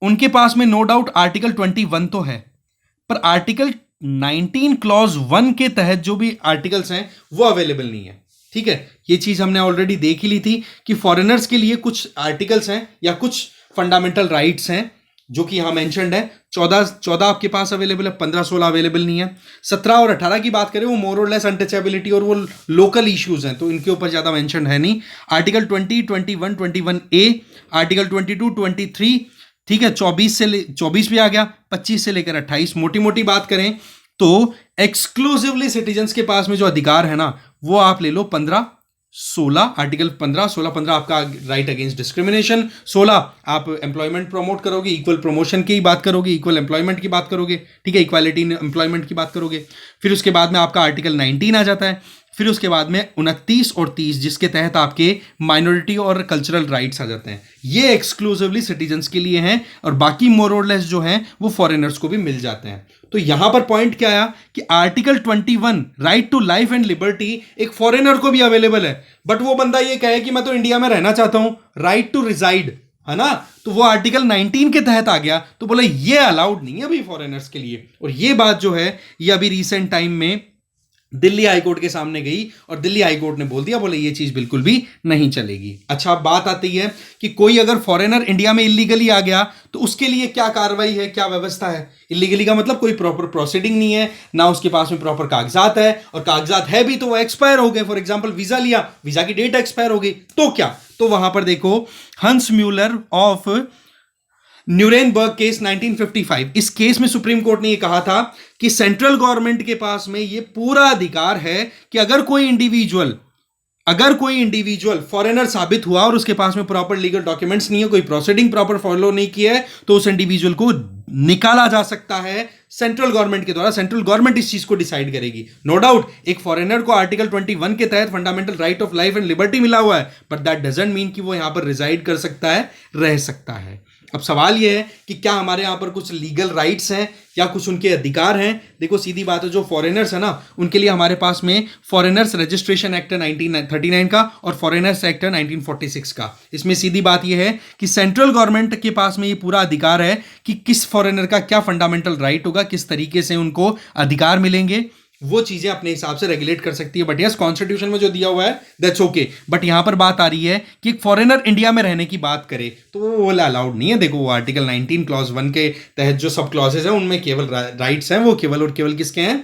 उनके पास में नो डाउट आर्टिकल 21 तो है, पर आर्टिकल 19 क्लॉज 1 के तहत जो भी आर्टिकल्स हैं वो अवेलेबल नहीं है, ठीक है। ये चीज हमने ऑलरेडी देख ही ली थी कि फॉरेनर्स के लिए कुछ आर्टिकल्स हैं या कुछ फंडामेंटल राइट्स हैं जो कि यहां मेंशन्ड है। 14 आपके पास अवेलेबल है, 15-16 अवेलेबल नहीं है। 17 और 18 की बात करें वो मोर और लेस अनटचेबिलिटी और वो लोकल इश्यूज हैं, तो इनके ऊपर ज्यादा मेंशन है नहीं। आर्टिकल 20, 21, 21A, आर्टिकल 22, 23, ठीक है, 24 भी आ गया, 25 से लेकर 28। मोटी मोटी बात करें तो एक्सक्लूसिवली सिटीजन्स के पास में जो अधिकार है ना, वो आप ले लो 15, 16, आर्टिकल 15, 16, 15 आपका राइट अगेंस्ट डिस्क्रिमिनेशन, 16 आप एम्प्लॉयमेंट प्रमोट करोगे, इक्वल प्रमोशन की बात करोगे, इक्वल एम्प्लॉयमेंट की बात करोगे, ठीक है, इक्वालिटी इन एम्प्लॉयमेंट की बात करोगे। फिर उसके बाद में आपका आर्टिकल 19 आ जाता है। फिर उसके बाद में 29 और 30 जिसके तहत आपके माइनॉरिटी और कल्चरल राइट्स आ जाते हैं, ये एक्सक्लूसिवली सिटीजन्स के लिए हैं, और बाकी मोर और लेस जो हैं वो फॉरेनर्स को भी मिल जाते हैं। तो यहां पर पॉइंट क्या आया कि article 21 right to life and liberty एक फॉरेनर को भी अवेलेबल है, बट वो बंदा ये कहे कि मैं तो इंडिया में रहना चाहता हूं, राइट टू रिजाइड है ना, तो वो आर्टिकल 19 के तहत आ गया, तो बोला ये अलाउड नहीं है अभी फॉरेनर्स के लिए। और ये बात जो है ये अभी रिसेंट टाइम में दिल्ली हाईकोर्ट के सामने गई और दिल्ली हाईकोर्ट ने बोल दिया, बोले ये चीज बिल्कुल भी नहीं चलेगी। अच्छा, अब बात आती है कि कोई अगर फॉरेनर इंडिया में इलीगली आ गया तो उसके लिए क्या कार्रवाई है, क्या व्यवस्था है। इलीगली का मतलब कोई प्रॉपर प्रोसीडिंग नहीं है, ना उसके पास में प्रॉपर कागजात है, और कागजात है भी तो वो एक्सपायर हो गए। फॉर एग्जाम्पल वीजा लिया, वीजा की डेट एक्सपायर हो गई, तो क्या, तो वहां पर देखो हंस म्यूलर ऑफ न्यूरेनबर्ग केस 1955, इस केस में सुप्रीम कोर्ट ने यह कहा था कि सेंट्रल गवर्नमेंट के पास में यह पूरा अधिकार है कि अगर कोई इंडिविजुअल फॉरेनर साबित हुआ और उसके पास में प्रॉपर लीगल डॉक्यूमेंट्स नहीं है, कोई प्रोसीडिंग प्रॉपर फॉलो नहीं किया है, तो उस इंडिविजुअल को निकाला जा सकता है सेंट्रल गवर्नमेंट के द्वारा। सेंट्रल गवर्नमेंट इस चीज को डिसाइड करेगी। नो डाउट एक फॉरेनर को आर्टिकल 21 के तहत fundamental right of life and liberty मिला हुआ है, बट दैट डजंट मीन कि वो यहां पर रिजाइड कर सकता है, रह सकता है। अब सवाल यह है कि क्या हमारे यहां पर कुछ लीगल राइट्स हैं या कुछ उनके अधिकार हैं। देखो सीधी बात है, जो फॉरेनर्स है ना, उनके लिए हमारे पास में फॉरेनर्स रजिस्ट्रेशन एक्ट 1939 का और फॉरेनर्स एक्ट 1946 का। इसमें सीधी बात यह है कि सेंट्रल गवर्नमेंट के पास में ये पूरा अधिकार है कि किस फॉरेनर का क्या फंडामेंटल राइट होगा, किस तरीके से उनको अधिकार मिलेंगे, वो चीजें अपने हिसाब से रेगुलेट कर सकती है। बट यस, कॉन्स्टिट्यूशन में जो दिया हुआ है दैट्स ओके। बट यहां पर बात आ रही है कि एक फॉरेनर इंडिया में रहने की बात करे तो वो वाला अलाउड नहीं है। देखो वो आर्टिकल 19 क्लॉज 1 के तहत जो सब क्लॉजेस हैं उनमें केवल राइट्स हैं, वो केवल और केवल किसके हैं,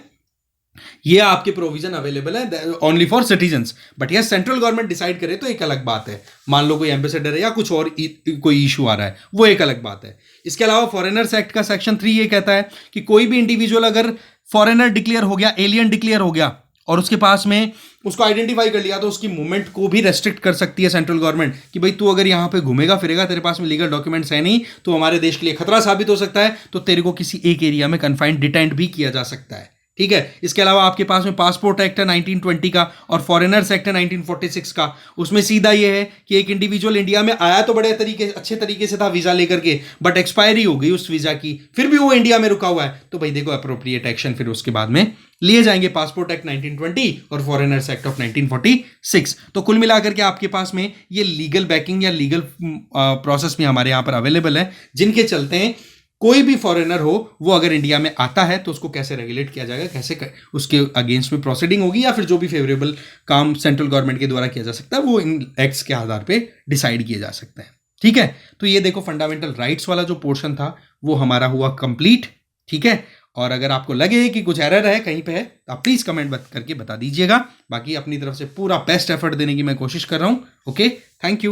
ये आपके प्रोविजन अवेलेबल है only for citizens. But yes, central government decide करे तो एक अलग बात है। मान लो कोई एम्बेसडर है या कुछ और कोई इशू आ रहा है, वो एक अलग बात है। इसके अलावा फॉरेनर्स एक्ट का सेक्शन 3 ये कहता है कि कोई भी इंडिविजुअल अगर फॉरेनर डिक्लेयर हो गया, एलियन डिक्लेयर हो गया और उसके पास में उसको आइडेंटिफाई कर लिया, तो उसकी मूवमेंट को भी रेस्ट्रिक्ट कर सकती है सेंट्रल गवर्नमेंट कि भाई तू अगर यहाँ पे घूमेगा फिरेगा, तेरे पास में लीगल डॉक्यूमेंट्स है नहीं, तो हमारे देश के लिए खतरा साबित हो सकता है, तो तेरे को किसी एक एरिया में कन्फाइंड डिटेंट भी किया जा सकता है। ठीक है। इसके अलावा आपके पास में पासपोर्ट एक्ट है 1920 का और फॉरेनर्स एक्ट है 1946 का। उसमें सीधा ये है कि एक इंडिविजुअल इंडिया में आया तो बड़े अच्छे तरीके से था वीजा लेकर के, बट एक्सपायरी हो गई उस वीजा की, फिर भी वो इंडिया में रुका हुआ है, तो भाई देखो अप्रोप्रिएट एक्शन फिर उसके बाद में लिए जाएंगे। पासपोर्ट एक्ट 1920 और फॉरेनर्स एक्ट ऑफ 1946। तो कुल मिलाकर के आपके पास में ये लीगल बैकिंग या लीगल प्रोसेस भी हमारे यहां पर अवेलेबल है, जिनके चलते हैं कोई भी फॉरेनर हो वो अगर इंडिया में आता है तो उसको कैसे रेगुलेट किया जाएगा, कैसे उसके अगेंस्ट में प्रोसीडिंग होगी, या फिर जो भी फेवरेबल काम सेंट्रल गवर्नमेंट के द्वारा किया जा सकता है वो इन एक्ट्स के आधार पे डिसाइड किए जा सकते हैं। ठीक है। तो ये देखो फंडामेंटल राइट्स वाला जो पोर्शन था वो हमारा हुआ कंप्लीट। ठीक है। और अगर आपको लगे कि कुछ एरर है कहीं पे है तो आप प्लीज कमेंट करके बता दीजिएगा। बाकी अपनी तरफ से पूरा बेस्ट एफर्ट देने की मैं कोशिश कर रहा हूं। Okay, thank you.